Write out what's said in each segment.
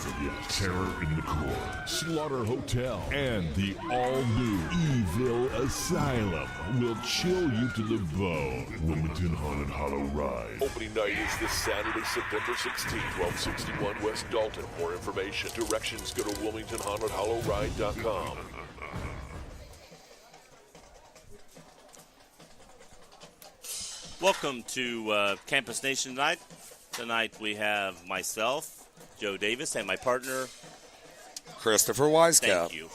forget Terror in the Court, Slaughter Hotel, and the all-new Evil Asylum will chill you to the bone. Wilmington Haunted Hollow Ride. Opening night is this Saturday, September 16th, 1261 West Dalton. More information, directions, go to WilmingtonHauntedHollowRide.com. Welcome to Campus Nation tonight. Tonight we have myself, Joe Davis, and my partner, Christopher Weisskopf. Thank you.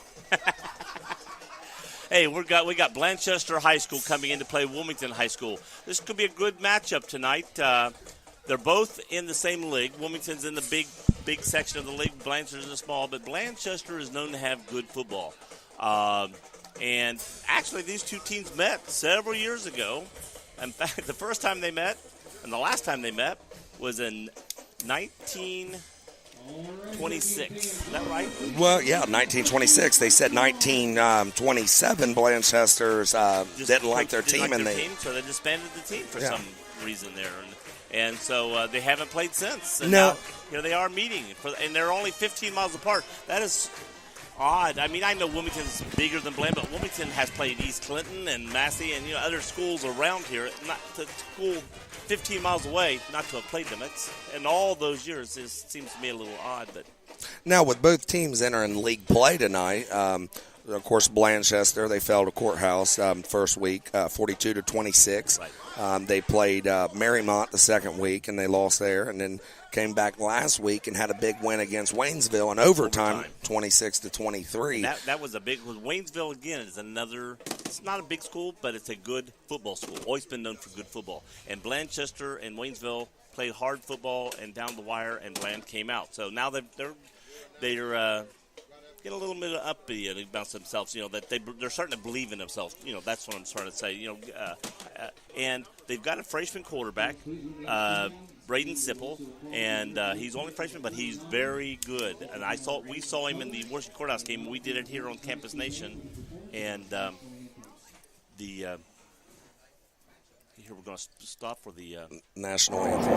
Hey, we got Blanchester High School coming in to play Wilmington High School. This could be a good matchup tonight. They're both in the same league. Wilmington's in the big section of the league. Blanchester's in the small, but Blanchester is known to have good football. And actually, these two teams met several years ago. In fact, the first time they met and the last time they met was in 1926. Is that right? Well, yeah, 1926. They said 1927. Blanchester's didn't like their team, so they disbanded the team for some reason there, and so they haven't played since. And no, now, here they are meeting, and they're only 15 miles apart. That is odd. I mean, I know Wilmington's bigger than Bland, but Wilmington has played East Clinton and Massey and other schools around here. Not to school 15 miles away, not to have played them. It's in all those years. It seems to me a little odd. But now with both teams entering league play tonight, of course Blanchester they fell to Courthouse first week, 42-26. Right. They played Marymount the second week and they lost there, and then came back last week and had a big win against Waynesville in overtime. 26-23. That was a big one. Waynesville, again, is another, it's not a big school, but it's a good football school. Always been known for good football. And Blanchester and Waynesville played hard football and down the wire, and Bland came out. So now they're getting a little bit of upbeat about themselves, that they're starting to believe in themselves. That's what I'm trying to say. And they've got a freshman quarterback, Braden Sipple, and he's only a freshman, but he's very good. And we saw him in the Washington Courthouse game. We did it here on Campus Nation, and here we're going to stop for the national anthem.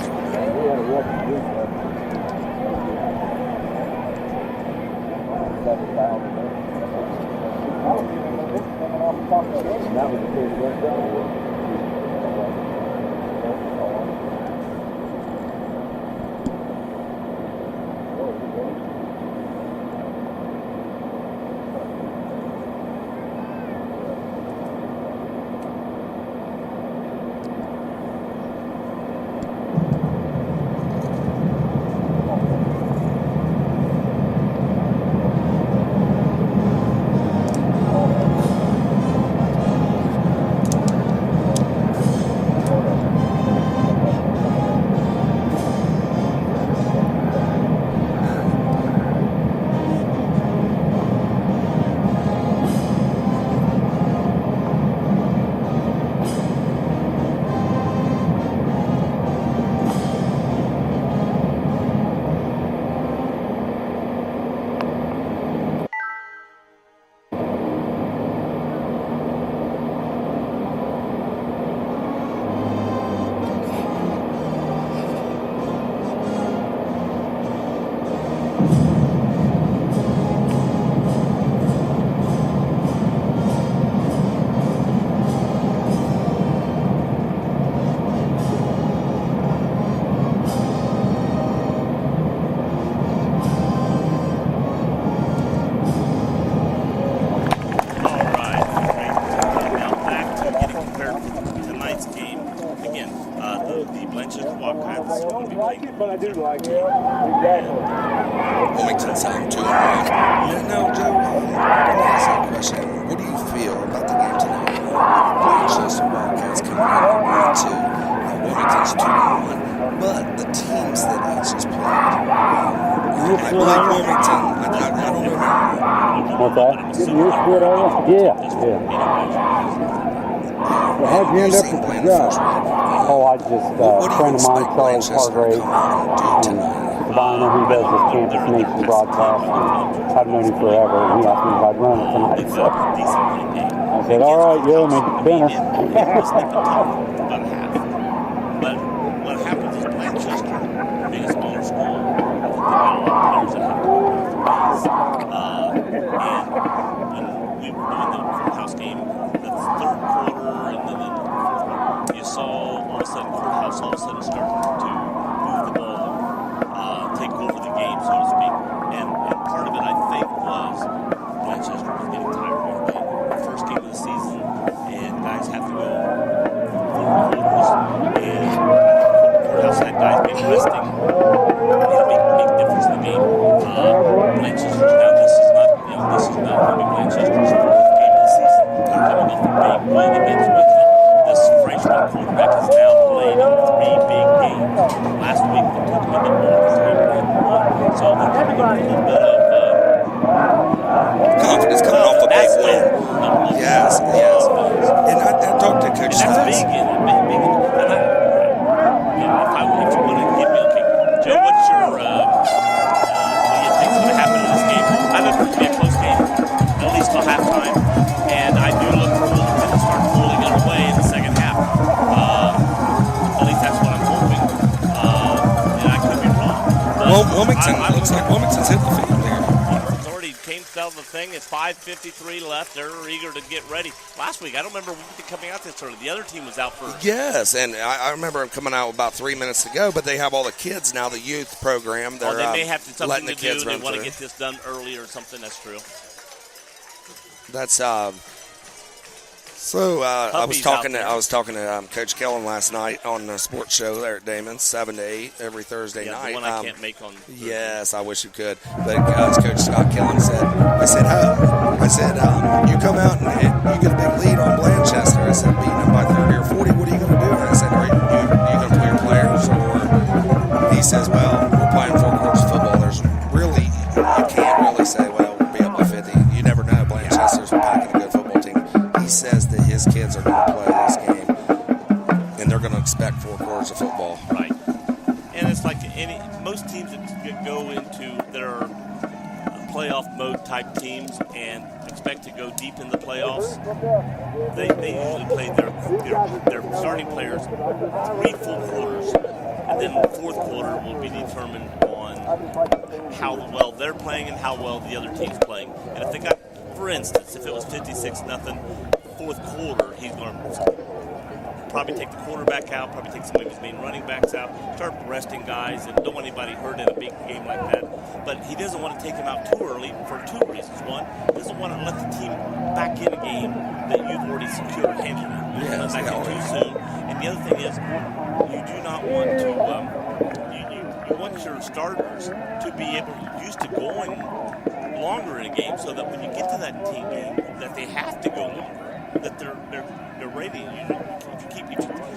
But I do like it. Exactly. Wilmington's on 2-1. Now, Joe, let me ask you a question. What do you feel about the game tonight? Blanchester Wildcats coming in 1-2. Wilmington's 2-1. But the teams that each has played, I believe Wilmington, I don't know. What's that? Getting used to it, are you? Yeah. Well, how'd you end up with the job? I just, a friend of mine, Charles Hargrave, who does this Campus Nation broadcast. I've known him forever, and he asked me if I'd run it tonight. So I said, all right, Joe, make dinner. But what happens is Blanchester, being a smaller school, I think they got a lot of players that have little bit of confidence coming off a big that's win. Yes. And I talked to Coach and that's Stutz. big. And if you want to give me, okay, Joe, what's your, what do you think's going to happen in this game? I look for it to be a close game, at least till halftime, and I do look for Wilmington to start pulling it away in the second half. At least that's what I'm hoping. And I could be wrong. Well, Wilmington, looks like Wilmington's hit the field here. It's already came out of the thing. It's 5:53 left. They're eager to get ready. Last week, I don't remember Wilmington coming out this early. The other team was out for. Yes, and I remember them coming out about 3 minutes to go, but they have all the kids now, the youth program. They're they may have something letting to the kids do. They run want to through. get this done early or something. That's true. That's So I was talking to Coach Kellen last night on the sports show there at Damon's, 7 to 8 every Thursday night. The one I can't make on. Yes, I wish you could. But as Coach Kellen said, I said, you come out and you get a big lead on Blanchester. I said, beating them by 30 or 40. What are you going to do? And I said, are you going to play your players? Or he says, well, we're playing 4 quarters of football. There's really, you can't really say, well, we'll be up by 50. You never know. Blanchester's packing a good football team. He says that his kids are going to play this game, and they're going to expect 4 quarters of football. Right. And it's like most teams that go into their playoff mode type teams and expect to go deep in the playoffs, they usually play their starting players 3 full quarters, and then the 4th quarter will be determined on how well they're playing and how well the other team's playing. And if they got, for instance, if it was 56-0, 4th quarter, he's going to probably take the quarterback out, probably take some of his main running backs out, start resting guys, and don't want anybody hurt in a big game like that. But he doesn't want to take him out too early for 2 reasons. One, he doesn't want to let the team back in a game that you've already secured handling. You don't want to let back in too soon. And the other thing is, you do not want to, you want your starters to be used to going longer in a game, so that when you get to that team game, that they have to go longer, that they're ready.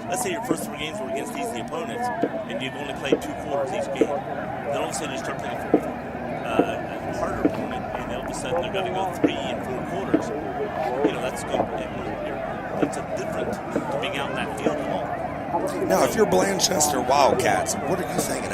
Let's say your first 3 games were against easy opponents, and you've only played 2 quarters each game. Then all of a sudden you start playing for a harder opponent, and all of a sudden they're going to go 3 and 4 quarters. That's good. That's a different to being out in that field longer. Now, if you're Blanchester Wildcats, what are you thinking?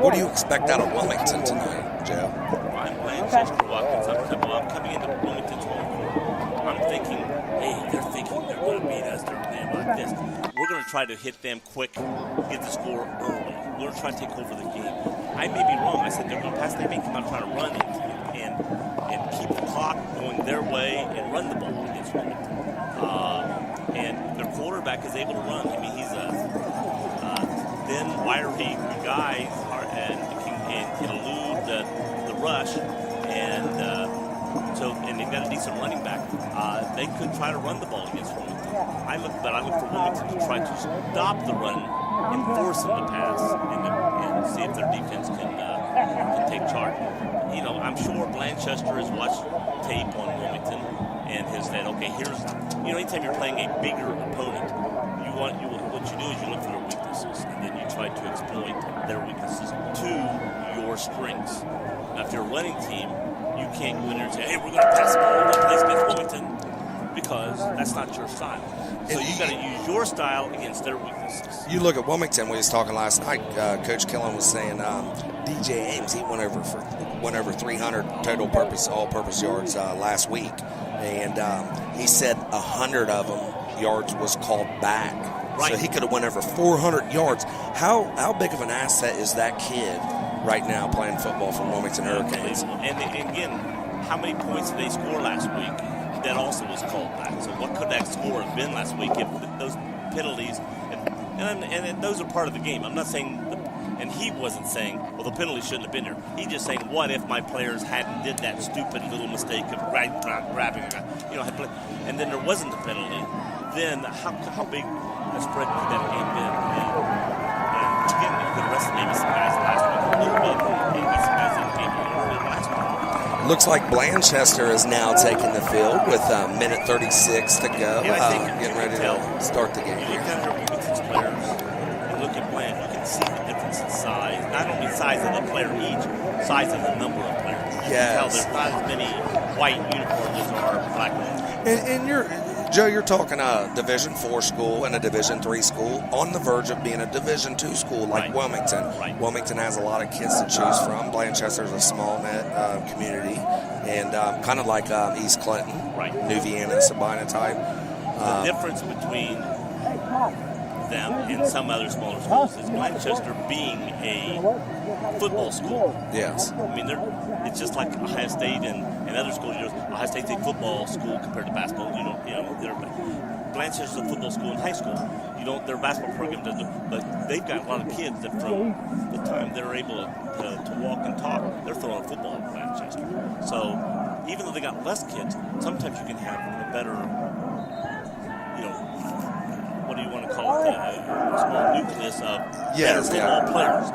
What do you expect out of Wilmington tonight, Joe? I'm Blanchester Wildcats. I'm coming into Wilmington's home court. I'm thinking, hey, they're thinking they're going to beat us. They're playing like this. We're going to try to hit them quick, get the score early. We're going to try to take over the game. I may be wrong. I said they're going to pass. They may come out trying to run and keep the clock going their way and run the ball against Wilmington. And their quarterback is able to run. I mean, he's a thin, wiry guy and can elude the rush. And they've got a decent running back. They could try to run the ball against Wilmington. I look for Wilmington to try to stop the run and force them to pass and see if their defense can take charge. I'm sure Blanchester has watched tape on Wilmington and has said, okay, here's, anytime you're playing a bigger opponent, what you do is you look for their weaknesses, and then you try to exploit their weaknesses to your strengths. Now, if you're a running team, you can't go in there and say, hey, we're going to pass the ball and play against Wilmington, because that's not your style. So you got to use your style against their weaknesses. You look at Wilmington. We was talking last night. Coach Killen was saying DJ Ames, he went over 300 total all-purpose yards last week, and he said 100 of them yards was called back. Right. So he could have went over 400 yards. How big of an asset is that kid right now playing football for Wilmington Hurricanes? And again, how many points did they score last week? That also was called back. So what could that score have been last week if those penalties? And those are part of the game. I'm not saying, and he wasn't saying, well, the penalty shouldn't have been there. He's just saying, what if my players hadn't did that stupid little mistake of grabbing, and then there wasn't a penalty. Then how big a spread could that game been? And again, you could arrest maybe some guys last week a little bit, maybe some guys in the game a little bit last week. Looks like Blanchester is now taking the field with a minute 36 to go. Getting ready to start the game. You look at their Wilmington's players and look at Blanche, you can see the difference in size. Not only size size of the player each, size of the number of players. You can tell there's not as many white uniforms as there are black ones. And Joe, you're talking a Division IV school and a Division III school on the verge of being a Division II school like Wilmington. Right. Wilmington has a lot of kids to choose from. Blanchester's a small net community, and kind of like East Clinton, New Vienna, Sabina type. The difference between them and some other smaller schools is Blanchester being a football school. Yes. I mean, it's just like Ohio State and other schools. Ohio State's a football school compared to basketball. Blanchester's a football school in high school. Their basketball program doesn't, but they've got a lot of kids that from the time they're able to walk and talk, they're throwing football at Blanchester. So even though they got less kids, sometimes you can have a better, what do you want to call it, a small nucleus of better football players.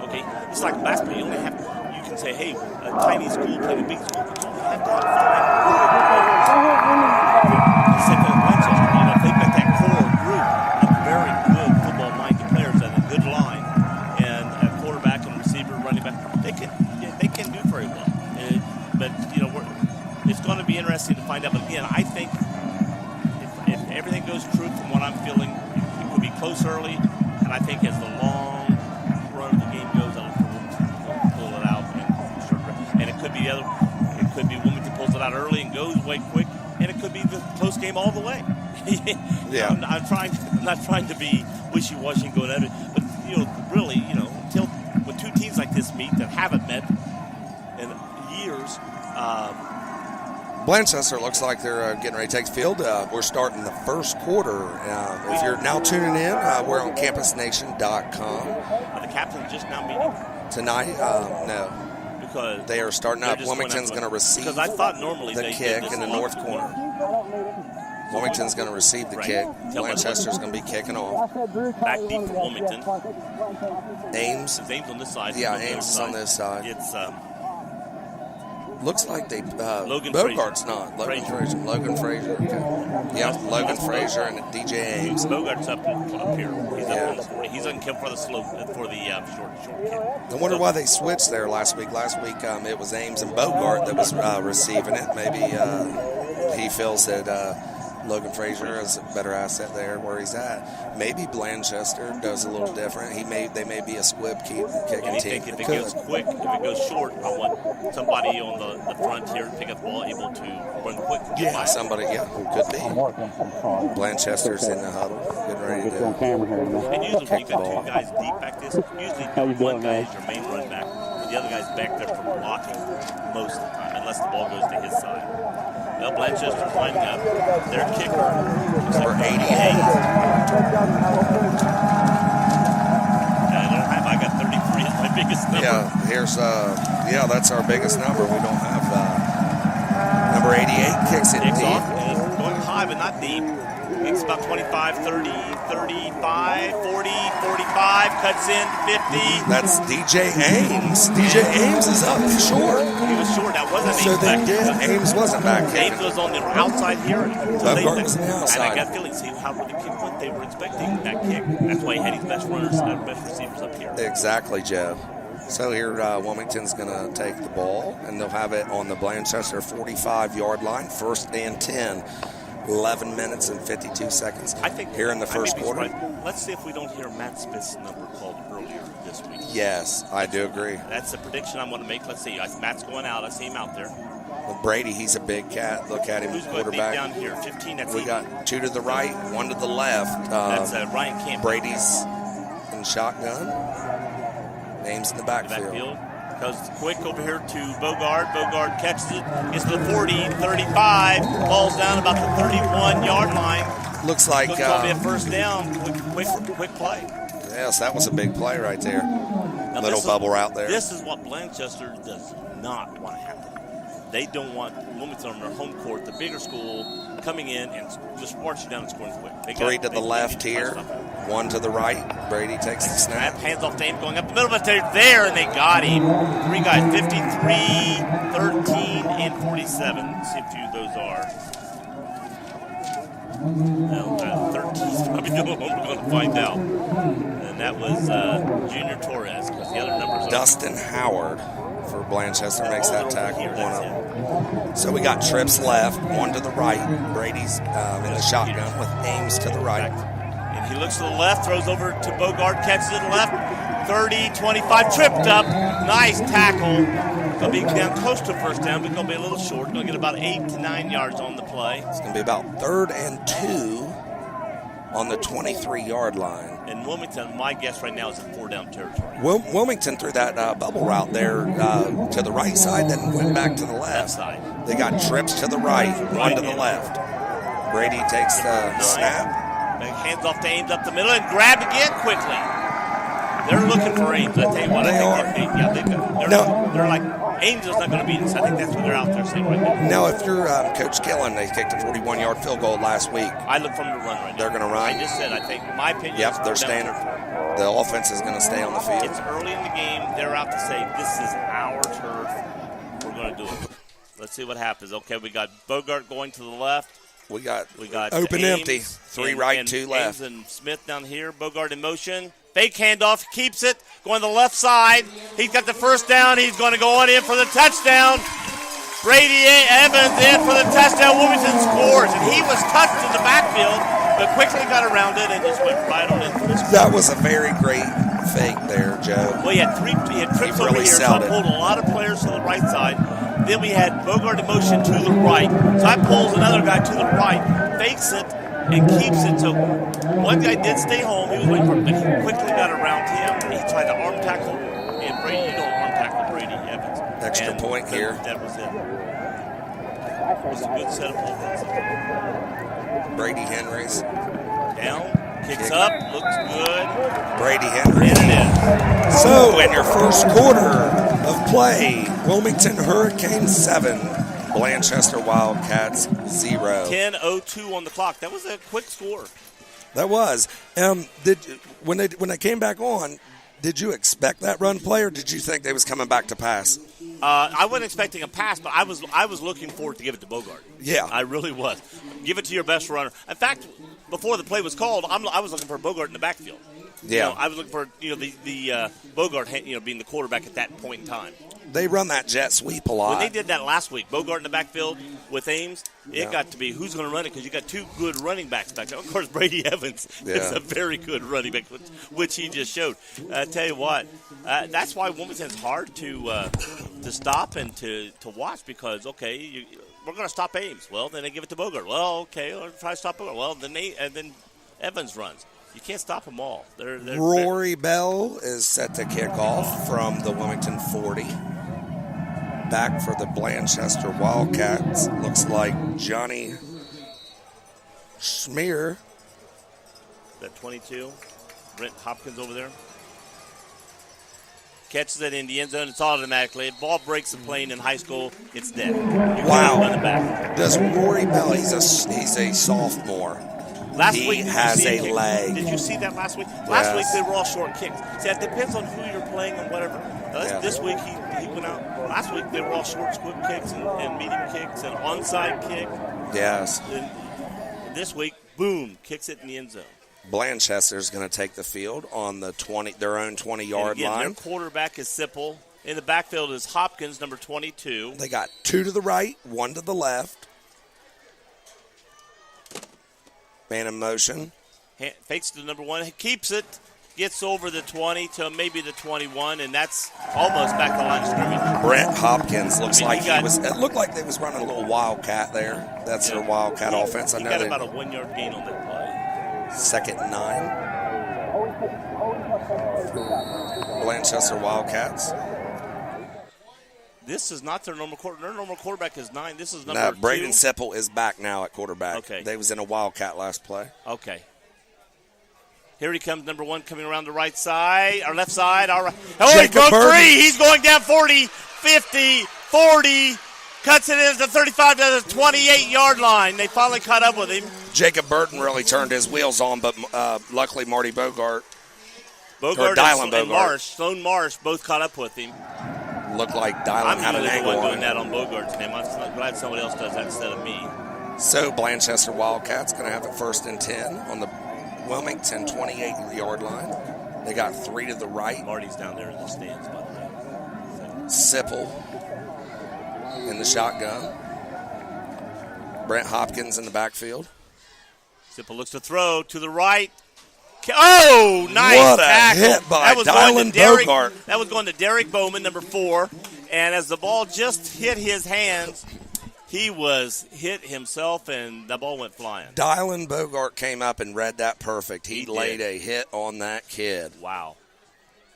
Okay, it's like basketball. You can say, hey, a tiny school playing a big school, but you only have to have 5. Same thing with Blanchester. If they've got that core group of very good football-minded players and a good line, and a quarterback and receiver, running back, they can do very well. But it's going to be interesting to find out. But again, I think if everything goes true from what I'm feeling, it could be close early, and I think as the long run of the game goes on, we'll pull it out and it could be It could be Wilmington pulls it out early and goes way quick, and it could be the close game all the way. Yeah, I'm not trying to be wishy-washy and going at it, but really, until when two teams like this meet that haven't met in years. Blanchester looks like they're getting ready to take the field. We're starting the first quarter. If you're now tuning in, we're on campusnation.com. Are the captains just now meeting? Tonight? No. Because they are starting up. Wilmington's going to receive because I thought normally the kick in the north corner. Wilmington's going to receive the kick. Blanchester's going to be kicking off. Back deep for Wilmington. Ames. It's Ames on this side. Yeah, Ames is on this side. It's looks like they Logan Bogart's Frazier. not. Logan Frazier. Okay. Yeah, Logan Frazier and DJ Ames. Bogart's up here. He's up on the 40. He's on for the slope for the short kick. I wonder why they switched there last week. Last week it was Ames and Bogart that was receiving it. Maybe he feels that Logan Frazier is a better asset there where he's at. Maybe Blanchester does a little different. They may be a squib kicking team. If it goes quick, if it goes short, I want somebody on the front here to pick up the ball, able to run quick. Yeah, somebody. Yeah, could be. Blanchester's in the huddle, getting ready to do. And usually when you got two guys deep back this, usually one guy is your main run back, and the other guy's back there for blocking most of the time, unless the ball goes to his side. Well, Blanchester's lining up. Their kicker, number 88. I got 33 as my biggest number. Yeah, that's our biggest number. We don't have number 88 kicks it deep. Off, and it's going high, but not deep. It's about 25, 30, 35, 40, 45, cuts in 50. That's DJ Ames. DJ Ames is up short. He was short. That wasn't so Ames they back did. Ames wasn't back here. Ames was on the outside here. Bogart was on the outside. And I got a feeling, see how the kick went. They were expecting that kick. That's why he had his best runners, best receivers up here. Exactly, Joe. So here Wilmington's going to take the ball, and they'll have it on the Blanchester 45-yard line, 1st and 10. 11 minutes and 52 seconds I think here in the first quarter. Let's see if we don't hear Matt Smith's number called earlier this week. Yes, I do agree. That's the prediction I'm going to make. Let's see. Matt's going out. I see him out there. Well, Brady, he's a big cat. Look at him, Who's quarterback. Going deep down here? 15. That's we got 2 to the right, 1 to the left. That's Ryan Camp. Brady's in shotgun. Names in the backfield. Goes quick over here to Bogart. Bogart catches it. Gets to the 40, 35. Falls down about the 31-yard line. Looks like it's going to be a first down. Quick play. Yes, that was a big play right there. Now little bubble route there. This is what Blanchester does not want to happen. They don't want Wilmington on their home court, the bigger school, coming in and just marching down and scoring quick. 3 to the left here, 1 to the right. Brady takes the snap. Hands off to him, going up the middle, but they're there, and they got him. 3 guys, 53, 13, and 47. Let's see if few of those are. Well, 13 is probably the one we're going to find out. And that was Junior Torres, because the other numbers are... Dustin Howard for Blanchester makes that tackle. So we got trips left, one to the right. Brady's in the shotgun with Ames to the right. And he looks to the left, throws over to Bogart, catches it left. 30, 25, tripped up. Nice tackle. Going to be down close to first down, but going to be a little short. Going to get about 8 to 9 yards on the play. It's going to be about 3rd and 2 on the 23-yard line. And Wilmington, my guess right now, is in 4-down territory. Wilmington threw that bubble route there to the right side, then went back to the left. Side. They got trips to the right, one to the left. Brady takes the snap. Hands off to Ames up the middle and grabbed again quickly. They're looking for Ames. I tell you what, they're like, Ames is not going to beat us. I think that's what they're out there saying right now. Now, if you're Coach Killen, they kicked a 41-yard field goal last week. I look for them to run right now. They're going to run? I just said, I think, my opinion is they're staying. The offense is going to stay on the field. It's early in the game. They're out to say, this is our turf. We're going to do it. Let's see what happens. Okay, we got Bogart going to the left. We got Ames, open empty. 3 right, 2 left. Ames and Smith down here. Bogart in motion. Fake handoff. Keeps it. Going to the left side. He's got the first down. He's going to go on in for the touchdown. Brady Evans in for the touchdown. Wilmington scores. And he was touched in the backfield, but quickly got around it and just went right on in for the score. That was a very great fake there, Joe. Well, he had trips over here, so I pulled a lot of players to the right side. Then we had Bogart in motion to the right. So I pulls another guy to the right, fakes it, and keeps it. So one guy did stay home. He was waiting for it, but he quickly got around him. He tried to arm tackle, and Brady, you don't arm tackle Brady Evans. Extra point here. That was it. It was a good setup offense. Brady Henry's. Down, kicks up, looks good. Brady Henry. And it is. So in your first quarter of play, Wilmington Hurricanes 7, Blanchester Wildcats 0. 10:02 on the clock. That was a quick score. That was. When they came back on, did you expect that run play, or did you think they was coming back to pass? I wasn't expecting a pass, but I was looking forward to give it to Bogart. Yeah, I really was. Give it to your best runner. In fact, before the play was called, I was looking for Bogart in the backfield. Yeah, I was looking for the Bogart being the quarterback at that point in time. They run that jet sweep a lot. When they did that last week, Bogart in the backfield with Ames, it got to be who's going to run it, because you got 2 good running backs back there. Of course, Brady Evans is a very good running back, which he just showed. I tell you what, that's why Wilmington's hard to stop and to watch, because we're going to stop Ames. Well, then they give it to Bogart. Well, okay, let's try to stop Bogart. Well, then Evans runs. You can't stop them all. They're Rory Bell is set to kick off from the Wilmington 40. Back for the Blanchester Wildcats. Looks like Johnny Schmier. That 22. Brent Hopkins over there. Catches it in the end zone. It's automatically. If ball breaks the plane in high school, it's dead. Wow. Run it back. Does Rory Bell, he's a sophomore. Last he week, has a leg. Did you see that last week? Last week, they were all short kicks. See, it depends on who you're playing and whatever. This week, he went out. Last week, they were all short squib kicks and medium kicks and onside kick. Yes. And this week, boom, kicks it in the end zone. Blanchester's going to take the field on the their own 20-yard line. Their quarterback is Sipple. In the backfield is Hopkins, number 22. They got 2 to the right, 1 to the left. Man in motion. Fakes to the number 1. He keeps it. Gets over the 20 to maybe the 21, and that's almost back to the line of scrimmage. Brent Hopkins looks like it looked like they was running a little Wildcat there. That's their Wildcat offense. He got about a 1-yard gain on that play. 2nd and 9. Blanchester Wildcats. This is not their normal quarterback. Their normal quarterback is 9. This is number 2. Braden Sipple is back now at quarterback. Okay. They was in a Wildcat last play. Okay. Here he comes, number 1, coming around the right side, or left side. All right. Oh, he broke free. He's going down 40, 50, 40. Cuts it into the 35 to the 28-yard line. They finally caught up with him. Jacob Burton really turned his wheels on, but luckily Marty Bogart and Sloan Marsh both caught up with him. Looked like Dylan had an angle on doing that on Bogart's name. I'm glad somebody else does that instead of me. So Blanchester Wildcats going to have it 1st and 10 on the Wilmington 28-yard line. They got 3 to the right. Marty's down there in the stands, by the way. Sipple in the shotgun. Brent Hopkins in the backfield. Sipple looks to throw to the right. Oh, nice What a tackle. hit by Dylan Derek, Bogart. That was going to Derek Bowman, number 4. And as the ball just hit his hands, he was hit himself, and the ball went flying. Dylan Bogart came up and read that perfect. He laid did. a hit on that kid. Wow.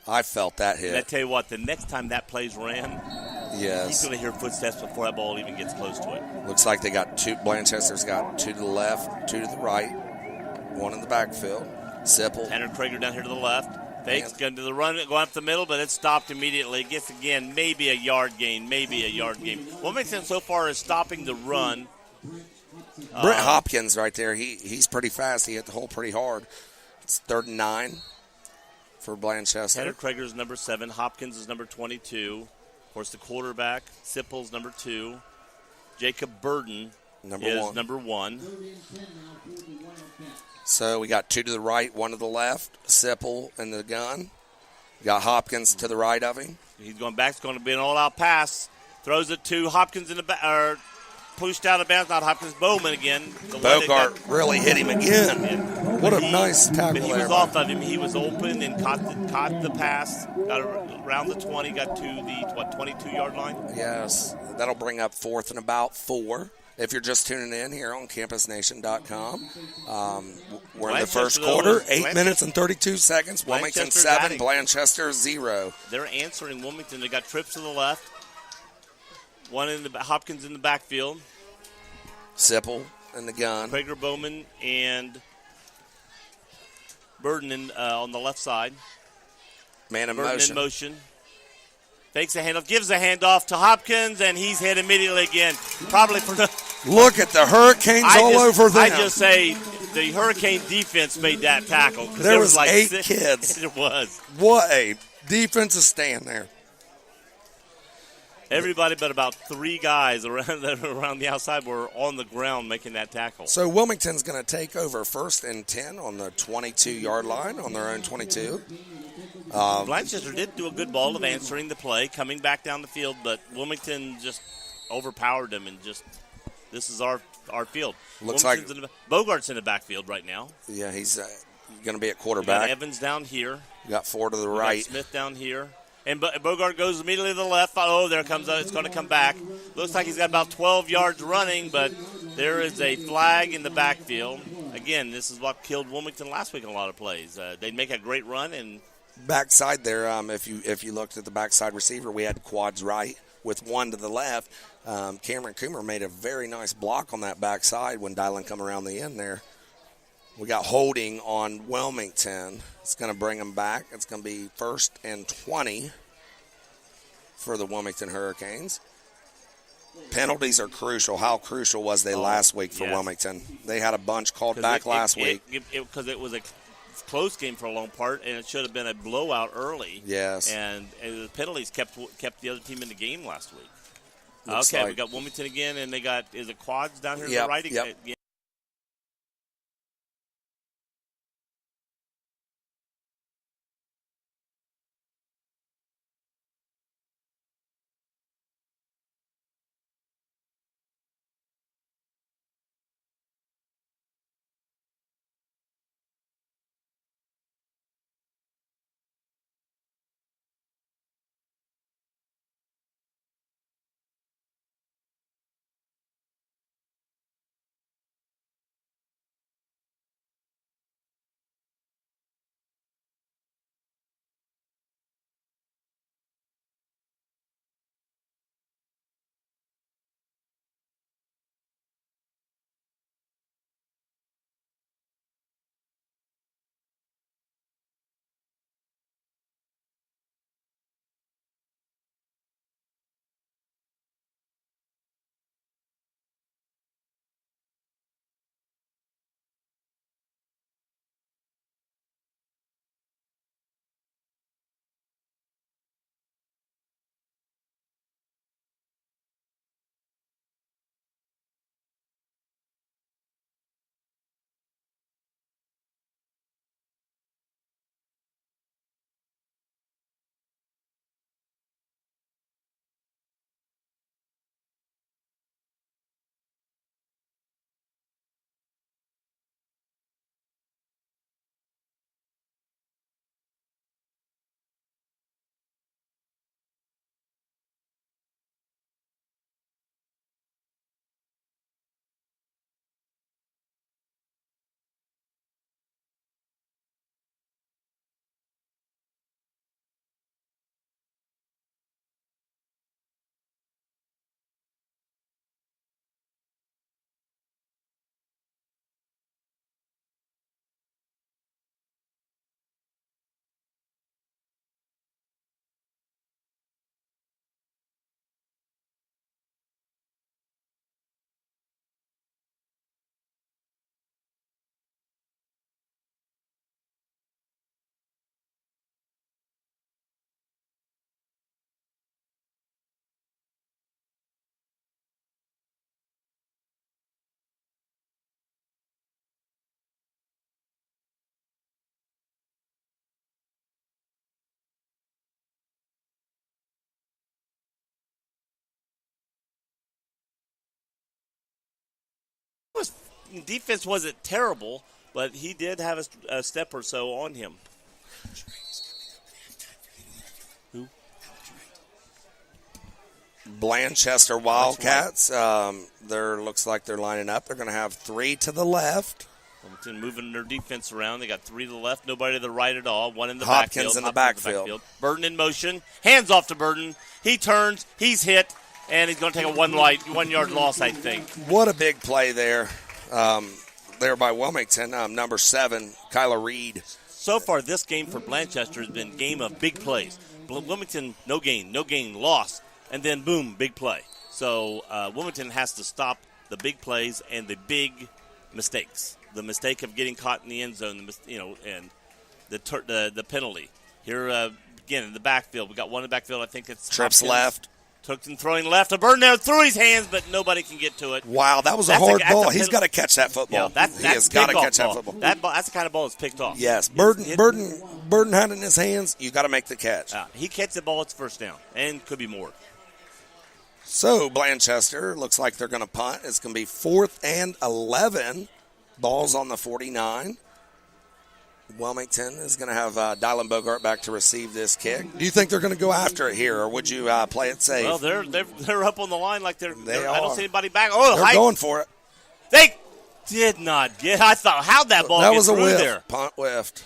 I felt that hit. And I tell you what, the next time that play's ran, he's Yes. going to hear footsteps before that ball even gets close to it. Looks like they got 2. Blanchester's got 2 to the left, 2 to the right, 1 in the backfield. Sipple. Tanner Krager down here to the left. Fakes, going to the run, going up the middle, but it's stopped immediately. Gets again, maybe a yard gain. Wilmington so far is stopping the run. Brent Hopkins right there. He's pretty fast. He hit the hole pretty hard. It's 3rd and 9 for Blanchester. Tanner Krager is number 7. Hopkins is number 22. Of course, the quarterback, Sipple's number 2. Jacob Burden is number 1. So we got 2 to the right, 1 to the left. Sipple in the gun. We got Hopkins to the right of him. He's going back. It's going to be an all-out pass. Throws it to Hopkins in the back, or pushed out of bounds. Not Hopkins, Bowman again. Bogart really hit him again. Yeah. What a nice tackle But he there. was off of him. He was open and caught the pass. Got around the 20. Got to the 22-yard line. Yes, that'll bring up 4th and about 4. If you're just tuning in here on campusnation.com, we're in the first quarter, 8 minutes and 32 seconds. Wilmington 7, Blanchester 0. They're answering Wilmington. They got trips to the left. Hopkins in the backfield. Sipple in the gun. Krager, Bowman, and Burden on the left side. Man in Burden motion. in motion. Fakes a handoff, gives a handoff to Hopkins, and he's hit immediately again. Probably for the. Look at the Hurricanes over them. I just say the Hurricane defense made that tackle. There was like 8 kids. It was. What a defensive stand there. Everybody but about 3 guys around the outside were on the ground making that tackle. So Wilmington's going to take over 1st and 10 on the 22-yard line on their own 22. Blanchester did do a good ball of answering the play, coming back down the field, but Wilmington just overpowered them and just, this is our field. Looks like Bogart's in the backfield right now. Yeah, he's going to be at We quarterback. got Evans down here. You got 4 to the We right. got Smith down here. And Bogart goes immediately to the left. Oh, there comes it's going to come back. Looks like he's got about 12 yards running, but there is a flag in the backfield. Again, this is what killed Wilmington last week in a lot of plays. They'd make a great run and Backside there, if you looked at the backside receiver, we had quads right with 1 to the left. Cameron Coomer made a very nice block on that backside when Dylan come around the end there. We got holding on Wilmington. It's going to bring them back. It's going to be 1st and 20 for the Wilmington Hurricanes. Penalties are crucial. How crucial was they last week for Wilmington? They had a bunch called back last week. Because it was a close game for a long part, and it should have been a blowout early. Yes. And the penalties kept the other team in the game last week. Looks Okay, like, we got Wilmington again, and they got, is it quads down here to Yep, the right? yep. Yeah. defense wasn't terrible, but he did have a step or so on him. Who? Blanchester Wildcats. Looks like they're lining up. They're going to have 3 to the left. Wilmington moving their defense around. They got 3 to the left, nobody to the right at all. One in the Hopkins backfield. in the backfield. Burden in motion. Hands off to Burden. He turns. He's hit. And he's going to take a 1 yard loss, I think. What a big play there. There by Wilmington. Number 7, Kyler Reed. So far, this game for Blanchester has been a game of big plays. Wilmington, no gain, loss. And then, boom, big play. So Wilmington has to stop the big plays and the big mistakes. The mistake of getting caught in the end zone, and the penalty. Here, again, in the backfield. We got one in the backfield. I think it's Trips Hopkins. left. Took throwing left. A Burden there through his hands, but nobody can get to it. Wow, that was a hard ball. He's got to catch that football. Yeah, he has got to catch that football. That's the kind of ball that's picked off. Yes, Burden had it in his hands. You got to make the catch. He catches the ball, it's first down, and could be more. So Blanchester looks like they're going to punt. It's going to be 4th and 11. Ball's on the 49. Wilmington is going to have Dylan Bogart back to receive this kick. Do you think they're going to go after it here, or would you play it safe? Well, they're up on the line like they're are. I don't see anybody back. Oh, they're going for it. They did not get. I thought, how'd that ball that get was a through whiff. there? Punt whiffed.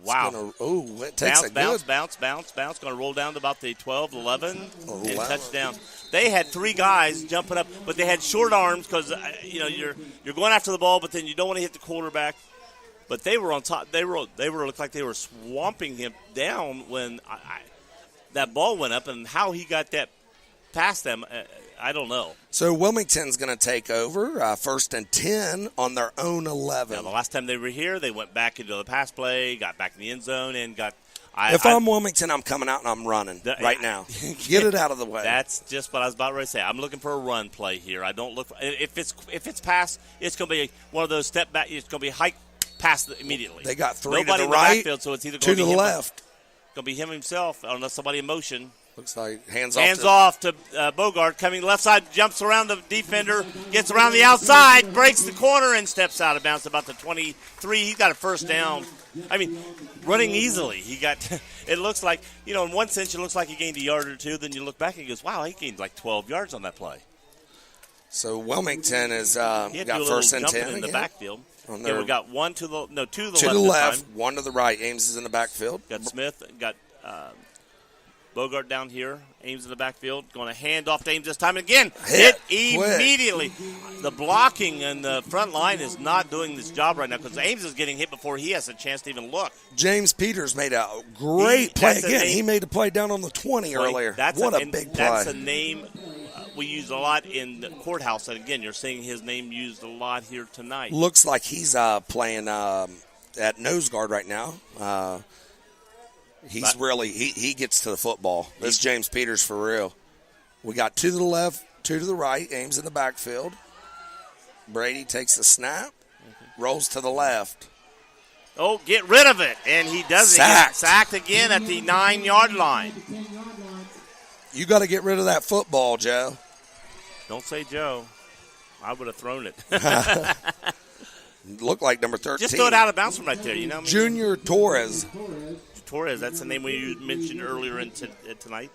Wow. It takes a bounce. good. Going to roll down to about the 12, 11, and touchdown. They had 3 guys jumping up, but they had short arms because you're going after the ball, but then you don't want to hit the quarterback. But they were on top. They looked like they were swamping him down when that ball went up, and how he got that past them, I don't know. So Wilmington's going to take over 1st and 10 on their own 11. Now, the last time they were here, they went back into the pass play, got back in the end zone, and got. If I'm Wilmington, I'm coming out and I'm running right now. Get it out of the way. That's just what I was about to say. I'm looking for a run play here. I don't look for, if it's pass, it's going to be one of those step back. It's going to be hike pass immediately. They got 3 Nobody to the in right, the backfield, so it's either 2 going to to be the him, left. It's going to be him himself, unless somebody in motion. Looks like hands off to Bogart. Coming left side, jumps around the defender, gets around the outside, breaks the corner, and steps out of bounds about the 23. He's got a first down. I mean, running easily. He got. It looks like, in one sense, it looks like he gained a yard or two. Then you look back and he goes, wow, he gained like 12 yards on that play. So Wilmington has He had got to do a 1st and 10 in the backfield. Yeah, we got 2 to the left. To the left, 1 to the right. Ames is in the backfield. Got Smith, got Bogart down here. Ames in the backfield. Going to hand off to Ames this time. Again, hit immediately. The blocking and the front line is not doing this job right now because Ames is getting hit before he has a chance to even look. James Peters made a great play again. He made a play down on the 20 earlier. What a big play. That's a name we use a lot in the courthouse. And, again, you're seeing his name used a lot here tonight. Looks like he's playing at nose guard right now. He's really he gets to the football. This is James Peters for real. We got 2 to the left, 2 to the right. Ames in the backfield. Brady takes the snap, rolls to the left. Oh, get rid of it. And he does it. Sacked again at the 9-yard line. You got to get rid of that football, Joe. Don't say Joe. I would have thrown it. Looked like number 13. Just throw it out of bounds from right there. Junior Torres. Torres, that's the name we mentioned earlier tonight.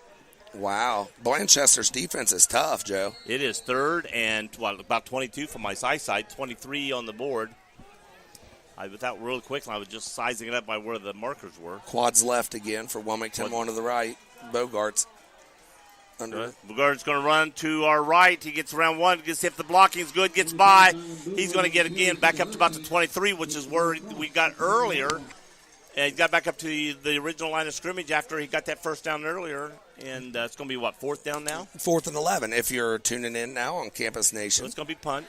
Wow. Blanchester's defense is tough, Joe. It is 3rd and about 22 from my side, 23 on the board. Without real quick, I was just sizing it up by where the markers were. Quads left again for Wilmington, 1 to the right. Bogart's under. Bogart's going to run to our right. He gets around 1, gets if the blocking is good, gets by. He's going to get again back up to about the 23, which is where we got earlier. And he got back up to the original line of scrimmage after he got that first down earlier. And it's going to be, 4th down now? 4th and 11 if you're tuning in now on Campus Nation. So it's going to be punt.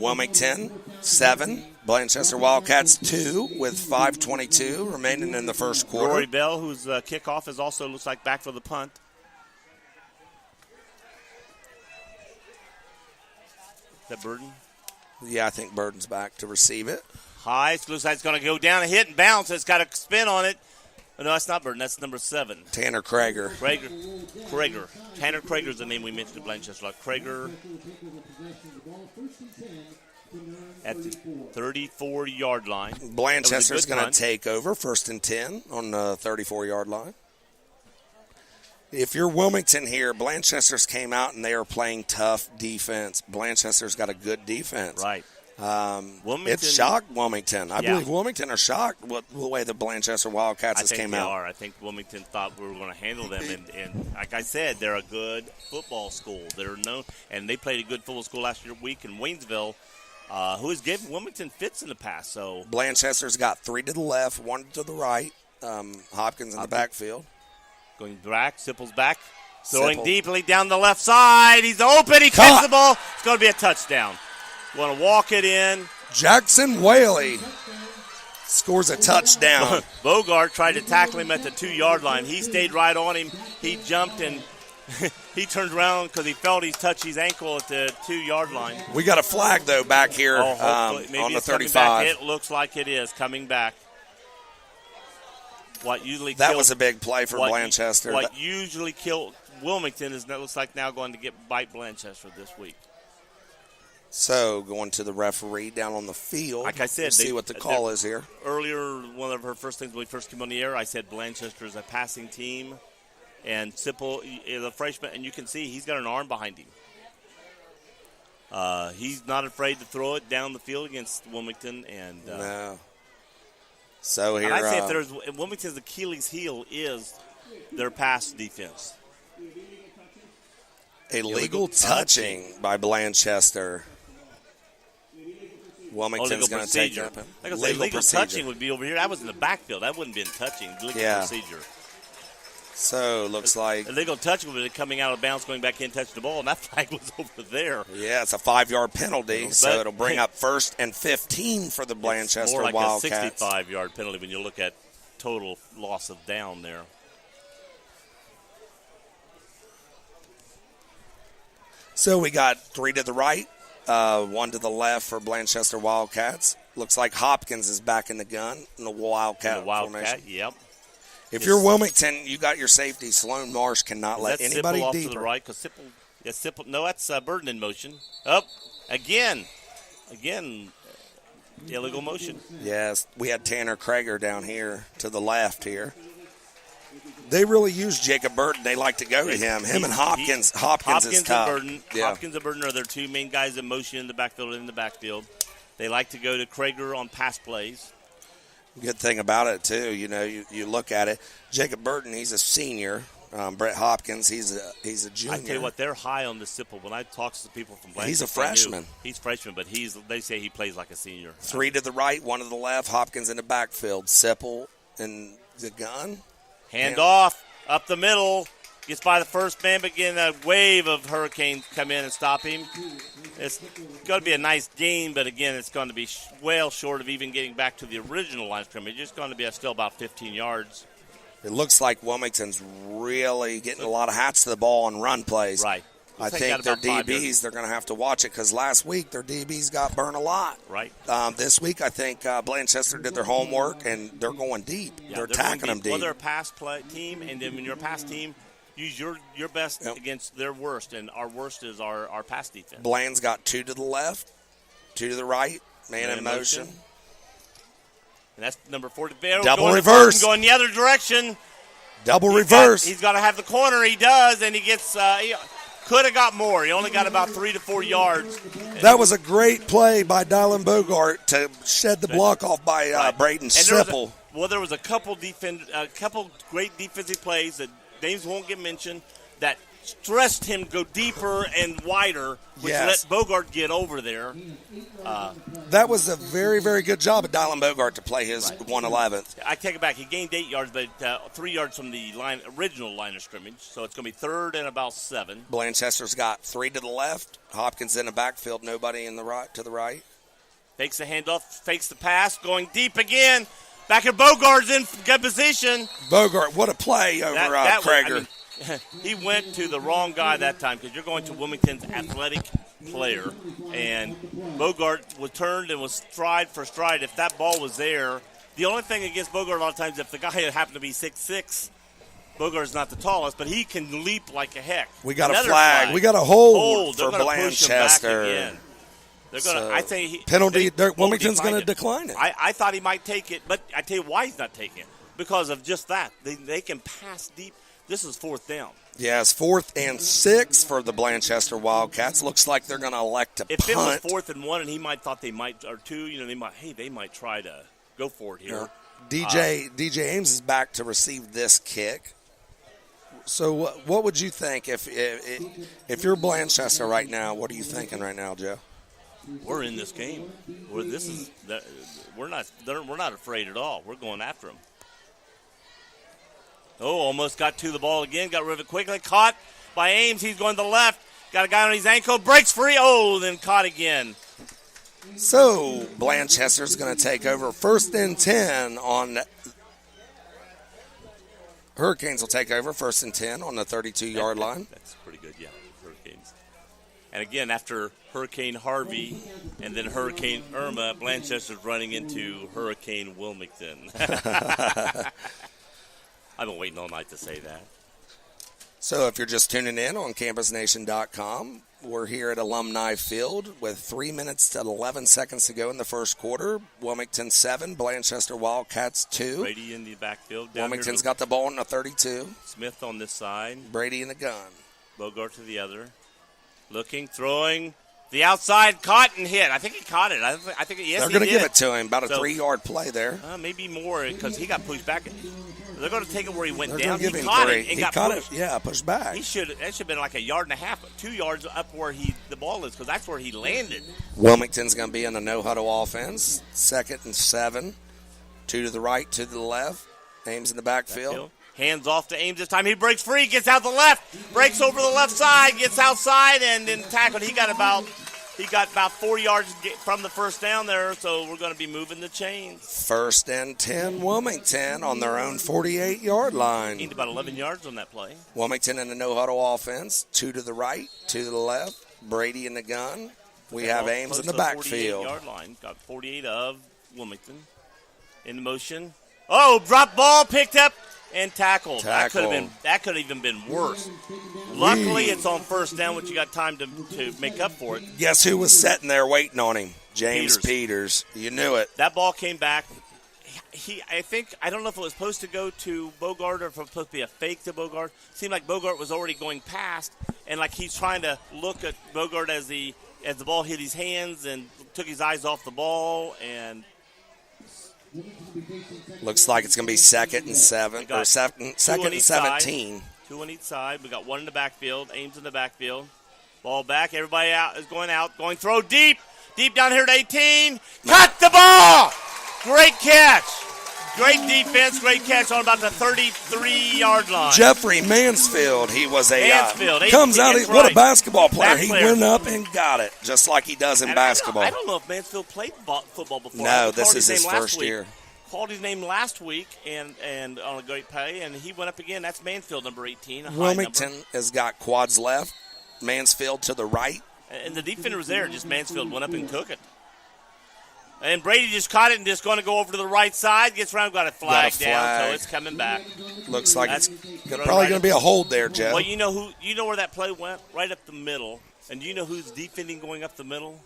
Wilmington, 7. Blanchester Wildcats, 2 with 5:22 remaining in the first quarter. Rory Bell, whose kickoff is also looks like back for the punt. Is that Burden? Yeah, I think Burden's back to receive it. High. Looks like it's going to go down and hit and bounce. It's got a spin on it. Oh, no, that's not Burden. That's number 7. Tanner Krager. Tanner Krager is the name we mentioned at Blanchester. Krager. at the 34-yard line. Blanchester's going to take over 1st and 10 on the 34-yard line. If you're Wilmington here, Blanchester's came out and they are playing tough defense. Blanchester's got a good defense. Right. It's shocked Wilmington. I believe Wilmington are shocked with the way the Blanchester Wildcats came out. I think Wilmington thought we were going to handle them, and like I said, they're a good football school. They're known, and they played a good football school last week in Waynesville, who has given Wilmington fits in the past. So Blanchester's got 3 to the left, 1 to the right. Hopkins in the backfield. Going back, Sipple's back. Throwing deeply down the left side. He's open. He catches the ball. It's going to be a touchdown. Want to walk it in. Jackson Whaley scores a touchdown. Bogart tried to tackle him at the 2-yard line. He stayed right on him. He jumped and he turned around because he felt he touched his ankle at the 2-yard line. We got a flag, though, back here on the 35. It looks like it is coming back. That was a big play for Blanchester. What usually killed Wilmington looks like now going to bite Blanchester this week. So, going to the referee down on the field. Like I said, we'll see what the call is here. Earlier, one of her first things when we first came on the air, I said Blanchester is a passing team, and Sipple is a freshman, and you can see he's got an arm behind him. He's not afraid to throw it down the field against Wilmington. No. So here, I say if there's Wilmington's Achilles heel is their pass defense. Illegal touching by Blanchester. Wilmington's going to take that. Legal touching would be over here. That was in the backfield. That wouldn't have been touching. Legal procedure. So, looks like illegal touching would be coming out of bounds, going back in, touching the ball, and that flag was over there. Yeah, it's a 5-yard penalty, so it'll bring up 1st and 15 for the Blanchester Wildcats. It's more like a 65-yard penalty when you look at total loss of down there. So we got 3 to the right, 1 to the left for Blanchester Wildcats. Looks like Hopkins is back in the gun in the Wildcat formation. Yep. If you're Wilmington, you got your safety. Sloan Marsh cannot let anybody off deeper. To the right, because Sipple. No, that's Burden in motion. Up again, illegal motion. Yes, we had Tanner Krager down here to the left here. They really use Jacob Burton. They like to go to him. Him and Hopkins. Hopkins is tough. Hopkins and Burton are their 2 main guys in motion in the backfield. They like to go to Krager on pass plays. Good thing about it, too, you look at it. Jacob Burton, he's a senior. Brett Hopkins, he's a junior. I tell you what, they're high on the Sipple. When I talk to people from Blanchester, he's a freshman. He's freshman, but they say he plays like a senior. 3 to the right, 1 to the left. Hopkins in the backfield. Sipple in the gun. Hand off up the middle. Gets by the first man, but again, a wave of hurricanes come in and stop him. It's going to be a nice game, but again, it's going to be well short of even getting back to the original line of scrimmage. It's going to be still about 15 yards. It looks like Wilmington's really getting a lot of hats to the ball on run plays. Right. I think their DBs, they're going to have to watch it because last week their DBs got burned a lot. Right. This week I think Blanchester did their homework, and they're going deep. Yeah, they're attacking them deep. Well, they're a pass play team, and then when you're a pass team, use your best against their worst, and our worst is our pass defense. Bland's got 2 to the left, 2 to the right, man in motion. And that's number 40. Double reverse. Going the other direction. Double reverse. He's got to have the corner. He does, and he gets could have got more. He only got about 3 to 4 yards. That was a great play by Dylan Bogart to shed the block off by Braden Sipple. There was a couple great defensive plays that names won't get mentioned that stressed him go deeper and wider, which let Bogart get over there. That was a very, very good job of Dylan Bogart to play his 111th. I take it back. He gained 8 yards, but 3 yards from the original line of scrimmage. So it's going to be 3rd and about 7. Blanchester's got 3 to the left. Hopkins in the backfield. Nobody to the right. Fakes the handoff. Fakes the pass. Going deep again. Back at Bogart's in good position. Bogart, what a play over Krager. He went to the wrong guy that time because you're going to Wilmington's athletic player. And Bogart was turned and was stride for stride. If that ball was there, the only thing against Bogart a lot of times, if the guy happened to be 6'6", Bogart's not the tallest, but he can leap like a heck. We got a flag. We got a hold for They're going to push him back again. They're gonna. I say penalty. Wilmington's going to decline it. I thought he might take it, but I tell you why he's not taking it, because of just that. They can pass deep. This is 4th down. Yeah, it's 4th and 6 for the Blanchester Wildcats. Looks like they're going to elect to punt. If it was 4th and 1, and he thought they might, or 2, they might try to go for it here. DJ Ames is back to receive this kick. So what would you think if you're Blanchester right now? What are you thinking right now, Joe? We're in this game. We're not afraid at all. We're going after them. Oh, almost got to the ball again. Got rid of it quickly. Caught by Ames. He's going to the left. Got a guy on his ankle. Breaks free. Oh, then caught again. So Blanchester's going to take over 1st and 10 on. Hurricanes will take over 1st and 10 on the 32-yard line. That's pretty good, yeah. Hurricanes. And again, after Hurricane Harvey and then Hurricane Irma, Blanchester's running into Hurricane Wilmington. I've been waiting all night to say that. So if you're just tuning in on campusnation.com, we're here at Alumni Field with 3 minutes and 11 seconds to go in the first quarter. Wilmington 7, Blanchester Wildcats 2. Brady in the backfield. Wilmington's got the ball in the 32. Smith on this side. Brady in the gun. Bogart to the other. Looking, throwing. The outside, caught and hit. I think he caught it. I think yes, they're going to give it to him. About a 3-yard play there. Maybe more because he got pushed back. They're going to take it where he went down. He caught it and he got caught pushed. It. Yeah, pushed back. That should have been like a yard and a half, 2 yards up where the ball is, because that's where he landed. Wilmington's going to be in the no-huddle offense. 2nd and 7. 2 to the right, 2 to the left. Ames in the backfield. Hands off to Ames this time. He breaks free, gets out the left, breaks over the left side, gets outside, and then tackled. He got about 4 yards from the first down there, so we're going to be moving the chains. 1st and 10, Wilmington on their own 48-yard line. Gained about 11 yards on that play. Wilmington in the no-huddle offense. 2 to the right, 2 to the left. Brady in the gun. We have Ames in the backfield. 48-yard line. Got 48 of Wilmington. In motion. Oh, drop ball, picked up. And tackled. That could have even been worse. Luckily, it's on first down, which you got time to make up for it. Guess who was sitting there waiting on him? James Peters. You knew it. That ball came back. I don't know if it was supposed to go to Bogart or if it was supposed to be a fake to Bogart. It seemed like Bogart was already going past, and like he's trying to look at Bogart as the ball hit his hands and took his eyes off the ball, and looks like it's going to be 2nd and 7 or 2nd and 17. 2 on each side. We got 1 in the backfield. Ames in the backfield. Ball back. Everybody out is going out. Going throw deep down here at 18. Cut the ball. Great catch. Great defense. Great catch on about the 33-yard line. Jeffrey Mansfield. He was comes out. What right. A basketball player. He went up and got it, just like he does in basketball. I don't know if Mansfield played football before. No, this is his first year. Called his name last week and on a great play, and he went up again. That's Mansfield, number 18. Wilmington has got quads left. Mansfield to the right. And the defender was there. Just Mansfield went up and took it. And Brady just caught it and just going to go over to the right side. Gets around, got a flag down, so it's coming back. Looks like it's probably going to be a hold there, Jeff. Well, you know where that play went? Right up the middle. And do you know who's defending going up the middle?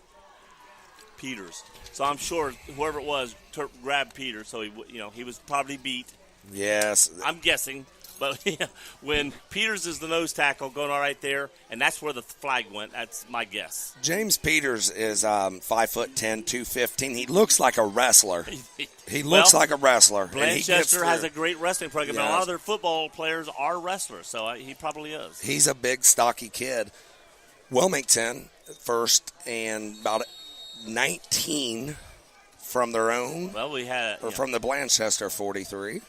Peters. So I'm sure whoever it was grabbed Peters, so he was probably beat. Yes. I'm guessing. But when Peters is the nose tackle going all right there, and that's where the flag went, that's my guess. James Peters is 5'10", 215. He looks like a wrestler. He looks like a wrestler. Blanchester has a great wrestling program, yes. And a lot of their football players are wrestlers, so he probably is. He's a big, stocky kid. Wilmington, 1st and about 19 from their own. Well, from the Blanchester 43.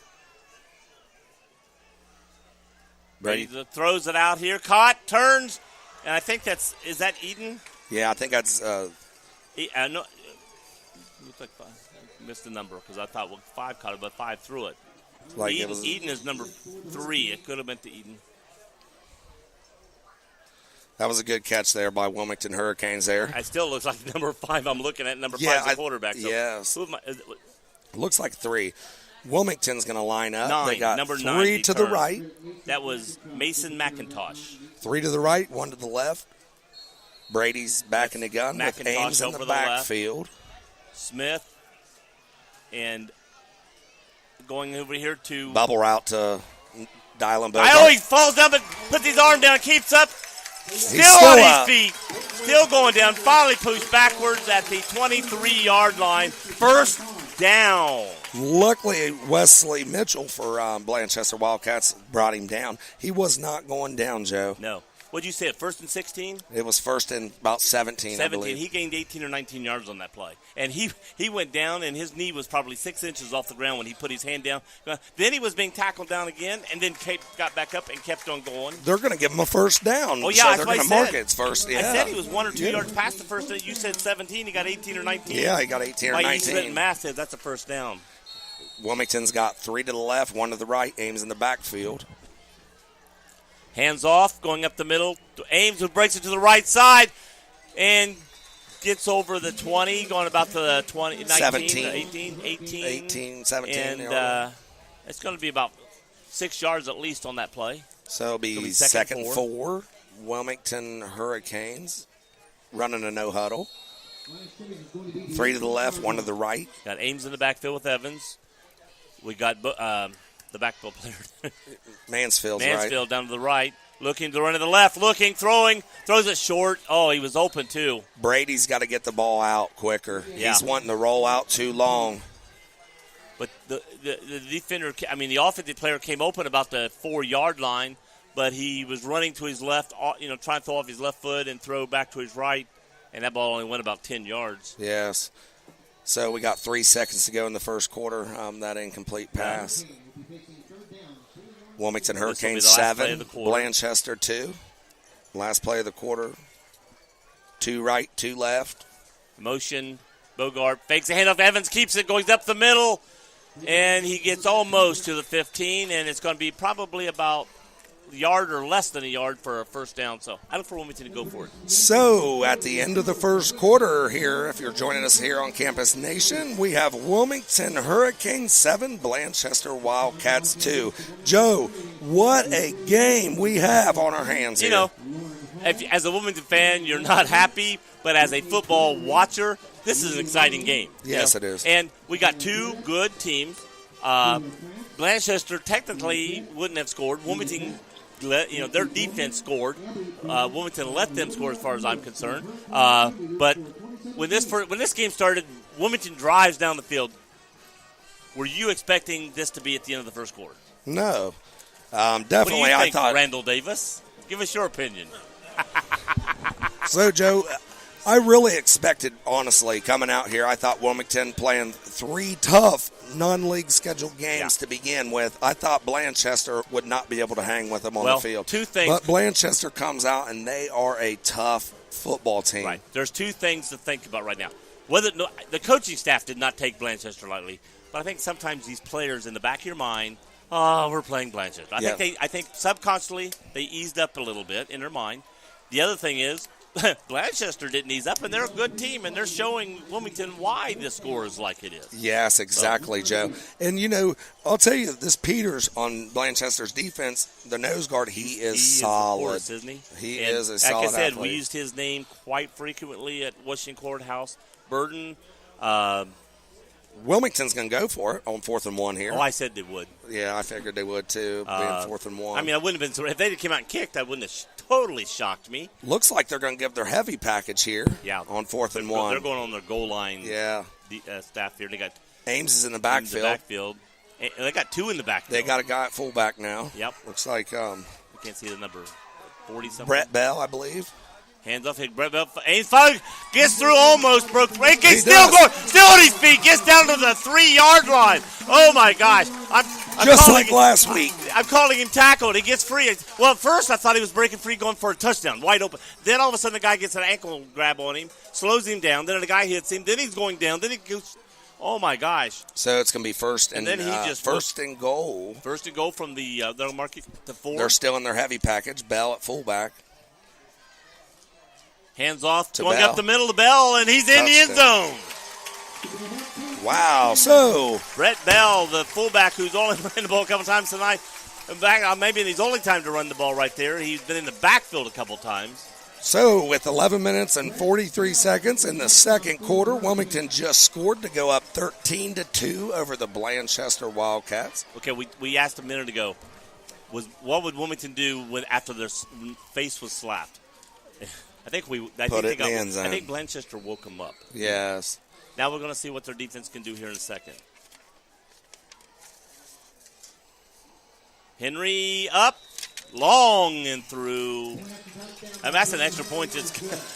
Brady throws it out here. Caught, turns, and I think is that Eden? Yeah, I think that's. No, looks like 5. I missed the number because I thought 5 caught it, but 5 threw it. Like Eden is number 3. It could have been to Eden. That was a good catch there by Wilmington Hurricanes there. It still looks like number 5 I'm looking at. Number 5 is the quarterback. So yes. Looks like 3. Wilmington's going to line up. 9. They got number 3 9 to the right. That was Mason McIntosh. 3 to the right, 1 to the left. Brady's back in the gun with McIntosh Ames in over the the left. backfield. Smith and going over here to Bubble route to Dylan Bogart. he falls down but puts his arm down, keeps up. Still on his feet. Still going down. Finally pushed backwards at the 23-yard line. First down. Luckily, Wesley Mitchell for Blanchester Wildcats brought him down. He was not going down, Joe. No. What'd you say, at first and 16? It was first and about 17, I believe. He gained 18 or 19 yards on that play. And he went down, and his knee was probably 6 inches off the ground when he put his hand down. Then he was being tackled down again, and then got back up and kept on going. They're going to give him a first down. Oh, yeah, so that's they're what going I to said. mark it first. Yeah. I said he was 1 or 2 yards past the first. You said 17. He got 18 or 19. Yeah, he got 18 or Like 19. you math said that's a first down. Wilmington's got 3 to the left, 1 to the right. Ames in the backfield. Hands off, going up the middle. Ames, who breaks it to the right side and gets over the 20, going about the 20, 19, 17. 18, 17. And it's going to be about 6 yards at least on that play. So it'll be second four. Wilmington Hurricanes running a no huddle. 3 to the left, 1 to the right. Got Ames in the backfield with Evans. We got the backfield player. Mansfield down to the right. Looking to run to the left. Looking, throwing. Throws it short. Oh, he was open too. Brady's got to get the ball out quicker. Yeah. He's wanting to roll out too long. But the defender, the offensive player came open about the 4-yard line, but he was running to his left, trying to throw off his left foot and throw back to his right, and that ball only went about 10 yards. Yes. So we got 3 seconds to go in the first quarter. That incomplete pass. Wilmington Hurricanes 7, Blanchester 2. Last play of the quarter. 2 right, 2 left. Motion, Bogart fakes a handoff. Evans keeps it, goes up the middle, and he gets almost to the 15, and it's going to be probably about a yard or less than a yard for a first down. So I look for Wilmington to go for it. So at the end of the first quarter here, if you're joining us here on Campus Nation, we have Wilmington Hurricanes 7, Blanchester Wildcats 2. Joe, what a game we have on our hands here. As a Wilmington fan, you're not happy, but as a football watcher, this is an exciting game. Yes, it is. And we got 2 good teams. Blanchester technically wouldn't have scored. Wilmington, their defense scored. Wilmington let them score as far as I'm concerned. But when this game started, Wilmington drives down the field. Were you expecting this to be at the end of the first quarter? No. Definitely, what do you think, I thought. Randall Davis? Give us your opinion. So, Joe, I really expected, honestly, coming out here, I thought Wilmington playing 3 tough non-league scheduled games to begin with. I thought Blanchester would not be able to hang with them on the field. 2 things. But Blanchester comes out, and they are a tough football team. Right. There's 2 things to think about right now. The coaching staff did not take Blanchester lightly, but I think sometimes these players in the back of your mind, we're playing Blanchester. I think subconsciously they eased up a little bit in their mind. The other thing is, Blanchester didn't ease up, and they're a good team, and they're showing Wilmington why the score is like it is. Yes, exactly, Joe. And, I'll tell you, this Peters on Blanchester's defense, the nose guard, he is solid. Of course, isn't he? He is a solid Like I said, athlete. we used his name quite frequently at Washington Courthouse. Burden. Wilmington's going to go for it on 4th and 1 here. Oh, I said they would. Yeah, I figured they would, too, being 4th and 1. I wouldn't have been – if they had come out and kicked, that wouldn't have totally shocked me. Looks like they're going to give their heavy package here on 4th and 1. They're going on their goal line staff here. They got Ames is in the backfield. They got 2 in the backfield. They got a guy at fullback now. Yep. Looks like we can't see the number. 40-something. Brett Bell, I believe. Hands off. Brett Bell. Ames finally gets through, almost broke. He's still going. Still on his feet. Gets down to the 3-yard line. Oh, my gosh. I'm just like last week. I'm calling him tackled. He gets free. Well, at first I thought he was breaking free going for a touchdown, wide open. Then all of a sudden the guy gets an ankle grab on him, slows him down. Then the guy hits him. Then he's going down. Then he goes. Oh, my gosh. So it's going to be first and then he just first and goal. First and goal from the they'll mark it to 4. They're still in their heavy package. Bell at fullback. Hands off, going Bell. up the middle of Bell, and he's in the end zone. Wow. So Brett Bell, the fullback who's only ran the ball a couple times tonight, maybe in his only time to run the ball right there. He's been in the backfield a couple times. So with 11 minutes and 43 seconds in the second quarter, Wilmington just scored to go up 13-2 over the Blanchester Wildcats. Okay, we asked a minute ago, what would Wilmington do after their face was slapped? I think Blanchester woke them up. Yes. Now we're going to see what their defense can do here in a second. Henry up, long and through. I mean, that's an extra point.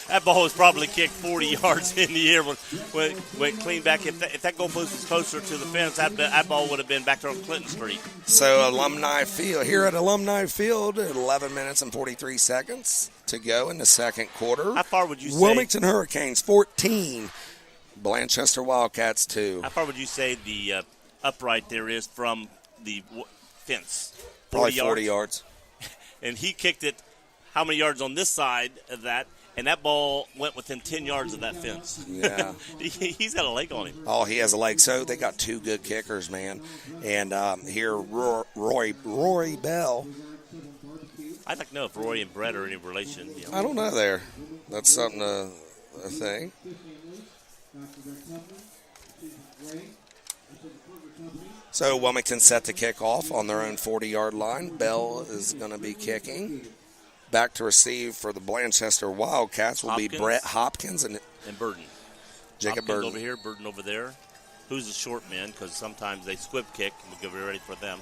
That ball was probably kicked 40 yards in the air. Went clean back. If that goalpost was closer to the fence, that ball would have been back there on Clinton Street. So Alumni Field, here at Alumni Field, 11 minutes and 43 seconds to go in the second quarter. How far would you say? Wilmington Hurricanes 14, Blanchester Wildcats 2. How far would you say the upright there is from the fence? Probably 40 yards. And he kicked it how many yards on this side of that, and that ball went within 10 yards of that fence. Yeah. He's got a leg on him. Oh, he has a leg. So they got two good kickers, man. And here, Rory Bell. I'd like to know if Roy and Brett are any relation. You know. I don't know there. That's something to think. So Wilmington set to kick off on their own 40-yard line. Bell is going to be kicking. Back to receive for the Blanchester Wildcats will be Brett Hopkins and Burden. Jacob Hopkins Burden. over here, Burden over there. Who's the short man? Because sometimes they squib kick, and we'll get ready for them.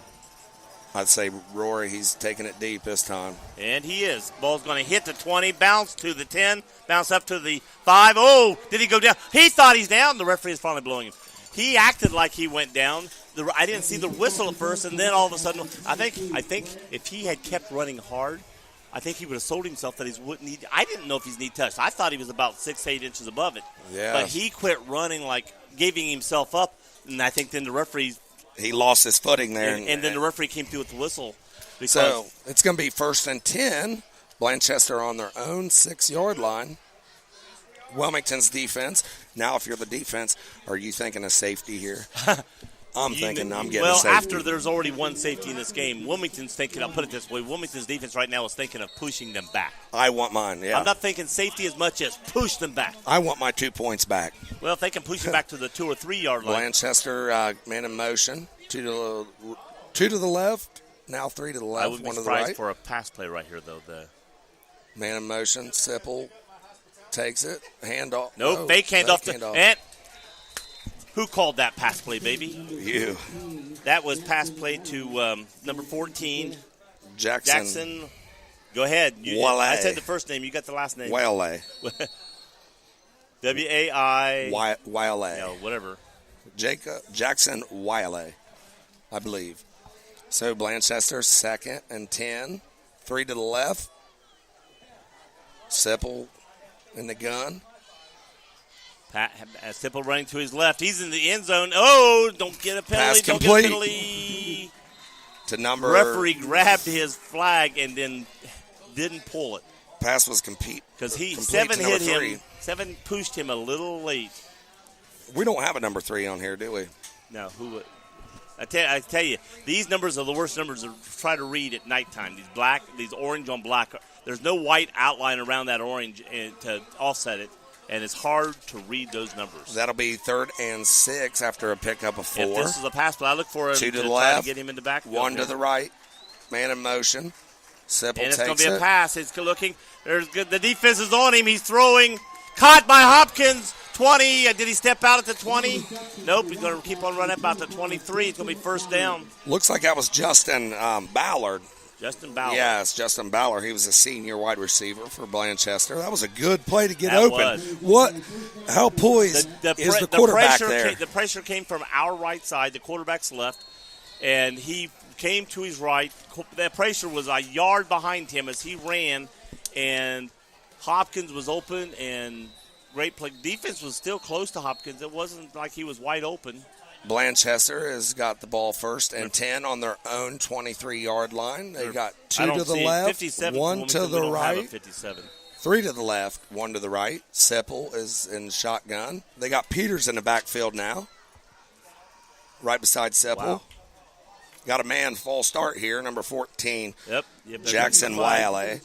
I'd say Rory, he's taking it deep this time. And he is. Ball's going to hit the 20, bounce to the 10, bounce up to the 5. Oh, did he go down? He thought he's down. The referee is finally blowing him. He acted like he went down. I didn't see the whistle at first, and then all of a sudden, I think if he had kept running hard, I think he would have sold himself that he wouldn't need. I didn't know if he's knee touched. I thought he was about 6-8 inches above it. Yeah. But he quit running, like giving himself up, and I think then the referee. He lost his footing there. And then the referee came through with the whistle. So it's going to be 1st and 10. Blanchester on their own 6-yard line. Wilmington's defense. Now, if you're the defense, are you thinking of safety here? I'm getting a safety. Well, after there's already one safety in this game, Wilmington's thinking, I'll put it this way, Wilmington's defense right now is thinking of pushing them back. I want mine, yeah. I'm not thinking safety as much as push them back. I want my 2 points back. Well, if they can push them back to the 2 or 3 yard line. Blanchester, man in motion. 2 to the left, now 3 to the left, I would be 1 to the surprised right. for a pass play right here, though. Man in motion, Sipple takes it, handoff. Nope, fake handoff. And who called that pass play, baby? You. That was pass play to number 14. Jackson. Go ahead. Wale. I said the first name. You got the last name. Wale. W-A-I. Wale. No, whatever. Jackson Wale, I believe. So Blanchester, 2nd and 10. 3 to the left. Sipple in the gun. Sipple running to his left. He's in the end zone. Oh, don't get a penalty. Pass complete. Get a penalty. To number. Referee grabbed his flag and then didn't pull it. Pass was complete. Because 7 hit him. 3. 7 pushed him a little late. We don't have a number 3 on here, do we? No, who would? I tell you, these numbers are the worst numbers to try to read at nighttime. These orange on black. There's no white outline around that orange to offset it, and it's hard to read those numbers. That'll be 3rd and 6 after a pickup of 4. If this is a pass play, I look for him 2 to the try left, to get him in the backfield. 1 to the right. Man in motion. Sipple and it's takes going to be a it. pass. It's looking. There's good. The defense is on him. He's throwing. Caught by Hopkins. 20. Did he step out at the 20? Nope. He's going to keep on running about the 23. It's going to be 1st down. Looks like that was Justin Ballard. Justin Ballard. Yes, Justin Ballard. He was a senior wide receiver for Blanchester. That was a good play to get That open. was. How poised is the quarterback there? The pressure came from our right side, the quarterback's left, and he came to his right. The pressure was a yard behind him as he ran, and Hopkins was open, and great play. Defense was still close to Hopkins. It wasn't like he was wide open. Blanchester has got the ball 1st and 10 on their own 23-yard line. They got 2 to the left, 1 to the right, 3 to the left, 1 to the right. Sipple is in shotgun. They got Peters in the backfield now, right beside Sipple. Wow. Got a man false start here, number 14, Yep. Jackson Wiley.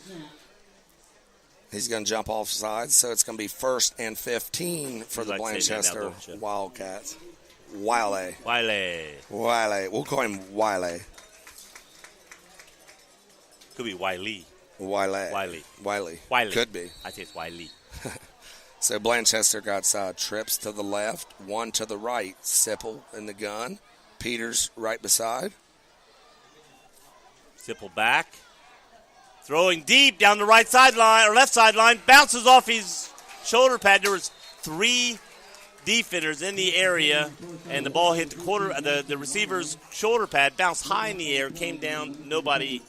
He's going to jump off sides, so it's going to be 1st and 15 for the Blanchester Wildcats. Wiley. We'll call him Wiley. Could be Wiley. Wiley. Could be. I think it's Wiley. So Blanchester got trips to the left, one to the right. Sipple in the gun. Peters right beside. Sipple back. Throwing deep down the right sideline or left sideline. Bounces off his shoulder pad. There was 3 defenders in the area, and the ball hit the receiver's shoulder pad, bounced high in the air, came down. Nobody.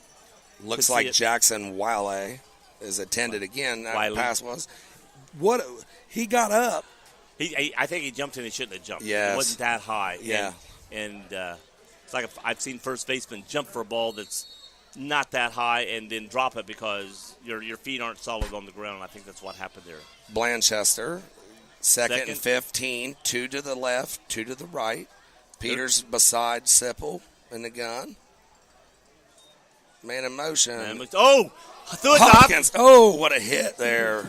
Looks like Jackson Wiley is attended again. That pass was. What he got up. I think he jumped and he shouldn't have jumped. Yes. It wasn't that high. Yeah. And it's like I've seen first baseman jump for a ball that's not that high and then drop it because your feet aren't solid on the ground. I think that's what happened there. Blanchester, second and 15, 2 to the left, 2 to the right. Peters beside Sipple in the gun. Man in motion. Oh, threw it Hopkins. Oh, what a hit there.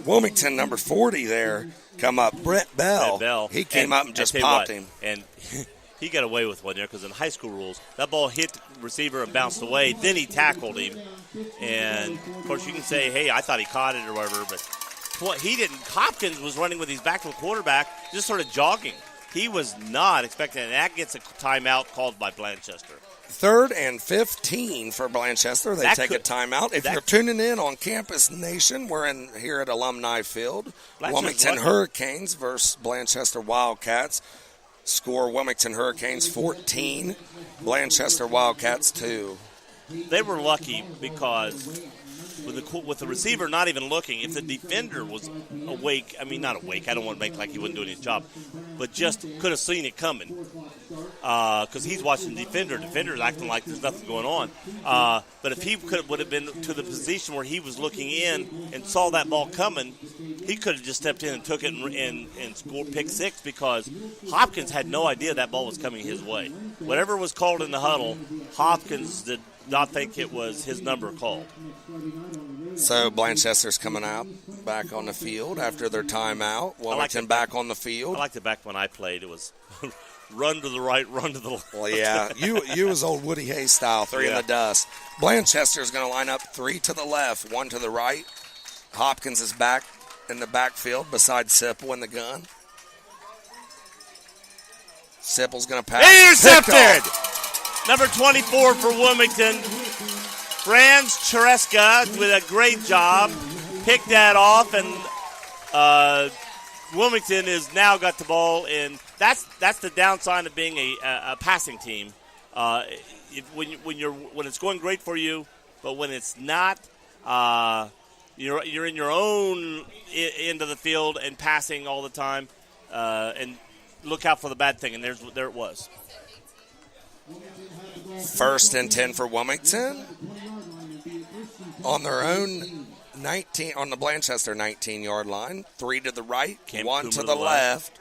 Wilmington, number 40 there, come up. Brett Bell. He came up and just popped him. And he got away with one there because in high school rules, that ball hit the receiver and bounced away. Then he tackled him. And, of course, you can say, hey, I thought he caught it or whatever. But he didn't. Hopkins was running with his back to the quarterback, just sort of jogging. He was not expecting it. And that gets a timeout called by Blanchester. 3rd and 15 for Blanchester. They take a timeout. If you're tuning in on Campus Nation, we're here at Alumni Field. Wilmington Hurricanes versus Blanchester Wildcats. Score Wilmington Hurricanes 14, Blanchester Wildcats 2. They were lucky because with the receiver not even looking, if the defender was awake, not awake, I don't want to make like he wasn't doing his job, but just could have seen it coming because he's watching the defender. Defender's acting like there's nothing going on. But if he would have been to the position where he was looking in and saw that ball coming, he could have just stepped in and took it and scored pick 6 because Hopkins had no idea that ball was coming his way. Whatever was called in the huddle, Hopkins did not think it was his number called. So Blanchester's coming out back on the field after their timeout. Wilmington back on the field. I liked it back when I played. It was run to the right, run to the left. Well, yeah, you was old Woody Hayes style, 3 in the dust. Blanchester's going to line up 3 to the left, 1 to the right. Hopkins is back in the backfield beside Sipple in the gun. Sipple's going to pass. Intercepted! Number 24 for Wilmington. Franz Chereska with a great job. Picked that off, and Wilmington has now got the ball. And that's the downside of being a passing team. When it's going great for you, but when it's not, you're in your own end of the field and passing all the time. And look out for the bad thing. And there it was. 1st and 10 for Wilmington. On their own 19, on the Blanchester 19-yard line. 3 to the right, 1 to the left.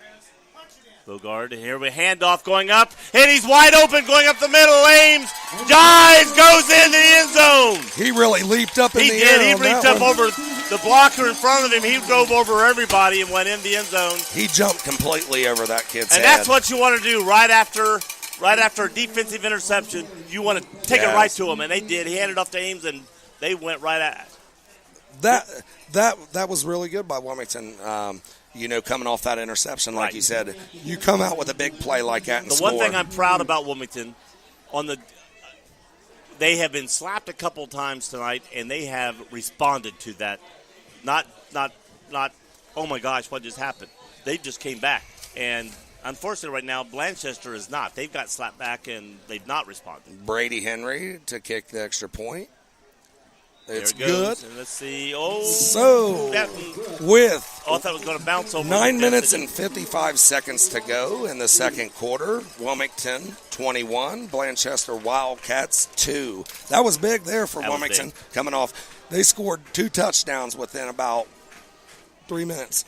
Bogard, here we handoff going up, and he's wide open going up the middle. Ames, dives, goes into the end zone. He really leaped up in the air. He leaped up over the blocker in front of him. He drove over everybody and went in the end zone. He jumped completely over that kid's head. And that's what you want to do right after a defensive interception. You want to take it right to him, and they did. He handed it off to Ames, and they went right at it. That was really good by Wilmington. Coming off that interception, like you said, you come out with a big play like that and score. The one thing I'm proud about Wilmington, they have been slapped a couple times tonight, and they have responded to that. Not. Oh my gosh, what just happened? They just came back, and unfortunately, right now Blanchester is not. They've got slapped back, and they've not responded. Brady Henry to kick the extra point. It's there it goes. good. And let's see. I thought it was going to bounce over. 9 minutes and 55 seconds to go in the second quarter. Wilmington 21, Blanchester Wildcats 2. That was big there for Wilmington coming off. They scored 2 touchdowns within about 3 minutes.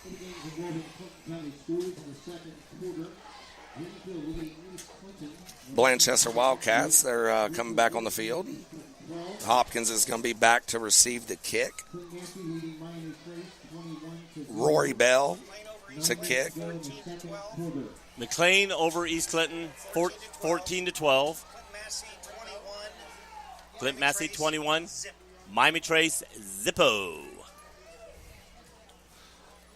Blanchester Wildcats, they're coming back on the field. Hopkins is going to be back to receive the kick. Rory Bell to kick. McLean over East Clinton, 14-12. Clint Massey 21. Miami Trace Zippo.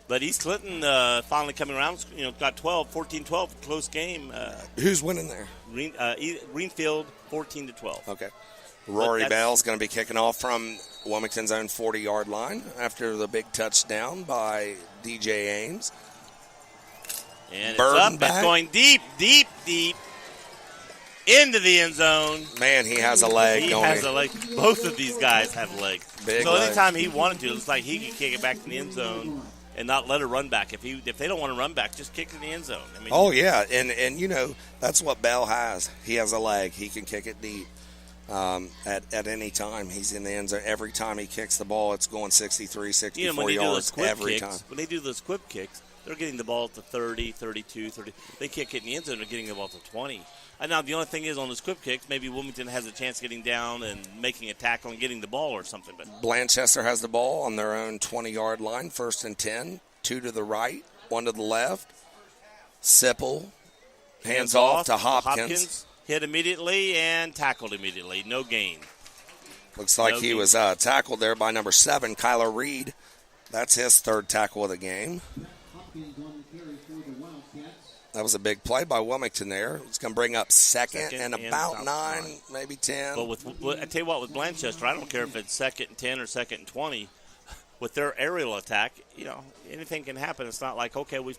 But East Clinton finally coming around, got 12, 14-12, close game. Who's winning there? Greenfield 14-12. Okay. Rory Bell's going to be kicking off from Wilmington's own 40-yard line after the big touchdown by DJ Ames. And Burden it's up. back. It's going deep, deep, deep into the end zone. Man, he has a leg. He don't has he? a leg. Both of these guys have legs. Big so leg. anytime he wanted to, it's like he could kick it back in the end zone and not let it run back. If they don't want to run back, just kick it in the end zone. I mean, Oh, yeah, and that's what Bell has. He has a leg. He can kick it deep at any time. He's in the end zone. Every time he kicks the ball, it's going 63, 64 yards every time. When they do those quip kicks, they're getting the ball at the 30, 32, 30. They kick it in the end zone, they're getting the ball at the 20. And now the only thing is on those quip kicks, maybe Wilmington has a chance getting down and making a tackle and getting the ball or something. But Blanchester has the ball on their own 20-yard line, 1st and 10. 2 to the right, 1 to the left. Sipple, hands off to Hopkins. Hit immediately and tackled immediately. No gain. Looks like No he gain. was tackled there by number 7, Kyler Reed. That's his 3rd tackle of the game. That was a big play by Wilmington there. It's going to bring up second and about 9, maybe 10. But I tell you what, with Blanchester, I don't care if it's 2nd and 10 or 2nd and 20. With their aerial attack, anything can happen. It's not like, okay, we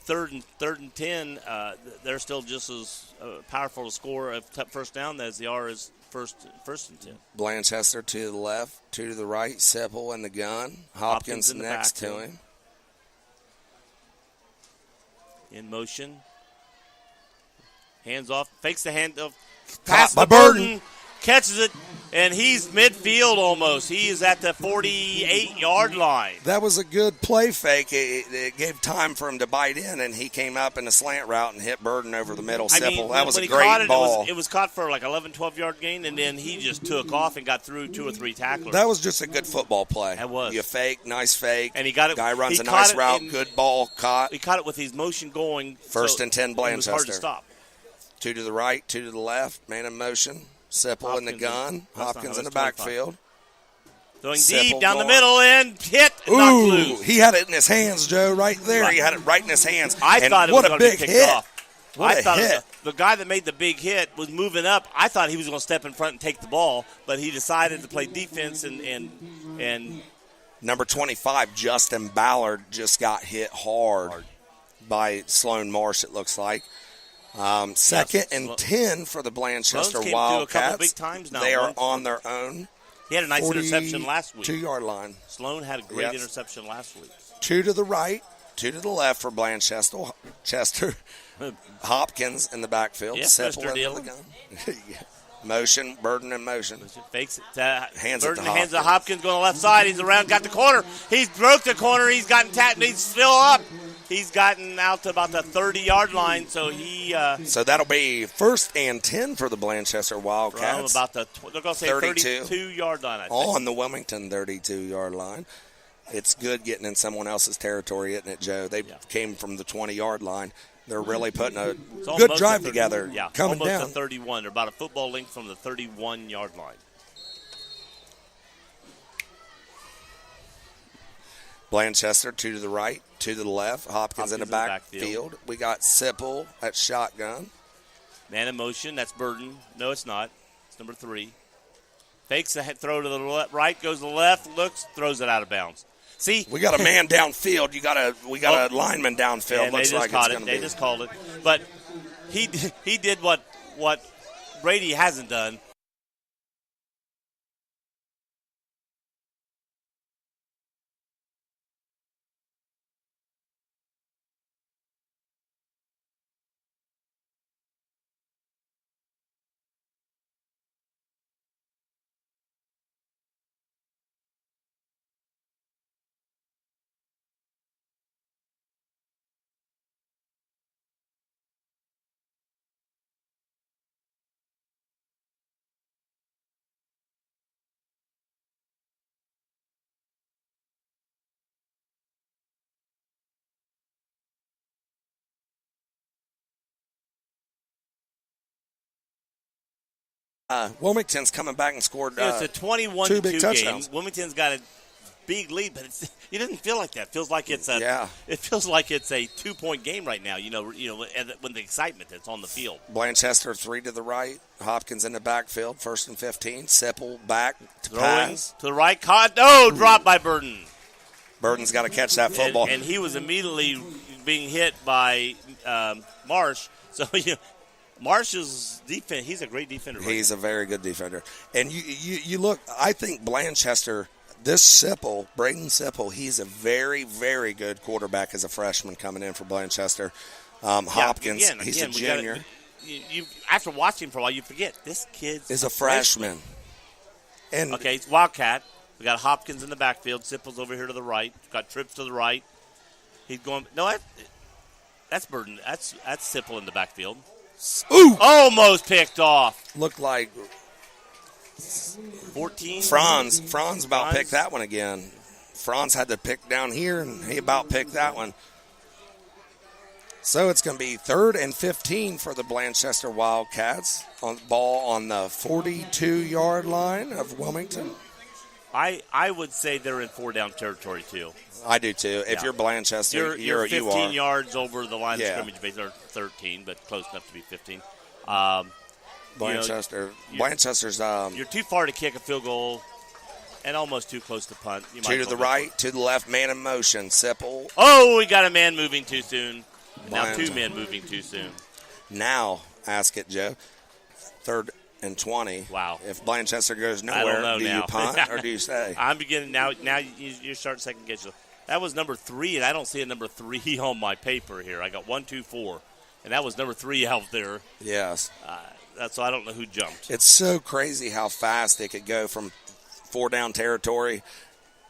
third and 10, they're still just as powerful to score a first down as they are as first and 10. Blanchester to the left, 2 to the right, Sipple in the gun. Hopkins in the next to backfield. him. In motion. Hands off. Fakes the hand off. Caught Pass by to Burton. Catches it. And he's midfield almost. He is at the 48-yard line. That was a good play fake. It gave time for him to bite in, and he came up in a slant route and hit Burton over the middle. Sipple. That was when a he caught great ball. It was caught for like 11, 12-yard gain, and then he just took off and got through 2 or 3 tacklers. That was just a good football play. That was. You fake, nice fake. And he got it. Guy runs he a nice caught it route, in- good ball caught. He caught it with his motion going. 1st and 10 It was hard to Blanchester. stop. 2 to the right, 2 to the left, man in motion. Sipple in the Hopkins gun. that's not- Hopkins in the that's 25. backfield. Throwing Sipple deep down going. the middle and hit. Knocked Ooh, loose. he had it in his hands, Joe, right there. Right. He had it right in his hands. I And thought it what was a going to be big kicked hit. off. What I a thought hit. the guy that made the big hit was moving up. I thought he was going to step in front and take the ball, but he decided to play defense and Number 25, Justin Ballard, just got hit hard by Sloan Marsh, it looks like. 2nd and 10 for the Blanchester Sloan's came through a Wildcats. couple big times now. They are on their own. he had a nice interception last week. 2-yard line. Sloan had a great Yes. interception last week. 2 to the right, 2 to the left for Blanchester. Hopkins in the backfield. Yes, Sipple Mr. in Dillon. the gun. Motion, Burden in motion. Fakes it. Hands it to Burton hands to Hopkins. Hopkins going to the left side. He's around, got the corner. He's broke the corner. He's gotten tapped. He's still up. He's gotten out to about the 30-yard line. So he So that'll be 1st and 10 for the Blanchester from Wildcats. about the they're going to say 32. 32-yard line. I think. On the Wilmington 32-yard line. It's good getting in someone else's territory, isn't it, Joe? They came from the 20-yard line. They're really putting a It's good almost drive a 30 together. Yeah, coming almost down. a 31. They're about a football length from the 31-yard line. Blanchester, 2 to the right, 2 to the left. Hopkins in the backfield. backfield. We got Sipple at shotgun. Man in motion. That's Burton. No, it's not. It's number 3. Fakes the throw to the right, goes to the left, looks, throws it out of bounds. See, We got a man downfield. We got a lineman downfield. and they Looks just like caught it's it. going to They be. just called it. But he did what Brady hasn't done. Wilmington's coming back and scored It's a 21-2 two big game. touchdowns. Wilmington's got a big lead, but it doesn't feel like that. It feels like it's Yeah. It feels like it's a 2-point game right now. You know, when the excitement that's on the field. Blanchester 3 to the right. Hopkins in the backfield, 1st and 15. Sipple back to Throwing pass. to the right, caught. No, dropped by Burden. Burden's got to catch that football. And he was immediately being hit by Marsh. So Marsh's defense, he's a great defender. He's a very good defender. And you look, I think Blanchester, this Sipple, Braden Sipple, he's a very, very good quarterback as a freshman coming in for Blanchester. Hopkins, he's a junior. You after watching for a while, you forget this kid is a freshman. And okay, it's Wildcat. We got Hopkins in the backfield. Sipple's over here to the right. Got Trips to the right. He's going. No, that's Burden. That's Sipple in the backfield. Ooh! Almost picked off. Looked like 14. Franz about picked that one again. Franz had to pick down here, and he about picked that one. So it's going to be 3rd and 15 for the Blanchester Wildcats. On ball on the 42-yard line of Wilmington. I would say they're in 4-down territory too. I do too. If you're Blanchester, you're 15 you yards over the line of scrimmage base, or 13, but close enough to be 15. Blanchester's. You're too far to kick a field goal, and almost too close to punt. You two to the right, to the left, man in motion. Sipple. Oh, we got a man moving too soon. Now 2 men moving too soon. Now, ask it, Joe. 3rd and 20. Wow. If Blanchester goes nowhere, do you punt or do you stay? I'm beginning now. Now you start second guessing. That was number 3, and I don't see a number 3 on my paper here. I got 1, 2, 4, and that was number 3 out there. Yes. So I don't know who jumped. It's so crazy how fast it could go from 4-down territory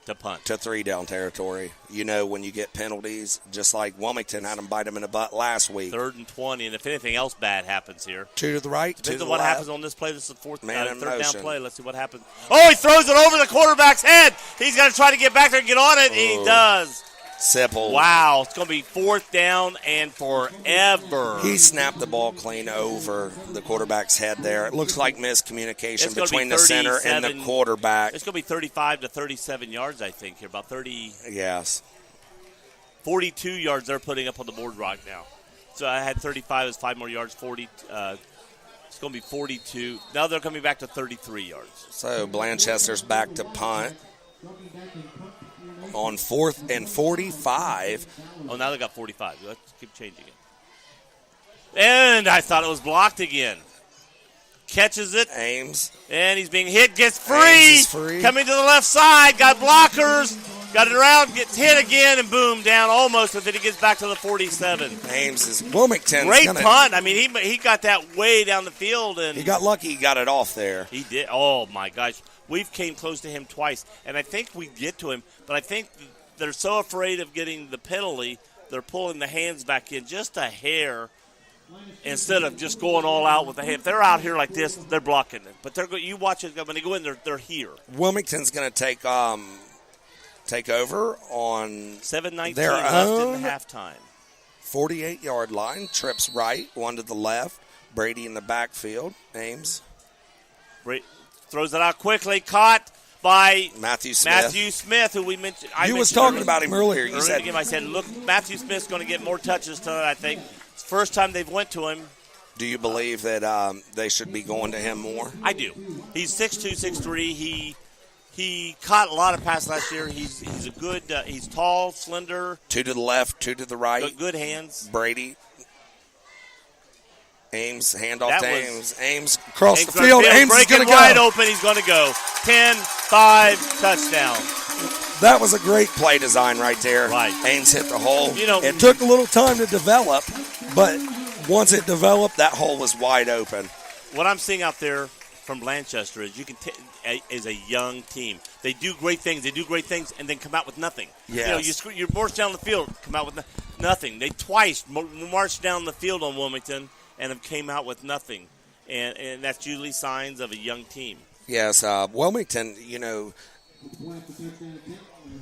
to punt to 3-down territory. You know, when you get penalties, just like Wilmington had them bite them in the butt last week. 3rd and 20, and if anything else bad happens here. 2 to the right, Depends 2 to on the what left. happens on this play. This is the 3rd motion. down play. Let's see what happens. Oh, he throws it over the quarterback's head. He's going to try to get back there and get on it, and he does. Sipple. Wow, it's going to be 4th down and forever. He snapped the ball clean over the quarterback's head there. It looks like miscommunication between the center and the quarterback. It's going to be 35 to 37 yards, I think, here. About 30. Yes. 42 yards they're putting up on the board right now. So I had 35 as 5 more yards. 40. It's going to be 42. Now they're coming back to 33 yards. So Blanchester's back to punt. On 4th and 45. Oh, now they got 45. Let's keep changing it. And I thought it was blocked again. Catches it. Ames. And he's being hit. Gets free. Ames is free. Coming to the left side. Got blockers. Got it around. Gets hit again. And boom, down almost. But then he gets back to the 47. Ames is Wilmington. Great punt. I mean, he got that way down the field. And he got lucky. He got it off there. He did. Oh, my gosh. We've came close to him twice, and I think we get to him, but I think they're so afraid of getting the penalty, they're pulling the hands back in just a hair instead of just going all out with the hand. If they're out here like this, they're blocking it. But you watch it when they go in, they're here. Wilmington's going to take over on 7:19 their left own in halftime. 48-yard line. Trips right, 1 to the left. Brady in the backfield. Ames. Throws it out quickly, caught by Matthew Smith, who we mentioned. You was talking about him earlier. You said, I said, look, Matthew Smith's going to get more touches tonight, I think. It's the first time they've went to him. Do you believe that they should be going to him more? I do. He's 6'2", 6'3". He caught a lot of passes last year. He's a good. He's tall, slender. 2 to the left, 2 to the right. Good hands. Brady. Ames, handoff to Ames. Ames across the field. Ames is going to go. Wide open. He's going to go. 10-5 touchdown. That was a great play design right there. Right. Ames hit the hole. It took a little time to develop, but once it developed, that hole was wide open. What I'm seeing out there from Blanchester is is a young team. They do great things. And then come out with nothing. Yes. You march down the field, come out with nothing. They twice marched down the field on Wilmington and have came out with nothing. And that's usually signs of a young team. Yes, Wilmington,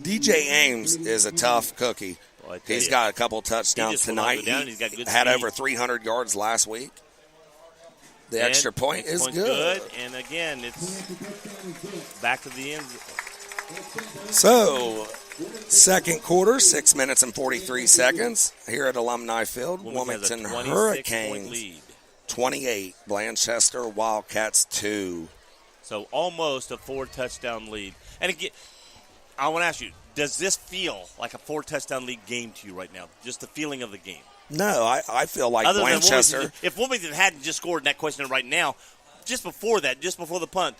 DJ Ames is a tough cookie. Well, he's got a couple touchdowns tonight. He's got good had speed. over 300 yards last week. The extra point is good. And again, it's back of the end. So, second quarter, 6 minutes and 43 seconds here at Alumni Field. Wilmington Hurricanes 28, Blanchester Wildcats 2. So almost a 4-touchdown lead. And again, I want to ask you, does this feel like a 4-touchdown lead game to you right now? Just the feeling of the game? No, I feel like Other Blanchester. Than if Wilmington hadn't just scored that question right now, just before the punt,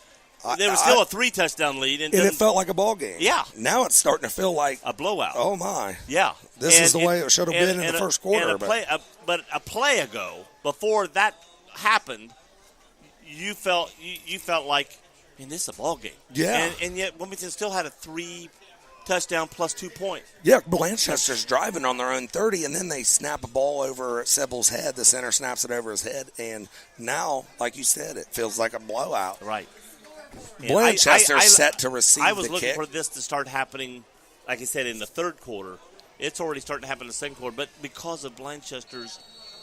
there was still a 3-touchdown lead. And it felt like a ball game. Yeah. Now it's starting to feel like a blowout. Oh, my. Yeah. This is the way it should have been in the first quarter. But a play ago, before that happened, you felt like, man, this is a ball game. Yeah. And yet Wilmington still had a 3-touchdown plus 2 point. Yeah, Blanchester's driving on their own 30, and then they snap a ball over Sybil's head. The center snaps it over his head, and now, like you said, it feels like a blowout. Right. Blanchester's set to receive the kick. I was looking for this to start happening, like I said, in the third quarter. It's already starting to happen in the second quarter, but because of Blanchester's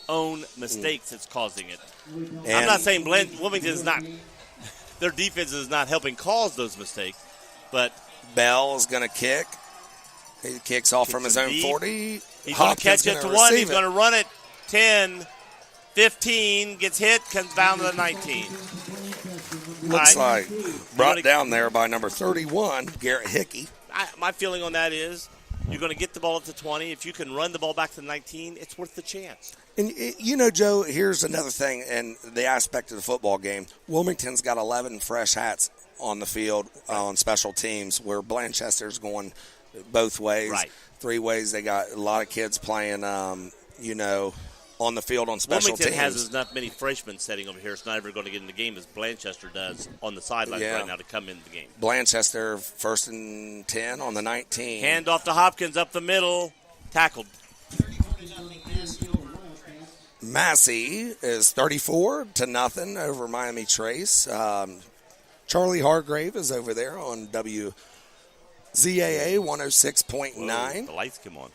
own mistakes, it's causing it. And I'm not saying Wilmington is not – their defense is not helping cause those mistakes, but – Bell is going to kick. He kicks off from his own 40. He's going to catch it to one. He's going to run it 10, 15, gets hit, comes down to the 19. Looks like brought down there by number 31, Garrett Hickey. My feeling on that is you're going to get the ball at the 20. If you can run the ball back to the 19, it's worth the chance. And, Joe, here's another thing in the aspect of the football game. Wilmington's got 11 fresh hats on the field on special teams, where Blanchester's going both ways. Right. 3 ways. They got a lot of kids playing, on the field on special Wilmington teams. has as many freshmen sitting over here. It's not ever going to get in the game as Blanchester does on the sidelines right now to come into the game. Blanchester 1st and 10 on the 19. Hand off to Hopkins up the middle. Tackled. Massey is 34-0 over Miami Trace. Charlie Hargrave is over there on WZAA 106.9. The lights come on.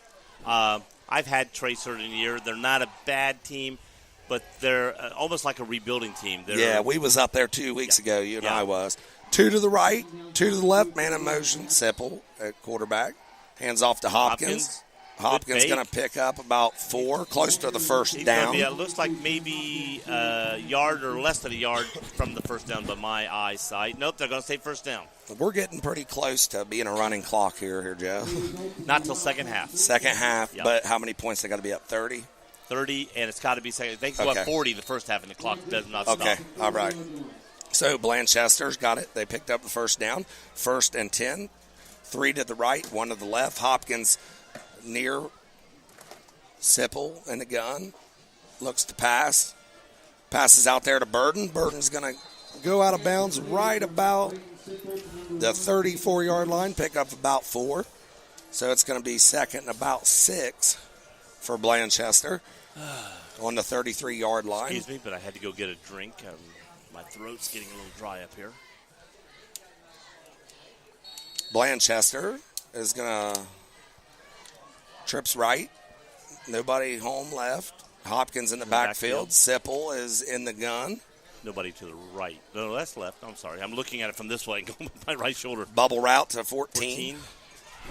I've had Trace certain year. They're not a bad team, but they're almost like a rebuilding team. We was up there 2 weeks ago. You and I was. 2 to the right, 2 to the left. Man in motion. Sipple at quarterback. Hands off to Hopkins. Hopkins going to pick up about 4, close to the first down. It looks like maybe a yard or less than a yard from the first down by my eyesight. Nope, they're going to say first down. We're getting pretty close to being a running clock here, Joe. Not till second half. Second half, but how many points they got to be up? 30? 30, and it's got to be second. They can go up 40 the first half, and the clock does not stop. Okay, all right. So Blanchester's got it. They picked up the first down. 1st and 10. 3 to the right, 1 to the left. Hopkins near Sipple in the gun. Looks to pass. Passes out there to Burden. Burden's going to go out of bounds right about the 34-yard line, pick up about 4. So it's going to be second and about 6 for Blanchester on the 33-yard line. Excuse me, but I had to go get a drink. My throat's getting a little dry up here. Blanchester is going to trips right. Nobody home left. Hopkins in the backfield. Sipple is in the gun. Nobody to the right. No, that's left. I'm sorry. I'm looking at it from this way, going with my right shoulder. Bubble route to 14.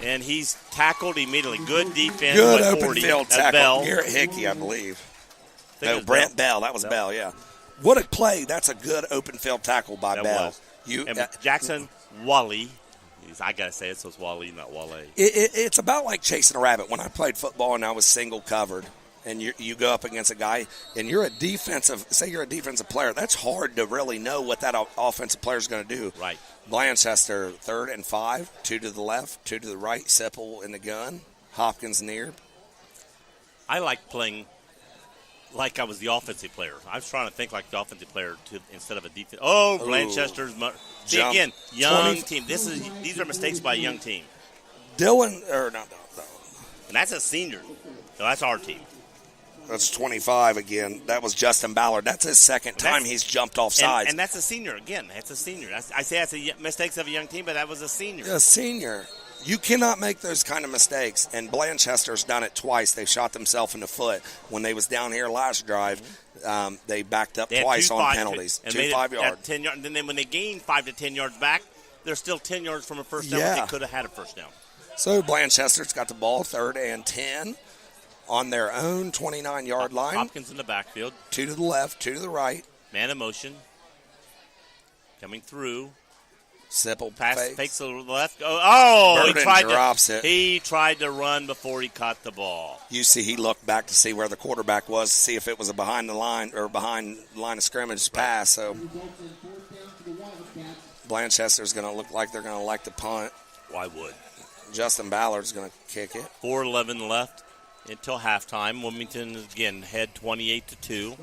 And he's tackled immediately. Good defense. Good open 40. field That's tackle. Bell. Garrett Hickey, I believe. No, Brent Bell. That was Bell, yeah. What a play. That's a good open field tackle by Bell. Jackson Wally. I got to say it, so it's Wally, not Wale. It's about like chasing a rabbit. When I played football and I was single covered, and you go up against a guy, and you're a defensive player, that's hard to really know what that offensive player is going to do. Right. Blanchester, 3rd and 5, 2 to the left, 2 to the right, Sipple in the gun, Hopkins near. I like playing like I was the offensive player. I was trying to think like the offensive player instead of a defense. Oh, Blanchester's. See, again, young team. These are mistakes by a young team. And that's a senior. So that's our team. That's 25 again. That was Justin Ballard. That's his second time he's jumped off sides. And that's a senior again. That's a senior. I say that's mistakes of a young team, but that was a senior. A senior. You cannot make those kind of mistakes, and Blanchester's done it twice. They shot themselves in the foot. When they was down here last drive, they backed up twice on penalties. 2 5-yard. 10 yards. And then when they gained 5 to 10 yards back, they're still 10 yards from a first down. They could have had a first down. So Blanchester's got the ball, 3rd and 10 on their own 29-yard line. Hopkins in the backfield. 2 to the left, 2 to the right. Man in motion. Coming through. Simple pass, fakes to the left. Drops it. He tried to run before he caught the ball. You see, he looked back to see where the quarterback was, to see if it was a behind the line of scrimmage pass. So Blanchester's going to look like they're going to like to punt. Why would? Justin Ballard's going to kick it. 4:11 left until halftime. Wilmington again head 28-2.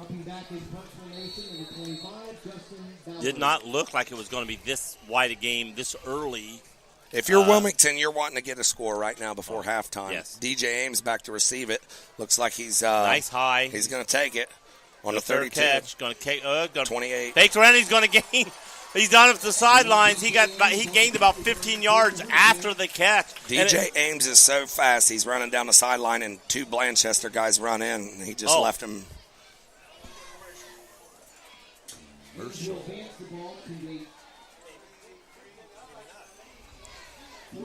Did not look like it was going to be this wide a game this early. If you're Wilmington, you're wanting to get a score right now before halftime. Yes. DJ Ames back to receive it. Looks like he's nice high. He's going to take it on the 32. Catch. Going to 28. Fakes around. He's going to gain. He's done it to the sidelines. He gained about 15 yards after the catch. DJ Ames is so fast. He's running down the sideline, and 2 Blanchester guys run in. And he just left him.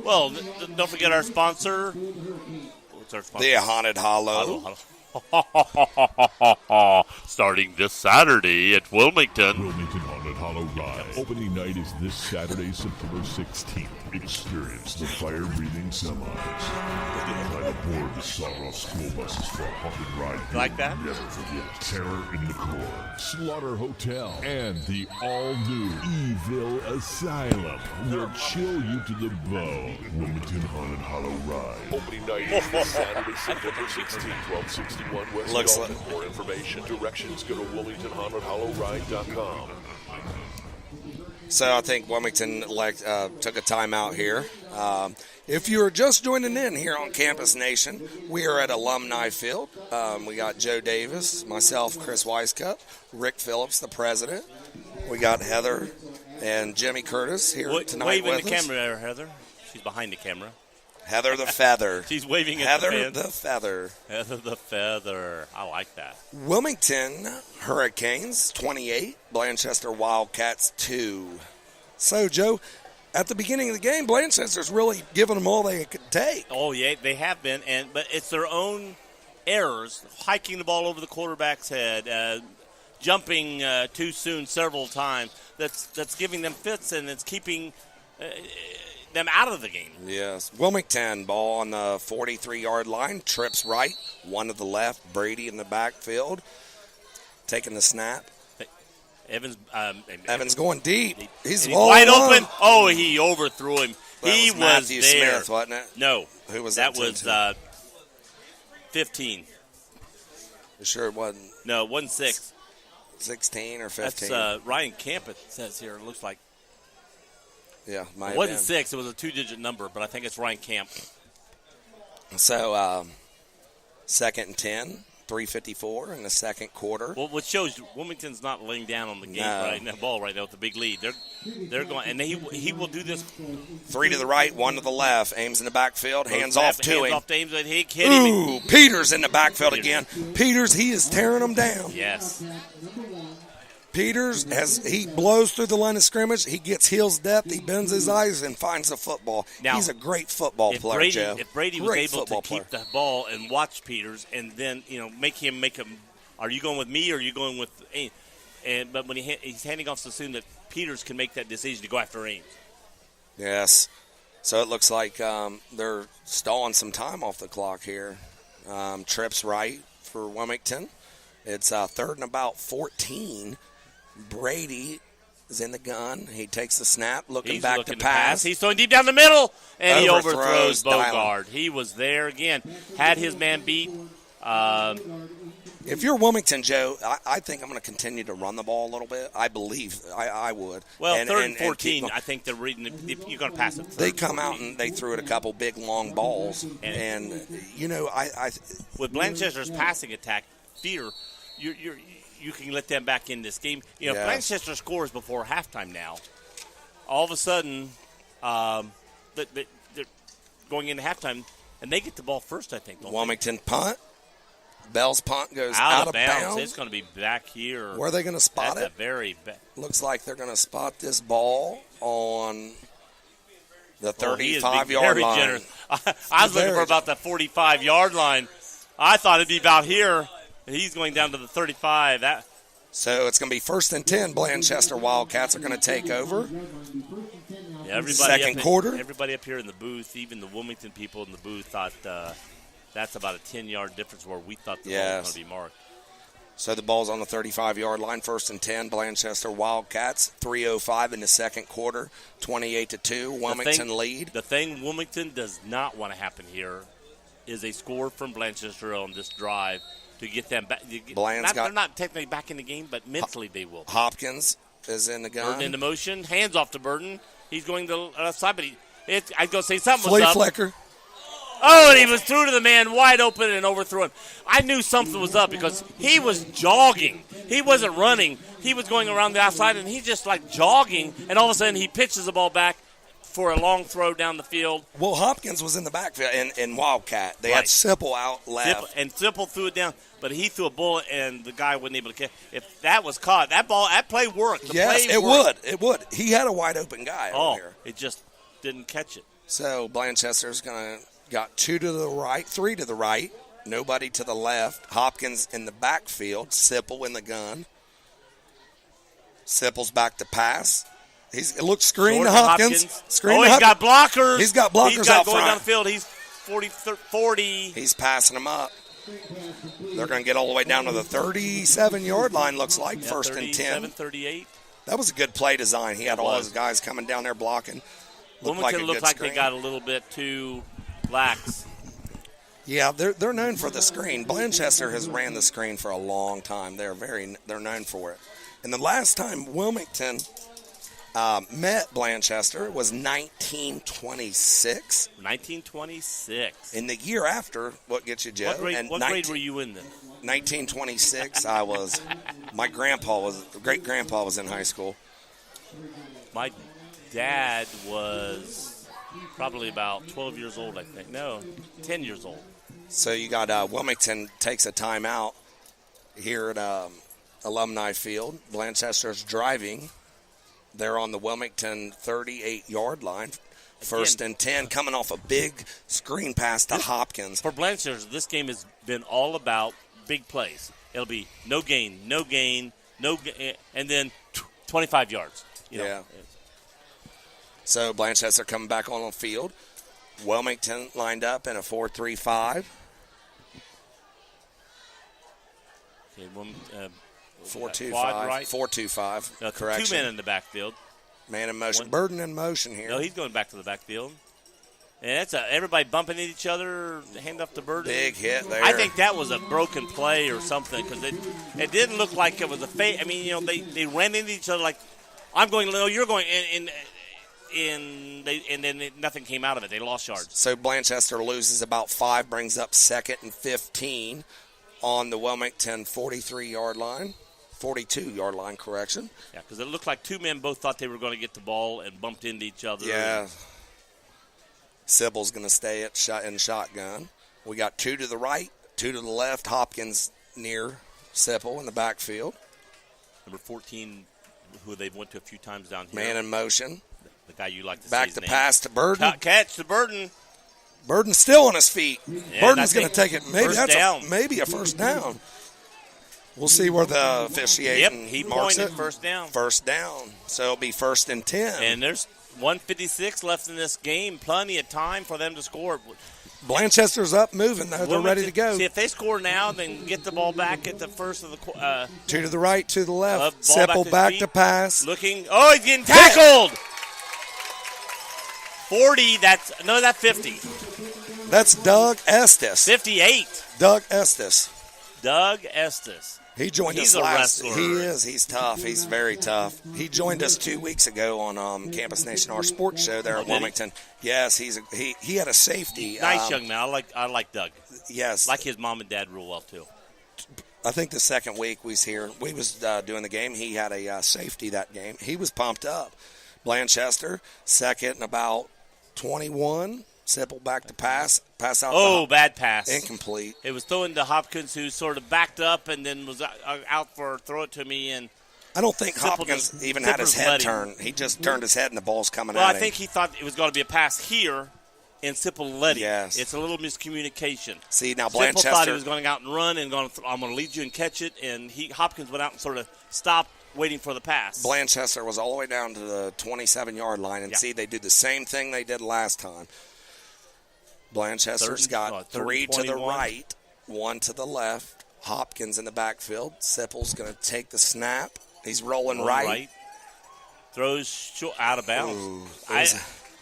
Well, don't forget our sponsor. What's our sponsor? The Haunted Hollow. Starting this Saturday at Wilmington. Wilmington Haunted Hollow Ride. Opening night is this Saturday, September 16th. Experience the fire-breathing semis. Climb aboard the sawed-off school buses for a haunted ride. Like that? Never forget Terror in the Core, Slaughter Hotel, and the all-new Evil Asylum will chill you to the bone. Wilmington Haunted Hollow Ride. Opening night is this Saturday, September 16th, 1261 West Dalton. For more information, directions, go to WilmingtonHauntedHollowRide.com. So I think Wilmington took a timeout here. If you are just joining in here on Campus Nation, we are at Alumni Field. We got Joe Davis, myself, Chris Weiskup, Rick Phillips, the president. We got Heather and Jimmy Curtis here tonight waving with the us. camera there, Heather. She's behind the camera. Heather the Feather. She's waving at Heather the fans. the Feather. Heather the Feather. I like that. Wilmington Hurricanes 28, Blanchester Wildcats 2. So, Joe, at the beginning of the game, Blanchester's really giving them all they could take. Oh, yeah, they have been, but it's their own errors, hiking the ball over the quarterback's head, jumping too soon several times, that's giving them fits, and it's keeping them out of the game. Yes. Wilmington, ball on the 43-yard line, trips right, 1 to the left, Brady in the backfield, taking the snap. Evans going deep. He's wide open. Oh, he overthrew him. He was Matthew there. Smith, wasn't it? No. Who was that? That was 15. You sure it wasn't? No, it wasn't 6. 16 or 15. That's Ryan Camp, it says here. It looks like. Yeah, it wasn't 6. It was a 2-digit number, but I think it's Ryan Camp. So, 2nd and 10. 3:54 in the second quarter. Well, what shows Wilmington's not laying down on the game right now, ball right now with the big lead. They're going, and he will do this. 3 to the right, 1 to the left. Ames in the backfield, hands off to him. Off to Ames, he hit him. Peters in the backfield again. Peters, he is tearing them down. Yes. Peters, as he blows through the line of scrimmage, he gets heels depth, he bends his eyes and finds the football. Now, he's a great football player, Joe. If Brady was able to keep the ball and watch Peters and then, make him, are you going with me or are you going with Ames? But when he's handing off so soon that Peters can make that decision to go after Ames. Yes. So it looks like they're stalling some time off the clock here. Trips right for Wilmington. It's 3rd and about 14. Brady is in the gun. He takes the snap, looking back to pass. He's throwing deep down the middle, and he overthrows Dylan. Bogard. He was there again. Had his man beat. If you're Wilmington, Joe, I think I'm going to continue to run the ball a little bit. I believe I would. Well, 3rd and 14, I think they're reading it. If you're going to pass it. They come out and they threw it a couple big, long balls. And I with Blanchester's passing attack, Theater, you can let them back in this game. Blanchester scores before halftime now. All of a sudden, going into halftime, and they get the ball first, I think. Wilmington punt. Bell's punt goes out of bounds. It's going to be back here. Where are they going to spot it? Looks like they're going to spot this ball on the 35-yard line. Generous. I was looking for about the 45-yard line. I thought it'd be about here. He's going down to the 35. So it's going to be 1st and 10. Blanchester Wildcats are going to take over. Yeah, second quarter. Everybody up here in the booth, even the Wilmington people in the booth, thought that's about a 10-yard difference where we thought the ball was going to be marked. So the ball's on the 35-yard line, 1st and 10. Blanchester Wildcats, 3:05 in the second quarter, 28-2. Wilmington lead. The thing Wilmington does not want to happen here is a score from Blanchester on this drive to get them back. They're not technically back in the game, but mentally they will. Hopkins is in the gun. Burden into motion, hands off to Burden. He's going to the left side, but I'd go say something was up. Flea flicker. Oh, and he was through to the man wide open and overthrew him. I knew something was up because he was jogging. He wasn't running. He was going around the outside, and he's just like jogging, and all of a sudden he pitches the ball back for a long throw down the field. Well, Hopkins was in the backfield in Wildcat. They had Sipple out left. And Sipple threw it down, but he threw a bullet, and the guy wasn't able to catch. If that was caught, that play worked. It would. He had a wide open guy over here. It just didn't catch it. So Blanchester's got 2 to the right, 3 to the right, nobody to the left. Hopkins in the backfield, Sipple in the gun. Sipple's back to pass. It looks screen to Hopkins. He's got blockers. He's got blockers out going front. Down the field. He's 40. He's passing them up. They're going to get all the way down to the 37-yard line, looks like, 1st and 10. 38. That was a good play design. He had all his guys coming down there blocking. Wilmington looked like they got a little bit too lax. Yeah, they're known for the screen. Blanchester has ran the screen for a long time. They're known for it. And the last time Wilmington met Blanchester was 1926. 1926. In the year after, what gets you, Joe? What grade were you in then? 1926. My great grandpa was in high school. My dad was probably about 12 years old, I think. No, 10 years old. So you got Wilmington takes a timeout here at Alumni Field. Blanchester's driving. They're on the Wilmington 38-yard line. 1st and 10, coming off a big screen pass to Hopkins. For Blanchester, this game has been all about big plays. It'll be no gain, and then 25 yards. Yeah. So Blanchester coming back on the field. Wilmington lined up in a 4-3-5. Okay, 4-2-5. Right. 4-2-5. Correction. 2 men in the backfield. Man in motion. Burden in motion here. No, he's going back to the backfield. And that's everybody bumping into each other, hand off the Burden. Big hit there. I think that was a broken play or something because it didn't look like it was a fake. I mean, they ran into each other like, I'm going, no, you're going, and then nothing came out of it. They lost yards. So Blanchester loses about 5, brings up 2nd and 15 on the Wilmington 43-yard line. 42-yard line, correction. Yeah, because it looked like 2 men both thought they were going to get the ball and bumped into each other. Yeah. Sybil's going to stay in shotgun. We got 2 to the right, 2 to the left. Hopkins near Sybil in the backfield. Number 14, who they've went to a few times down here. Man in motion. The guy you like to back say his to name. Pass to Burden. Catch to Burden. Burden's still on his feet. Yeah, Burden's going to take it. Maybe that's maybe a first down. We'll see where the officiating he marks pointed it. First down. First down. So it'll be 1st and 10. And there's 1:56 left in this game. Plenty of time for them to score. Blanchester's up, moving. They're ready to go. See, if they score now, then get the ball back at the first of the 2 to the right, 2 to the left. ball Sipple back to pass. Looking. Oh, he's getting tackled. 40. That's 50. That's Doug Estes. 58. Doug Estes. He joined He's us a last. wrestler. He is. He's tough. He's very tough. He joined us 2 weeks ago on Campus Nation, our sports show there at Wilmington. Yes, he had a safety. Nice young man. I like Doug. Yes, like his mom and dad real well too. I think the second week we was here. We was doing the game. He had a safety that game. He was pumped up. Blanchester, 2nd and about 21. Sipple back to pass out. Oh, bad pass. Incomplete. It was thrown to Hopkins, who sort of backed up and then was out for throw it to me. And I don't think Hopkins even had his head turned. He just turned his head and the ball's coming at him. Well, I think he thought it was going to be a pass here, and Sipple let him. Yes. It's a little miscommunication. See, now Sipple Blanchester thought he was going out and run and I'm going to lead you and catch it, and Hopkins went out and sort of stopped waiting for the pass. Blanchester was all the way down to the 27-yard line, and see, they did the same thing they did last time. Blanchester's got 3 to the right, 1 to the left. Hopkins in the backfield. Sipple's going to take the snap. He's rolling right. Throws short, out of bounds. Ooh,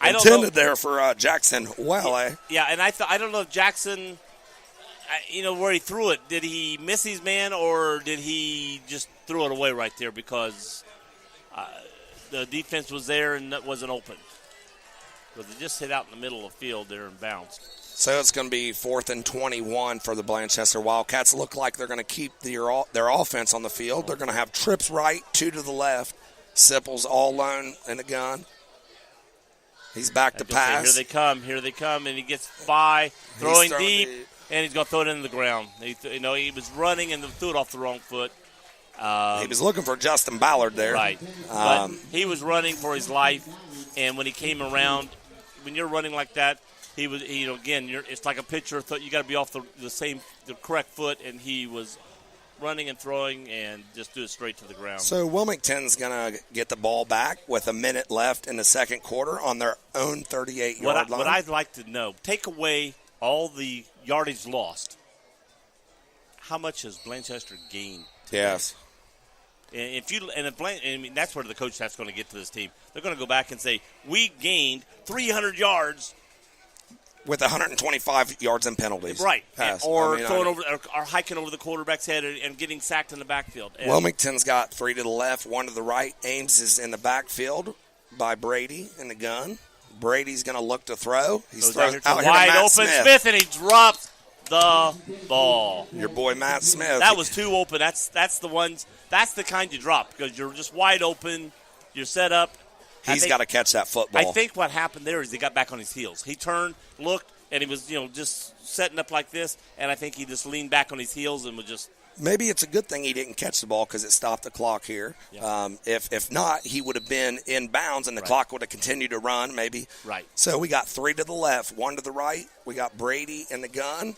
I don't intended know. there for Jackson. Well, Yeah, and I don't know if Jackson, where he threw it. Did he miss his man or did he just throw it away right there because the defense was there and that wasn't open? Because it just hit out in the middle of the field there and bounced. So it's going to be 4th and 21 for the Blanchester Wildcats. Look like they're going to keep their offense on the field. They're going to have trips right, 2 to the left. Sipple's all alone in the gun. He's back to pass. Here they come, and he gets by, throwing deep, and he's going to throw it into the ground. He was running and threw it off the wrong foot. He was looking for Justin Ballard there. Right. But he was running for his life, and when he came around, when you're running like that, he was, it's like a pitcher. You got to be off the correct foot, and he was running and throwing and just do it straight to the ground. So Wilmington's going to get the ball back with a minute left in the second quarter on their own 38-yard line. What I'd like to know, take away all the yardage lost, how much has Blanchester gained? Yes. And that's where the coach staff's going to get to this team. They're going to go back and say, we gained 300 yards. With 125 yards in penalties. Right. Or hiking over the quarterback's head and getting sacked in the backfield. And Wilmington's got 3 to the left, 1 to the right. Ames is in the backfield by Brady in the gun. Brady's going to look to throw. He's throwing out here wide to Matt open Smith, and he drops the ball. Your boy Matt Smith. That was too open. That's the ones. That's the kind you drop because you're just wide open. You're set up. He's got to catch that football. I think what happened there is he got back on his heels. He turned, looked, and he was just setting up like this. And I think he just leaned back on his heels and was just. Maybe it's a good thing he didn't catch the ball because it stopped the clock here. Yeah. If not, he would have been in bounds and the clock would have continued to run. Maybe. Right. So we got 3 to the left, 1 to the right. We got Brady in the gun.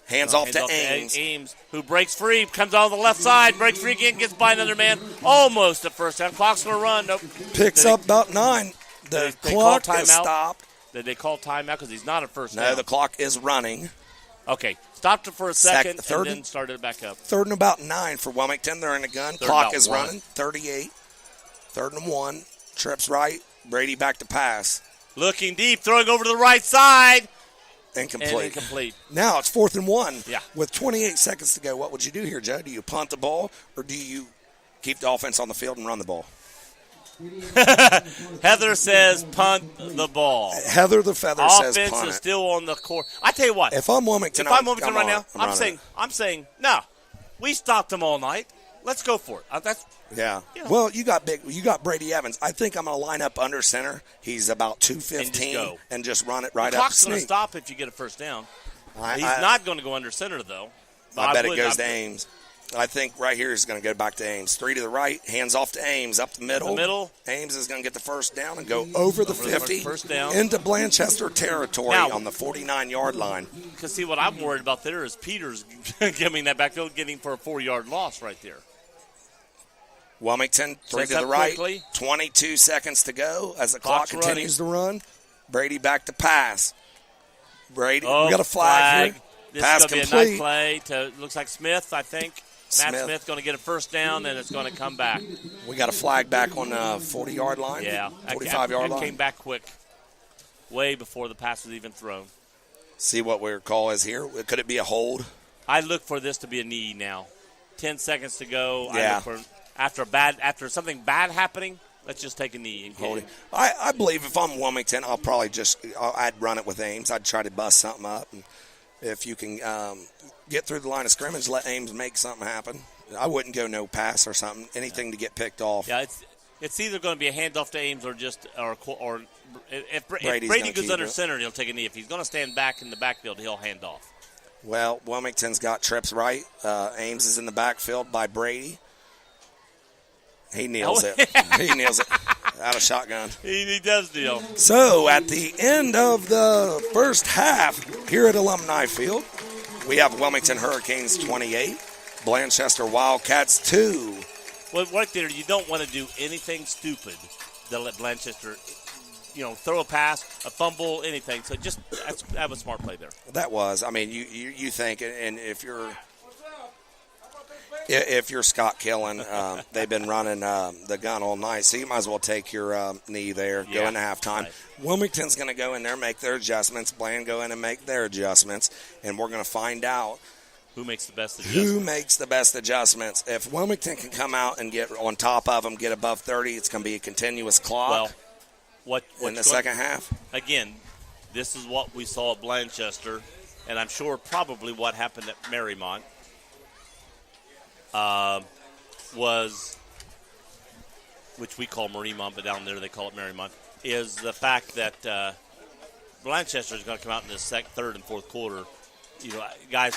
Hands off to Ames. Ames, who breaks free, comes on the left side, breaks free again, gets by another man. Almost a first down. Clock's going to run. Nope. Picks up about 9. The clock is stopped. Did they call timeout because he's not a first down? No, the clock is running. Okay. Stopped it for a second and then started it back up. 3rd and about 9 for Wilmington. They're in the gun. Clock is running. 38. 3rd and 1. Trips right. Brady back to pass. Looking deep, throwing over to the right side. Incomplete. Now it's 4th and 1. Yeah. With 28 seconds to go, what would you do here, Joe? Do you punt the ball or do you keep the offense on the field and run the ball? Heather says punt the ball. Heather the Feather says punt it. Offense is still on the court. I tell you what. If I'm Wilmington, right now, I'm saying no. We stopped them all night. Let's go for it. Yeah. Well, you got Brady Evans. I think I'm going to line up under center. He's about 215 and just run it right up. The clock's going to stop if you get a first down. He's not going to go under center though. I bet it goes to Ames. I think right here is going to go back to Ames. 3 to the right, hands off to Ames, up the middle. Ames is going to get the first down and go over the 50 first down. Into Blanchester territory on the 49-yard line. Because, see, what I'm worried about there is Peters giving that backfield, getting for a 4-yard loss right there. Wilmington, 3 to the right, quickly. 22 seconds to go as the clock continues to run. Brady back to pass. Brady, we got a flag here. This pass is going to be a nice play to, looks like Smith, I think. Matt Smith going to get a first down, and it's going to come back. We got a flag back on the 40-yard line. Yeah. 45-yard line. It came back quick, way before the pass was even thrown. See what our call is here. Could it be a hold? I look for this to be a knee now. 10 seconds to go. Yeah. I look for, after something bad happening, let's just take a knee and hold it. I believe if I'm Wilmington, I'd run it with Ames. I'd try to bust something up. And if you can get through the line of scrimmage, let Ames make something happen. I wouldn't go no pass or something, anything to get picked off. Yeah, it's either going to be a handoff to Ames or if Brady's Brady gonna goes keep under it. center, he'll take a knee. If he's going to stand back in the backfield, he'll hand off. Well, Wilmington's got trips right. Ames is in the backfield by Brady. He nails it. He nails it. Out of shotgun. He does deal. So, at the end of the first half here at Alumni Field, we have Wilmington Hurricanes 28, Blanchester Wildcats 2. Well, right there, you don't want to do anything stupid to let Blanchester, throw a pass, a fumble, anything. So just have a smart play there. That was. I mean, you think, and if you're Scott Killen, they've been running the gun all night, so you might as well take your knee there, go into halftime. Right. Wilmington's going to go in there, make their adjustments. Bland go in and make their adjustments, and we're going to find out who makes the best adjustments. If Wilmington can come out and get on top of them, get above 30, it's going to be a continuous clock in the second half. Again, this is what we saw at Blanchester, and I'm sure probably what happened at Marymount. Was, which we call Marymount, but down there they call it Marymount, is the fact that Blanchester is going to come out in the third and fourth quarter. Guys,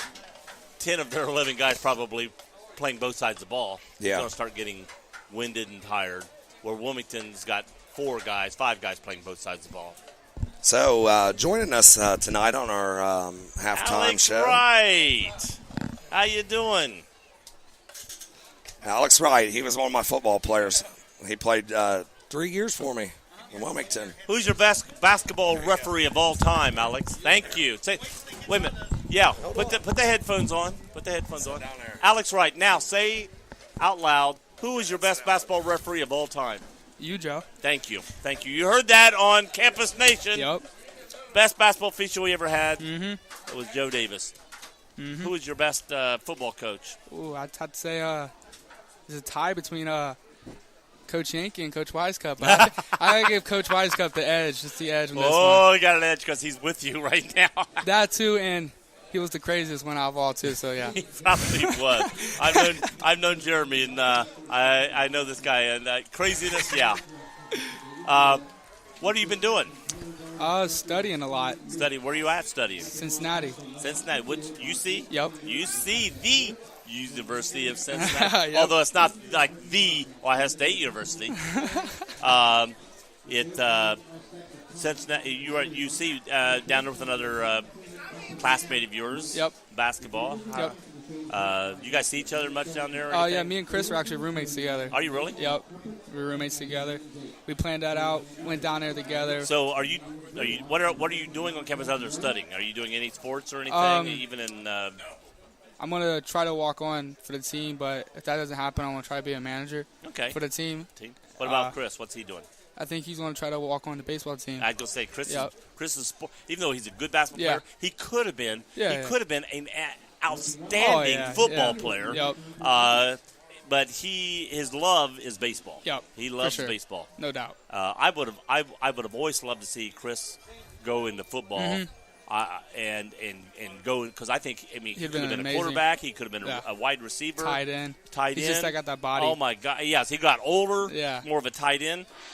10 of their 11 guys probably playing both sides of the ball. Yeah. They're going to start getting winded and tired, where Wilmington's got 5 guys playing both sides of the ball. So, joining us tonight on our halftime show. Alex Wright. How you doing? Alex Wright, he was one of my football players. He played 3 years for me in Wilmington. Who's your best basketball referee of all time, Alex? Thank you. Wait a minute. Yeah, put the headphones on. Put the headphones on. Alex Wright, now say out loud, who is your best basketball referee of all time? You, Joe. Thank you. You heard that on Campus Nation. Yep. Best basketball official we ever had. Mm-hmm. It was Joe Davis. Mm-hmm. Who is your best football coach? Ooh, I'd have to say there's a tie between Coach Yankee and Coach Wisecup. I give Coach Wisecup the edge, just the edge. He got an edge because he's with you right now. That too, and he was the craziest one out of all too. So yeah, he probably was. I've known Jeremy, and I know this guy, and craziness. Yeah. What have you been doing? Studying a lot. Studying. Where are you at studying? Cincinnati. Which UC? Yep. UC, the University of Cincinnati. Yep. Although it's not like the Ohio State University. Cincinnati. You are at UC down there with another classmate of yours. Yep. Basketball. Yep. You guys see each other much down there? Oh yeah, me and Chris were actually roommates together. Are you really? Yep. We were roommates together. We planned that out. Went down there together. So are you? What are you doing on campus other than studying? Are you doing any sports or anything? Even in. I'm gonna try to walk on for the team, but if that doesn't happen, I'm gonna try to be a manager. Okay. For the team. What about Chris? What's he doing? I think he's going to try to walk on the baseball team. I'd go say Chris is even though he's a good basketball player, he could have been. Could have been an outstanding football player. Yep. But his love is baseball. Yep. He loves baseball. No doubt. I would have always loved to see Chris go into football. Mm-hmm. And go, because I think he could have been a quarterback. He could have been a wide receiver, tight end. He's just got that body. Oh my God! Yes, he got older. Yeah, more of a tight end. Just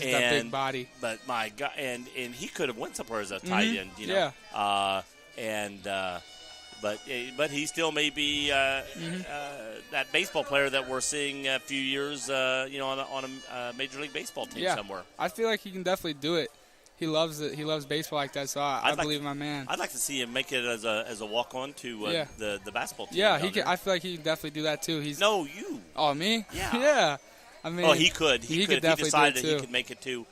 that big body. But my God, and he could have went somewhere as a tight end. Yeah. But he still may be that baseball player that we're seeing a few years, on a Major League Baseball team somewhere. I feel like he can definitely do it. He loves it. He loves baseball like that, so I believe my man. I'd like to see him make it as a walk-on to the basketball team. Yeah, he can. I feel like he can definitely do that too. No, you. Oh, me? Yeah. Yeah. I mean, he could. He could definitely decided do it too. That he could make it too.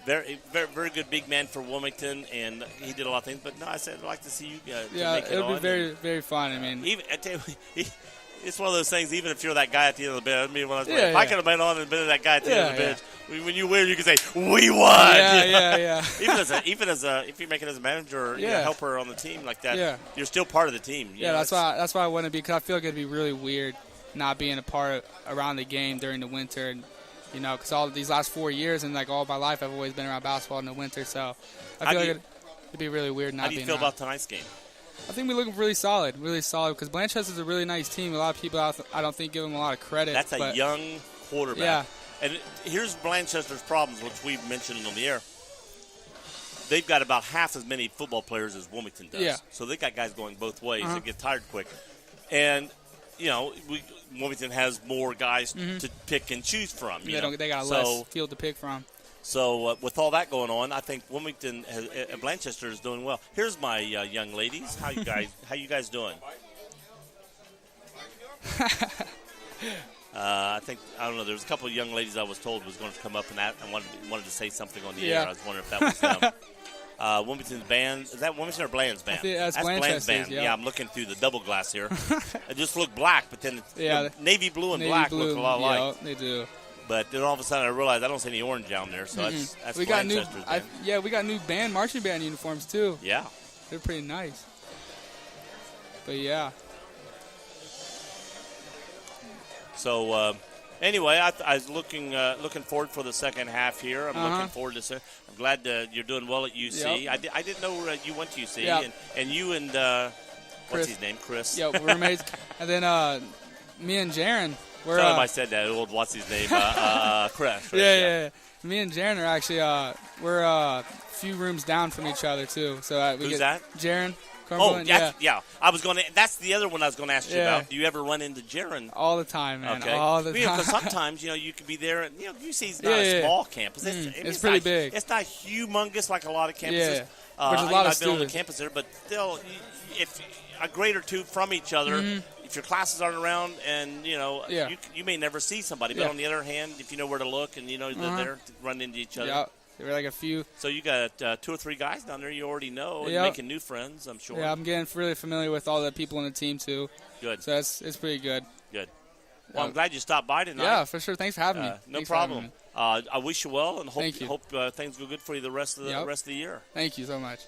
Very, very, very good big man for Wilmington, and he did a lot of things. But no, I said I'd like to see you. Yeah, it'll be very, very fun. I mean, I tell you, it's one of those things. Even if you're that guy at the end of the bench, if I could have been on and been that guy at the end of the bench, when you win, you can say, "We won." Yeah. even as a if you're making it as a manager or a helper on the team like that, you're still part of the team. That's why I want to be, because I feel like it'd be really weird not being a part around the game during the winter, and because all of these last 4 years and like all my life I've always been around basketball in the winter, so I feel like it'd be really weird not being. How do you feel about tonight's game? I think we're looking really solid, because Blanchester's a really nice team. A lot of people I don't think give them a lot of credit. That's a young quarterback. And here's Blanchester's problems, which we've mentioned on the air. They've got about half as many football players as Wilmington does. Yeah. So they got guys going both ways that get tired quick. And, Wilmington has more guys to pick and choose from. They got less field to pick from. So with all that going on, I think Wilmington, Blanchester is doing well. Here's my young ladies. How you guys doing? I don't know. There's a couple of young ladies I was told was going to come up and wanted to say something on the air. I was wondering if that was them. Wilmington's band. Is that Wilmington or Bland's band? That's Bland's band. Yeah, I'm looking through the double glass here. It just looked black, but then navy blue and black look a lot alike. Yeah, they do. But then all of a sudden I realized I don't see any orange down there, so that's we got Blanchester's band. we got new marching band uniforms too. Yeah. They're pretty nice. But yeah. So anyway, I was looking forward for the second half here. I'm looking forward to. I'm glad you're doing well at UC. Yep. I didn't know you went to UC. Yep. And you and what's his name, Chris? Yeah, we're roommates. And then me and Jaron. Tell him I said that. Old what's his name? Chris. Yeah. Me and Jaron are actually we're a few rooms down from each other too. So who's that? Jaron. Oh, yeah. I was going to. That's the other one I was going to ask you about. Do you ever run into Jaron? All the time, man. Okay. All the time. Because sometimes you could be there, and UC's not a small campus. It's pretty big. It's not humongous like a lot of campuses. Yeah. There's a lot of I've been on the students. campus there, but still, if a grade or two from each other. If your classes aren't around, and you may never see somebody. But on the other hand, if you know where to look, and they're there to run into each other. Yeah. There were like a few. So you got 2 or 3 guys down there you already know, and making new friends, I'm sure. Yeah, I'm getting really familiar with all the people on the team too. Good. So it's pretty good. Good. Well, I'm glad you stopped by tonight. Yeah, for sure. Thanks for having me. No problem. I wish you well, and hope things go good for you the rest of the year. Thank you so much.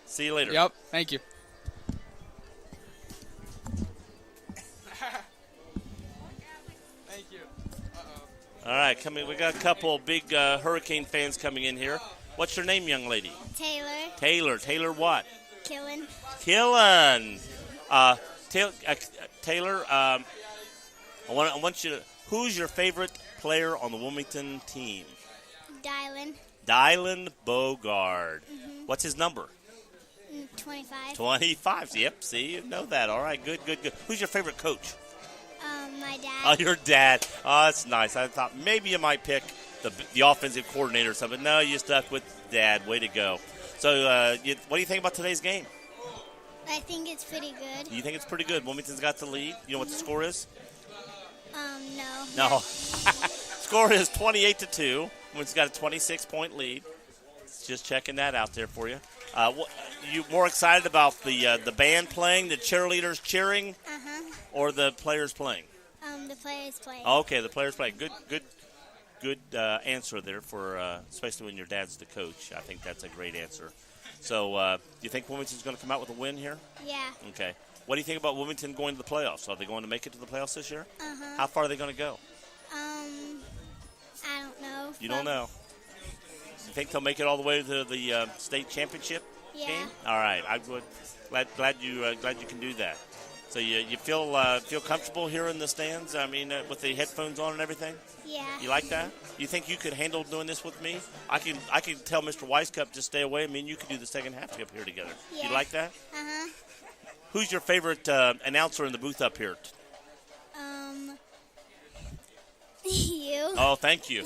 See you later. Yep. Thank you. Thank you. All right, we got a couple big Hurricane fans coming in here. What's your name, young lady? Taylor. Taylor what? Killen. Taylor, I want you to. Who's your favorite player on the Wilmington team? Dylan Bogard. What's his number? 25. 25. Yep. See, you know that. All right. Good. Who's your favorite coach? My dad. Oh, your dad. Oh, that's nice. I thought maybe you might pick the offensive coordinator or something. No, you stuck with Dad. Way to go. So, what do you think about today's game? I think it's pretty good. You think it's pretty good? Wilmington's got the lead. You know what the score is? No. Score is 28-2. Wilmington's got a 26-point lead. Just checking that out there for you. You more excited about the band playing, the cheerleaders cheering, or the players playing? The players playing. Okay, the players playing. Good answer there for especially when your dad's the coach. I think that's a great answer. So, do you think Wilmington's going to come out with a win here? Yeah. Okay. What do you think about Wilmington going to the playoffs? Are they going to make it to the playoffs this year? How far are they going to go? I don't know. You don't know. You think they'll make it all the way to the state championship game? All right. I'm glad you can do that. So you feel comfortable here in the stands? I mean, with the headphones on and everything? Yeah. You like that? You think you could handle doing this with me? I can tell Mr. Weiscup to stay away. I mean, you could do the second half up here together. Yeah. You like that? Uh-huh. Who's your favorite announcer in the booth up here? You. Oh, thank you.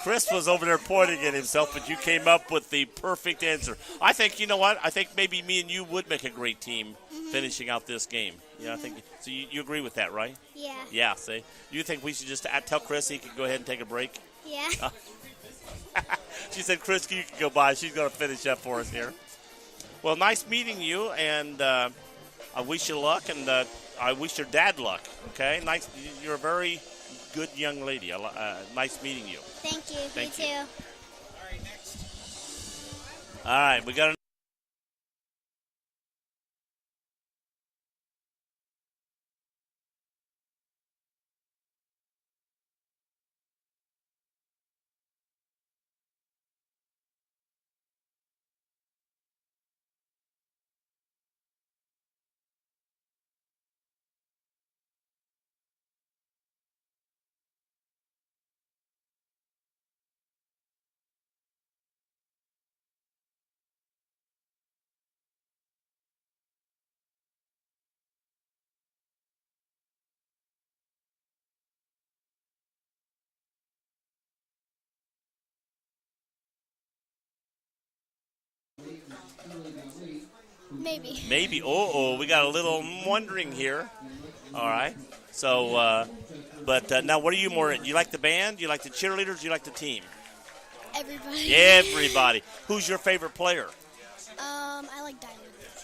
Chris was over there pointing at himself, but you came up with the perfect answer. I think, you know what? I think maybe me and you would make a great team finishing out this game. I think so. You agree with that, right? Yeah. Yeah, see? You think we should just tell Chris he can go ahead and take a break? Yeah. She said, Chris, you can go by. She's going to finish up for us here. Well, nice meeting you, and I wish you luck, and I wish your dad luck, okay? Nice. You're a very good young lady. Nice meeting you. Thank you. Thank you you. too. All right, we got Maybe. Maybe. Oh, we got a little wondering here. All right. So, but now what are you more? You like the band? You like the cheerleaders? You like the team? Everybody. Everybody. Who's your favorite player? I like Diamond.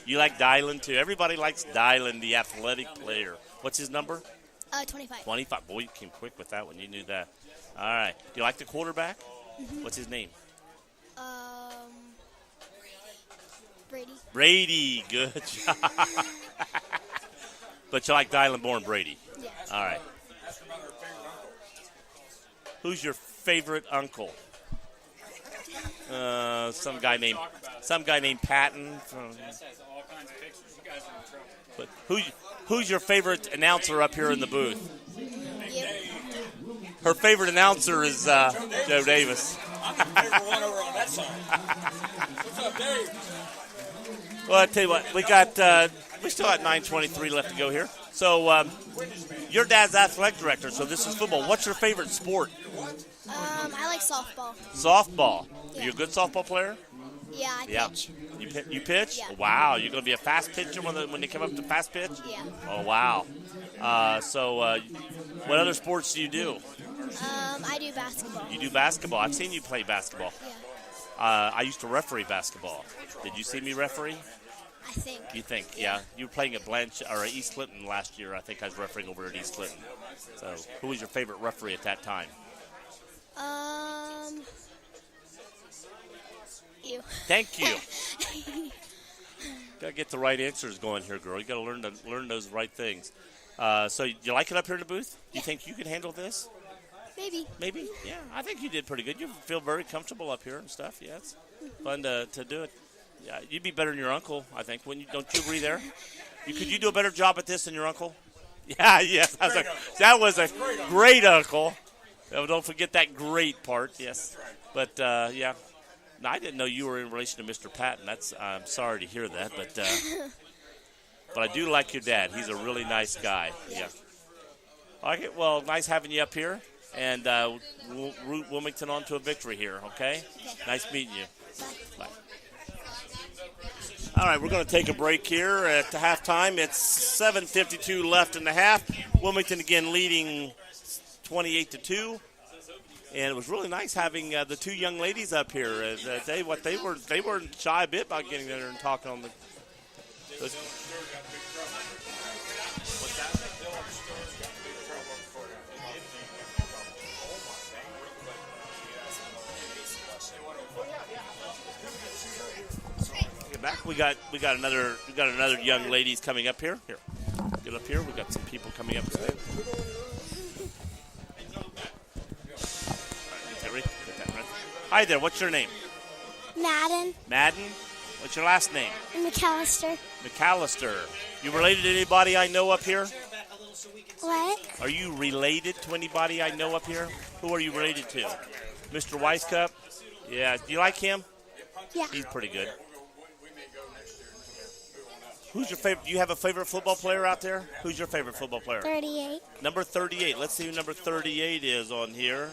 You like Dylan, too. Everybody likes Dylan, the athletic player. What's his number? 25. 25. Boy, you came quick with that one. You knew that. All right. Do you like the quarterback? Mm-hmm. What's his name? Brady. Brady. Good job. But you like Dylan Born Brady? Yeah. All right. Who's your favorite uncle? Some guy named Patton. But who's your favorite announcer up here in the booth? You. Her favorite announcer is Joe Davis. I'm the favorite one over on that side. What's up, Dave? Well, I tell you what, we still got 9:23 left to go here. So your dad's athletic director, so this is football. What's your favorite sport? I like softball. Softball. Yeah. Are you a good softball player? Yeah, I pitch. You pitch? Yeah. Wow. You're going to be a fast pitcher when they come up to fast pitch? Yeah. Oh, wow. So what other sports do you do? I do basketball. You do basketball. I've seen you play basketball. Yeah. I used to referee basketball. Did you see me referee? I think. You think? Yeah. You were playing at East Clinton last year. I think I was refereeing over at East Clinton. So who was your favorite referee at that time? You. Thank you. Gotta get the right answers going here, girl. You gotta learn those right things. So you like it up here in the booth? Do you think you could handle this? Maybe. Maybe. Yeah, I think you did pretty good. You feel very comfortable up here and stuff. Yeah, it's fun to do it. Yeah, you'd be better than your uncle, I think. Don't you agree there? Could you do a better job at this than your uncle? Yeah, yes. That was a great uncle. Oh, don't forget that great part. Yes, but yeah. No, I didn't know you were in relation to Mr. Patton. I'm sorry to hear that, but I do like your dad. He's a really nice guy. Yeah. All right. Well, nice having you up here, and we'll root Wilmington on to a victory here. Okay. Nice meeting you. Bye. All right, we're going to take a break here at halftime. It's 7:52 left in the half. Wilmington again leading 28-2. And it was really nice having the two young ladies up here. They weren't shy a bit about getting there and talking on the. What's that? Get back. We got another young ladies coming up here. Here, get up here. We got some people coming up today. Hi there, what's your name? Madden. Madden? What's your last name? McAllister. McAllister. You related to anybody I know up here? What? Are you related to anybody I know up here? Who are you related to? Mr. Weiscup? Yeah, do you like him? Yeah. He's pretty good. Who's your favorite? Do you have a favorite football player out there? Who's your favorite football player? 38. Number 38. Let's see who number 38 is on here.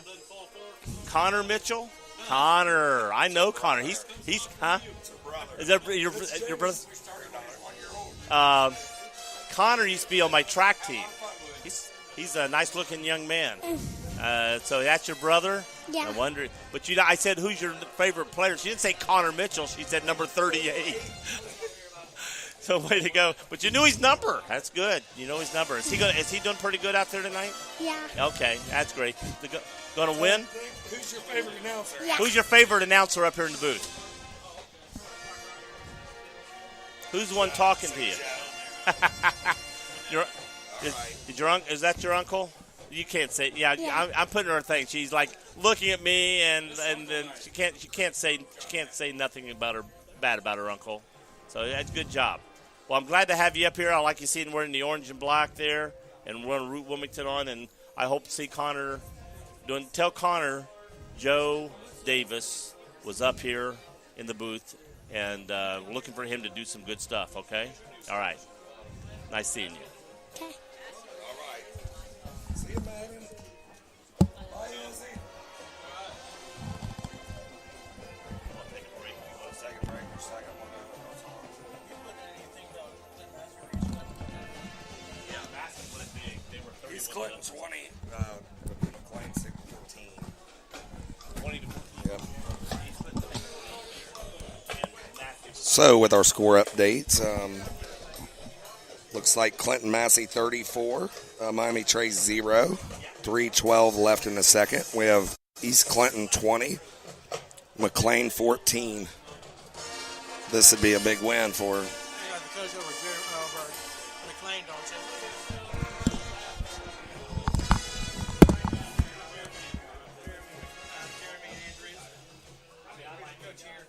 Connor Mitchell? Connor. I know Connor. He's huh? Is that your brother? Connor used to be on my track team. He's a nice-looking young man. So that's your brother? Yeah. I wonder. But I said, who's your favorite player? She didn't say Connor Mitchell. She said number 38. So way to go. But you knew his number. That's good. You know his number. Is he doing pretty good out there tonight? Yeah. Okay, that's great. Going to win? Who's your favorite announcer? Yeah. Who's your favorite announcer up here in the booth? Who's the one talking to you? Is that your uncle? You can't say. Yeah. I'm putting her a thing. She's like looking at me, and then she can't say nothing bad about her uncle. So that's a good job. Well, I'm glad to have you up here. I like you seeing we're in the orange and black there, and we're going to root Wilmington on, and I hope to see Connor. Tell Connor Joe Davis was up here in the booth, and we're looking for him to do some good stuff, okay? All right. Nice seeing you. Okay. All right. See you, Madden. Bye, Izzy. Take a break. Second break. Second one. Clinton 20, McLean 14. 20 to 14. Yep. So with our score updates, looks like Clinton Massey 34, Miami Trace 0, 3:12 left in the second. We have East Clinton 20, McLean 14. This would be a big win for. You got the coach over McLean, don't you? Jeremy and Andrews. I like coach here.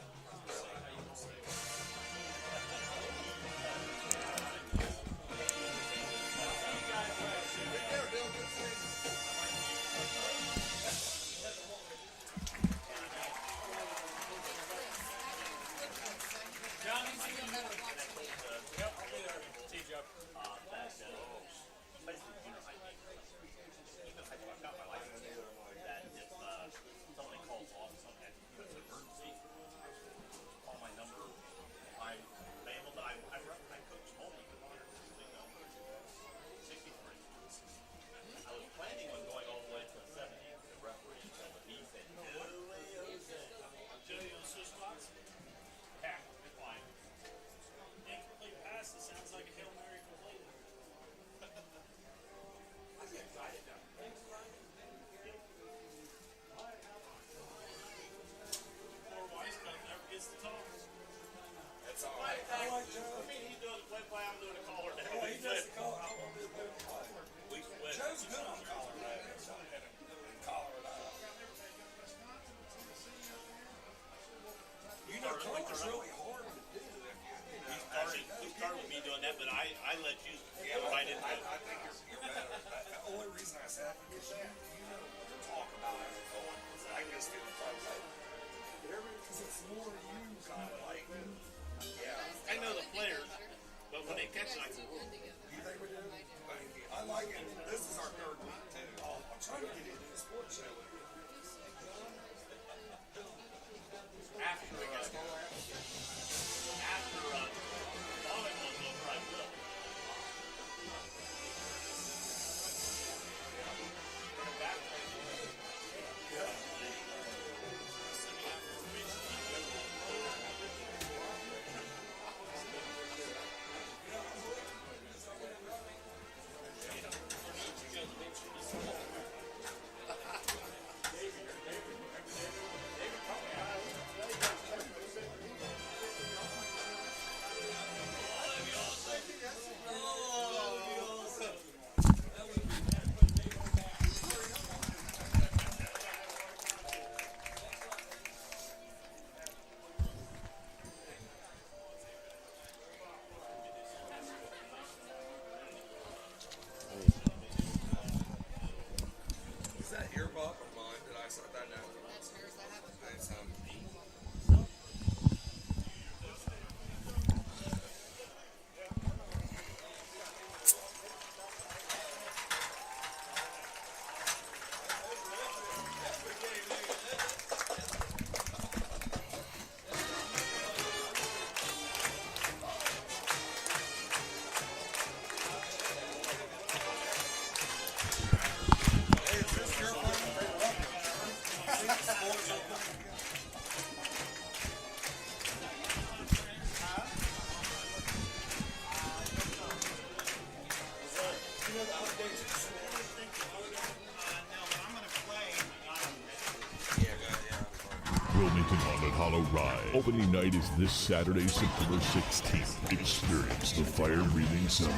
Wilmington Haunted Hollow Ride. Opening night is this Saturday, September 16th. Experience the fire-breathing semis.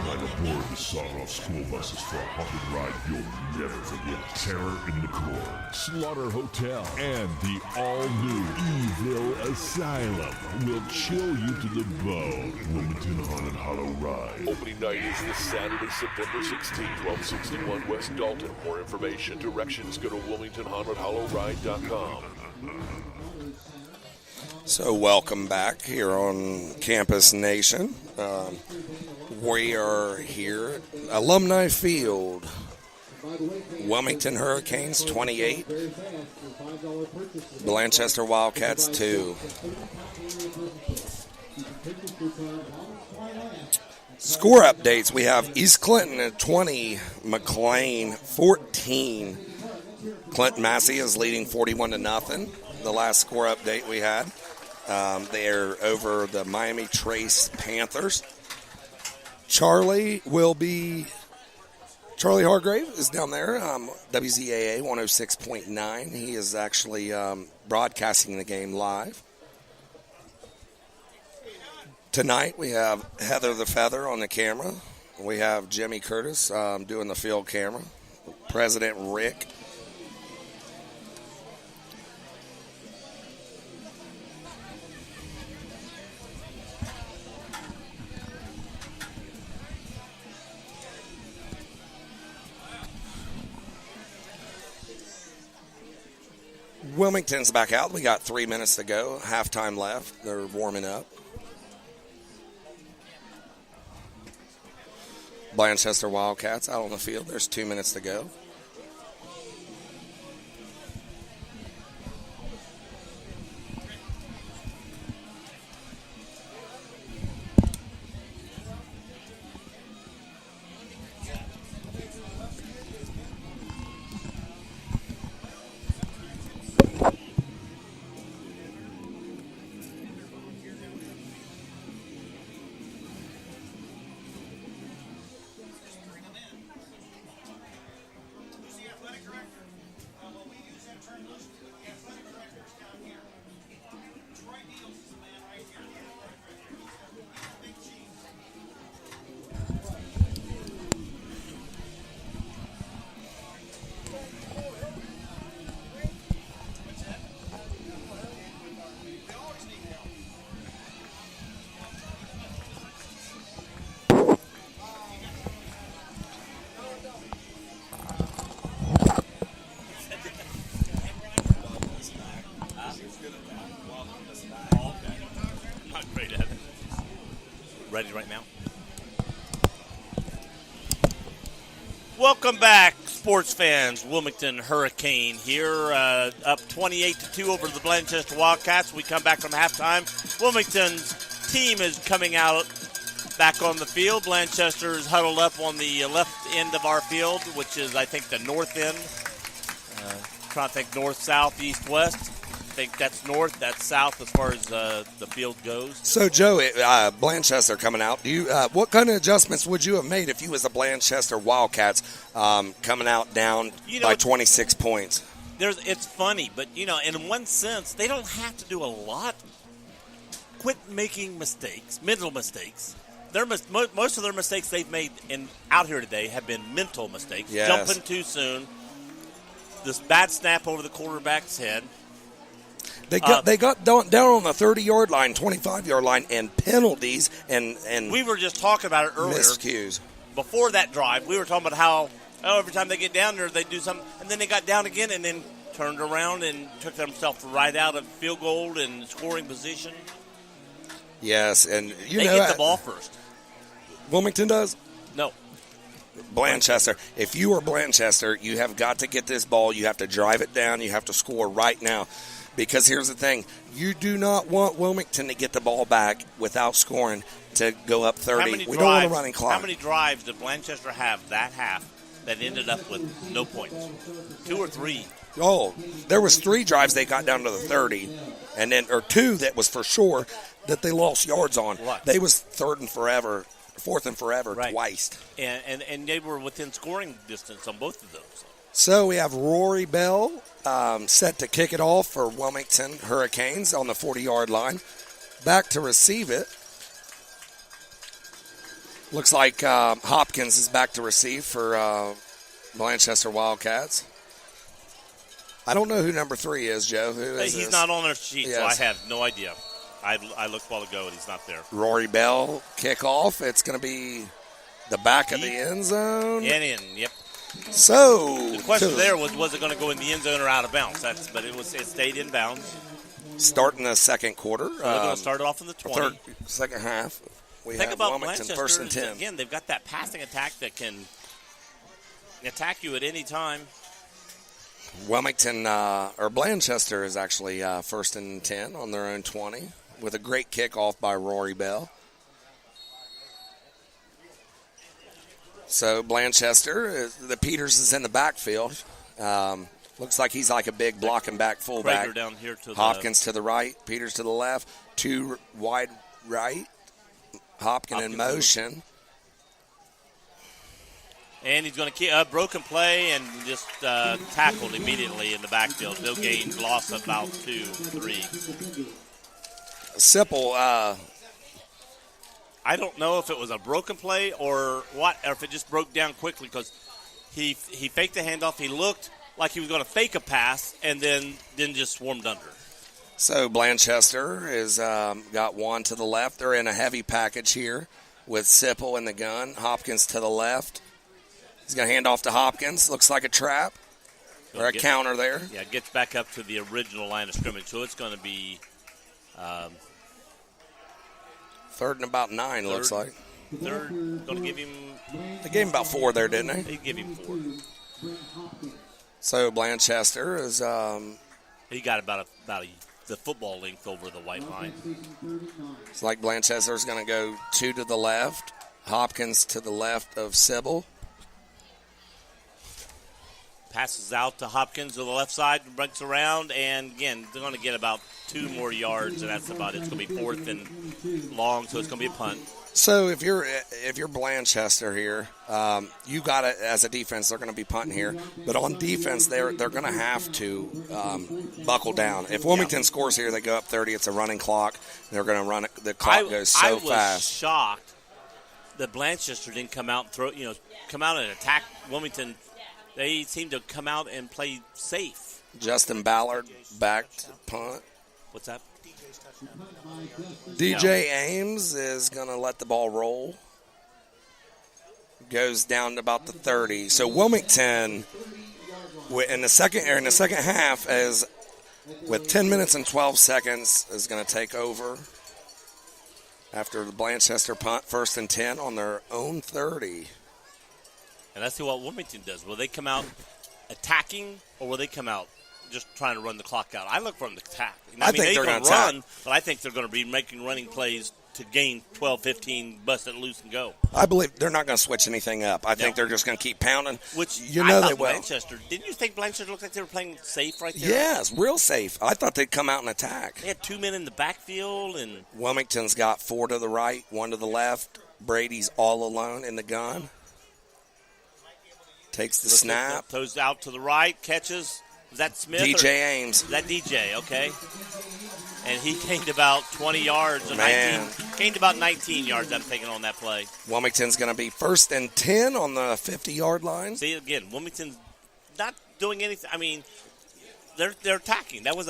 Ride aboard the sawed-off school buses for a haunted ride you'll never forget. Terror in the Court, Slaughter Hotel, and the all-new Evil Asylum will chill you to the bone. Wilmington Haunted Hollow Ride. Opening night is this Saturday, September 16th, 1261 West Dalton. More information, directions, go to WilmingtonHauntedHollowRide.com. So welcome back here on Campus Nation. We are here at Alumni Field. Wilmington Hurricanes 28, Blanchester Wildcats 2. Score updates. We have East Clinton at 20, McLean 14. Clinton Massey is leading 41-0. The last score update we had. They're over the Miami Trace Panthers. Charlie Hargrave is down there, WZAA 106.9. He is actually broadcasting the game live. Tonight we have Heather the Feather on the camera. We have Jimmy Curtis doing the field camera. President Rick. Wilmington's back out. We got 3 minutes to go. Halftime left. They're warming up. Blanchester Wildcats out on the field. There's 2 minutes to go. Ready right now? Welcome back, sports fans. Wilmington Hurricane here, up 28-2 over the Blanchester Wildcats. We come back from halftime. Wilmington's team is coming out back on the field. Blanchester is huddled up on the left end of our field, which is, I think, the north end. Trying to think north, south, east, west. I think that's north, that's south as far as the field goes. So, Joe, Blanchester coming out. Do you what kind of adjustments would you have made if you was the Blanchester Wildcats coming out down by 26 points? It's funny, but, in one sense, they don't have to do a lot. Quit making mistakes, mental mistakes. Most of their mistakes they've made out here today have been mental mistakes. Yes. Jumping too soon. This bad snap over the quarterback's head. They got down on the 30-yard line, 25-yard line, and penalties and we were just talking about it earlier. Miscues. Before that drive, we were talking about how every time they get down there, they do something, and then they got down again and then turned around and took themselves right out of field goal and scoring position. Yes, and they get the ball first. Wilmington does? No. Blanchester. If you are Blanchester, you have got to get this ball. You have to drive it down. You have to score right now. Because here's the thing. You do not want Wilmington to get the ball back without scoring to go up 30. We don't want a running clock. How many drives did Blanchester have that half that ended up with no points? 2 or 3? Oh, there was 3 drives they got down to the 30, and then or 2 that was for sure that they lost yards on. What? They was fourth and forever right. Twice. And they were within scoring distance on both of those. So we have Rory Bell set to kick it off for Wilmington Hurricanes on the 40-yard line. Back to receive it. Looks like Hopkins is back to receive for Blanchester Wildcats. I don't know who number 3 is, Joe. Who is He's this? not on their sheet, Yes. so I have no idea. I looked a while ago, and he's not there. Rory Bell kickoff. It's going to be the back of the end zone. And in, yep. So the question there was it going to go in the end zone or out of bounds? But it stayed in bounds. Starting the second quarter. So they're going to start it off in the 20. Second half. We Think have about Wilmington Blanchester. first and 10. Again, they've got that passing attack that can attack you at any time. Wilmington or Blanchester is actually first and 10 on their own 20 with a great kickoff by Rory Bell. So Blanchester, the Peters is in the backfield. Looks like he's like a big blocking back fullback. Prager down here to Hopkins to the right, Peters to the left, 2 wide right. Hopkins in motion. And he's going to keep a broken play and just tackled immediately in the backfield. No gain, loss of about 2, 3. Sipple, I don't know if it was a broken play or what, or if it just broke down quickly because he faked the handoff. He looked like he was going to fake a pass and then just swarmed under. So Blanchester is got 1 to the left. They're in a heavy package here with Sipple in the gun. Hopkins to the left. He's going to hand off to Hopkins. Looks like a trap or a counter there. Yeah, gets back up to the original line of scrimmage. So it's going to be 3rd and about 9, looks like. Third, going to give him. They gave him about 4 there, didn't they? They give him 4. So Blanchester is. He got about the football length over the white line. It's like Blanchester's going to go 2 to the left. Hopkins to the left of Sybil. Passes out to Hopkins to the left side, breaks around, and again, they're going to get about 2 more yards, and that's about it. It's going to be 4th and long, so it's going to be a punt. So if you're Blanchester here, you got it as a defense. They're going to be punting here, but on defense, they're going to have to buckle down. If Wilmington scores here, they go up 30. It's a running clock. They're going to run it. The clock goes so fast. I was shocked that Blanchester didn't come out and come out and attack Wilmington. They seem to come out and play safe. Justin Ballard back to punt. What's that? DJ Ames is going to let the ball roll. Goes down to about the 30. So Wilmington, in the second half, is with 10 minutes and 12 seconds, is going to take over after the Blanchester punt, 1st and 10 on their own 30. And let's see what Wilmington does. Will they come out attacking, or will they come out just trying to run the clock out? I look for them to attack. I think they're going to run, but I think they're going to be making running plays to gain 12, 15, bust it loose and go. I believe they're not going to switch anything up. I think they're just going to keep pounding. Which you know they will. Blanchester, didn't you think Blanchester looked like they were playing safe right there? Yes, real safe. I thought they'd come out and attack. They had 2 men in the backfield. And Wilmington's got 4 to the right, 1 to the left. Brady's all alone in the gun. Takes the snap. Throws out to the right, catches. Was that Smith? DJ Ames. Is that DJ, okay. And he gained about 20 yards. Gained about 19 yards, I'm thinking, on that play. Wilmington's going to be 1st and 10 on the 50-yard line. See, again, Wilmington's not doing anything. I mean, they're attacking. That was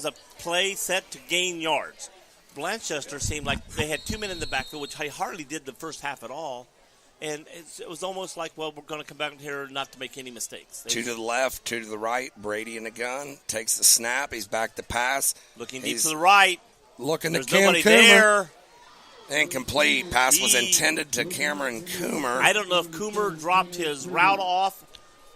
a play set to gain yards. Blanchester seemed like they had 2 men in the backfield, which they hardly did the first half at all. And it was almost like, well, we're going to come back here not to make any mistakes. 2 to the left, 2 to the right. Brady in the gun. Takes the snap. He's back to pass. Looking deep to the right. Looking There's to Cam nobody Coomer. there. Incomplete. Pass was intended to Cameron Coomer. I don't know if Coomer dropped his route off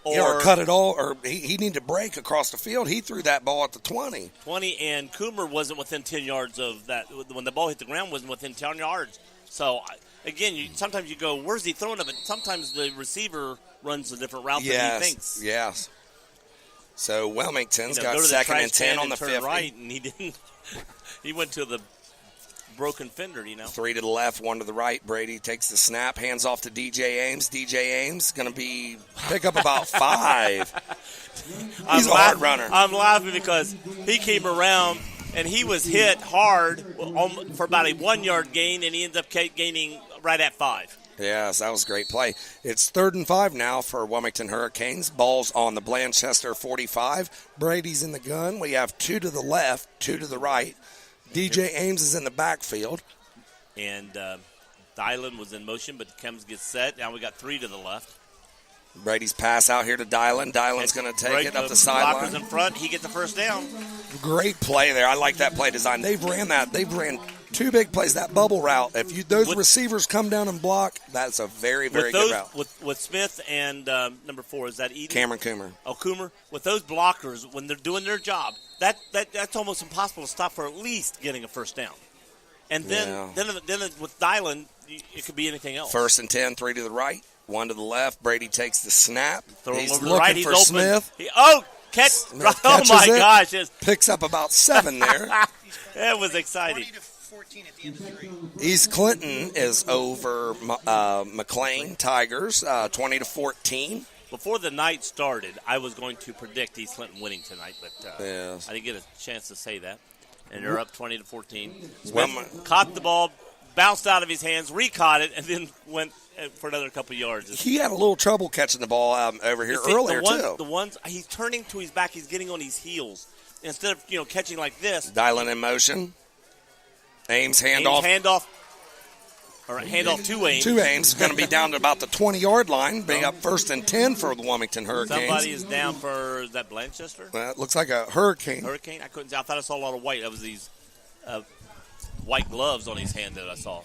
or cut it all, or he needed to break across the field. He threw that ball at the 20. 20, and Coomer wasn't within 10 yards of that. When the ball hit the ground, wasn't within 10 yards. So, again, sometimes you go, where's he throwing it? But sometimes the receiver runs a different route than he thinks. Yes. So Wilmington's got 2nd and 10 on the 50. Right, and he didn't. He went to the broken fender, 3 to the left, 1 to the right. Brady takes the snap, hands off to DJ Ames. DJ Ames going to pick up about 5. He's a hard runner. I'm laughing because he came around and he was hit hard for about a 1-yard gain, and he ended up gaining right at 5. Yes, that was a great play. It's 3rd and 5 now for Wilmington Hurricanes. Ball's on the Blanchester 45. Brady's in the gun. We have 2 to the left, 2 to the right. DJ Ames is in the backfield. And Dylan was in motion, but Kems gets set. Now we got 3 to the left. Brady's pass out here to Dylan. Dylan's going to take it up the sideline. Blockers in front. He gets the first down. Great play there. I like that play design. They've ran 2 big plays. That bubble route. If those receivers come down and block, that's a very, very good route. With Smith and number 4, is that Eden? Cameron Coomer. Oh, Coomer. With those blockers, when they're doing their job, that's almost impossible to stop for at least getting a first down. And then with Dylan, it could be anything else. 1st and 10, 3 to the right. One to the left. Brady takes the snap. Throwing He's over looking the right. He's for open. Smith. Catch. Smith Oh, catches my it, gosh. Yes. Picks up about 7 there. That was exciting. 20 to 14 at the end of 3. East Clinton is over McLean Tigers, 20 to 14. Before the night started, I was going to predict East Clinton winning tonight, but Yes. I didn't get a chance to say that. And they're up 20 to 14. Well, Smith caught the ball, bounced out of his hands, re-caught it, and then went for another couple yards. He had a little trouble catching the ball over here earlier, too. The ones he's turning to his back, he's getting on his heels instead of catching like this. Dylan in motion. Ames handoff. Handoff to Ames. To Ames. Going to be down to about the 20-yard line, being up 1st and 10 for the Wilmington Hurricanes. Somebody is down for, is that Blanchester? That looks like a Hurricane. Hurricane? I couldn't see. I thought I saw a lot of white. That was these white gloves on his hand that I saw.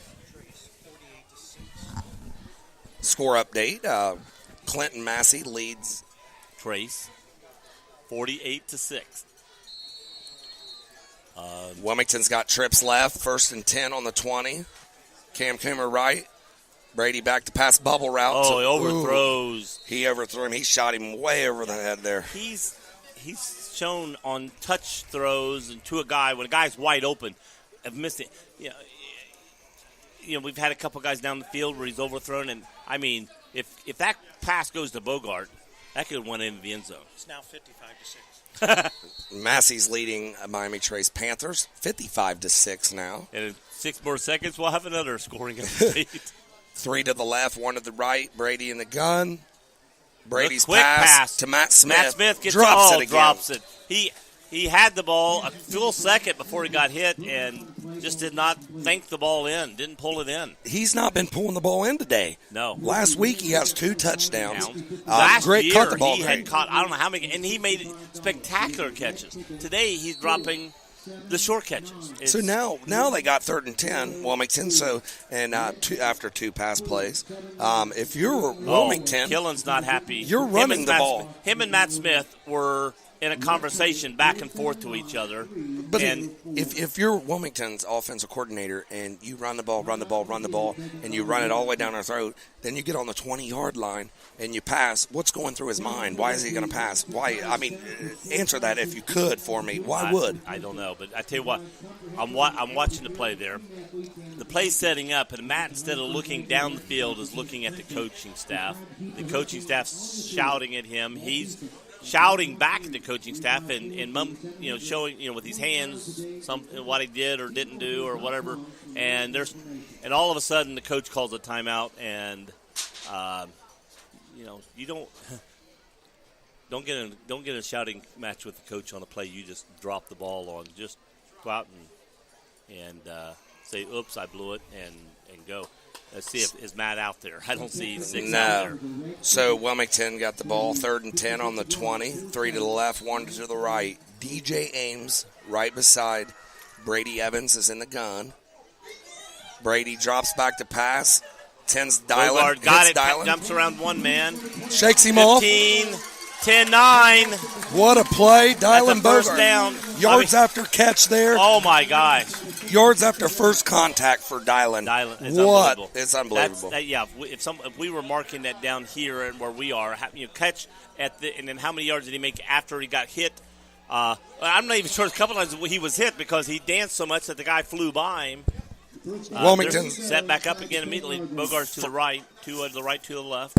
Score update. Clinton Massey leads Trace 48-6. Wilmington's got trips left. 1st and 10 on the 20. Cam Coomer right. Brady back to pass bubble route. Oh, he overthrows. He overthrew him. He shot him way over the head there. He's shown on touch throws and to a guy when a guy's wide open. I've missed it. We've had a couple guys down the field where he's overthrown, and I mean, if that pass goes to Bogart, that could have went into the end zone. It's now 55-6. Massey's leading Miami Trace Panthers 55-6 now. And in 6 more seconds, we'll have another scoring update. 3 to the left, 1 to the right. Brady in the gun. Brady's quick pass to Matt Smith. Matt Smith drops it again. Drops it. He had the ball a full second before he got hit and just did not think the ball in, didn't pull it in. He's not been pulling the ball in today. No. Last week he has 2 touchdowns. Last great year caught the ball he great. had caught, I don't know how many, and he made spectacular catches. Today he's dropping the short catches. So now they got 3rd and 10, Wilmington. So after 2 pass plays, if you're Wilmington, Killen's not happy. You're running the ball. Him and Matt Smith were in a conversation back and forth to each other. But if you're Wilmington's offensive coordinator and you run the ball, and you run it all the way down our throat, then you get on the 20-yard line and you pass, what's going through his mind? Why is he going to pass? Why? I mean, answer that if you could for me. Why would? I don't know, but I tell you what, I'm watching the play there. The play's setting up, and Matt, instead of looking down the field, is looking at the coaching staff. The coaching staff's shouting at him. He's shouting back at the coaching staff and showing with his hands what he did or didn't do or whatever. And all of a sudden the coach calls a timeout, and you don't get a shouting match with the coach on a play you just drop the ball on. Just go out and say, "Oops, I blew it," and go. Let's see is Matt out there. I don't see 6 out there. So Wilmington got the ball 3rd and 10 on the 20. 3 to the left, 1 to the right. DJ Ames right beside Brady Evans is in the gun. Brady drops back to pass. 10's Dylan. Bogart got it. Dylan. Jumps around one man. Shakes him 15, off. 10-9. What a play. Dylan That's a first Bogart. down. Yards after catch there. Oh, my gosh. Yards after first contact for Dylan. It's what? Unbelievable. It's unbelievable. If we were marking that down here and where we are, catch and then how many yards did he make after he got hit? I'm not even sure. A couple times he was hit because he danced so much that the guy flew by him. Wilmington set back up again immediately. Bogart's to the right, to the left.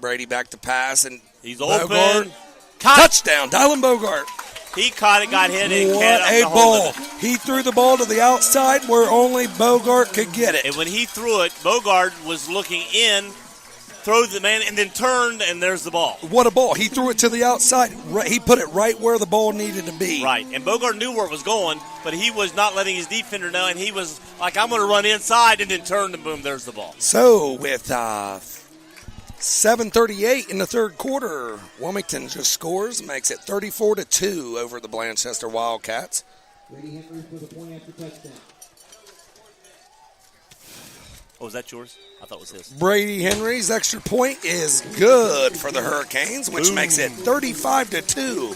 Brady back to pass, and he's Bogart. open. Touchdown, Dylan Bogart. He caught it, got hit, and what a ball. He threw the ball to the outside where only Bogart could get it. And when he threw it, Bogart was looking in, threw the man, and then turned, and there's the ball. What a ball. He threw it to the outside. He put it right where the ball needed to be. Right, and Bogart knew where it was going, but he was not letting his defender know, and he was like, I'm going to run inside, and then turn, and boom, there's the ball. So with 7:38 in the third quarter, Wilmington just scores, makes it 34-2 over the Blanchester Wildcats. Brady Henry for the point after touchdown. Oh, was that yours? I thought it was his. Brady Henry's extra point is good for the Hurricanes, which makes it 35-2.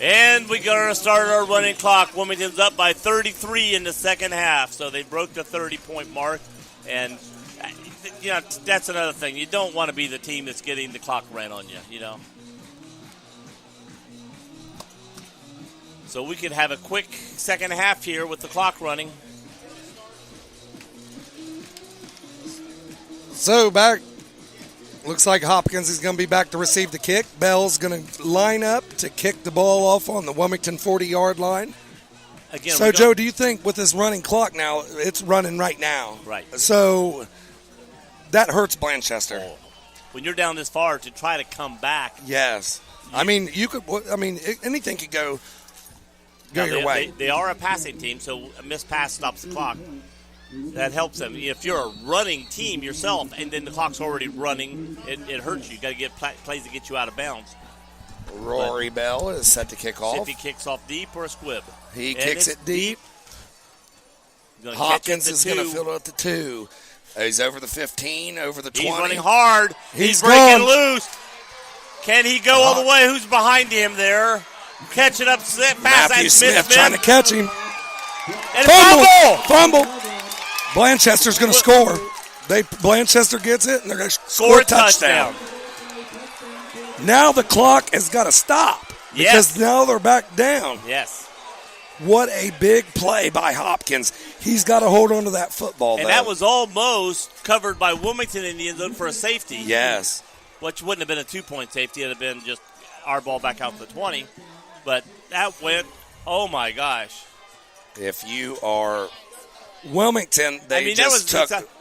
And we're going to start our running clock. Wilmington's up by 33 in the second half, so they broke the 30-point mark. And that's another thing. You don't want to be the team that's getting the clock ran on you, So we could have a quick second half here with the clock running. So back, looks like Hopkins is going to be back to receive the kick. Bell's going to line up to kick the ball off on the Wilmington 40-yard line. Again, so, Joe, do you think with this running clock now, it's running right now? Right. So that hurts Blanchester. Oh. When you're down this far to try to come back. Yes. Anything could go your way. They are a passing team, so a missed pass stops the clock. That helps them. If you're a running team yourself and then the clock's already running, it hurts you. You've got to get plays to get you out of bounds. Rory Bell is set to kick off. If he kicks off deep or a squib. He kicks it deep. Hopkins is going to fill it to 2. He's over the 15, over the 20. He's running hard. He's breaking loose. Can he go all the way? Who's behind him there? Catching up fast. Matthew Smith trying to catch him. And Fumble. Blanchester's going to score. Blanchester gets it, and they're going to score a touchdown. Now the clock has got to stop because now they're back down. Yes. What a big play by Hopkins. He's got to hold on to that football, and though. that was almost covered by Wilmington in the end zone for a safety. Yes. Which wouldn't have been a 2-point safety. It would have been just our ball back out to the 20. But that went, oh, my gosh. If you are Wilmington, took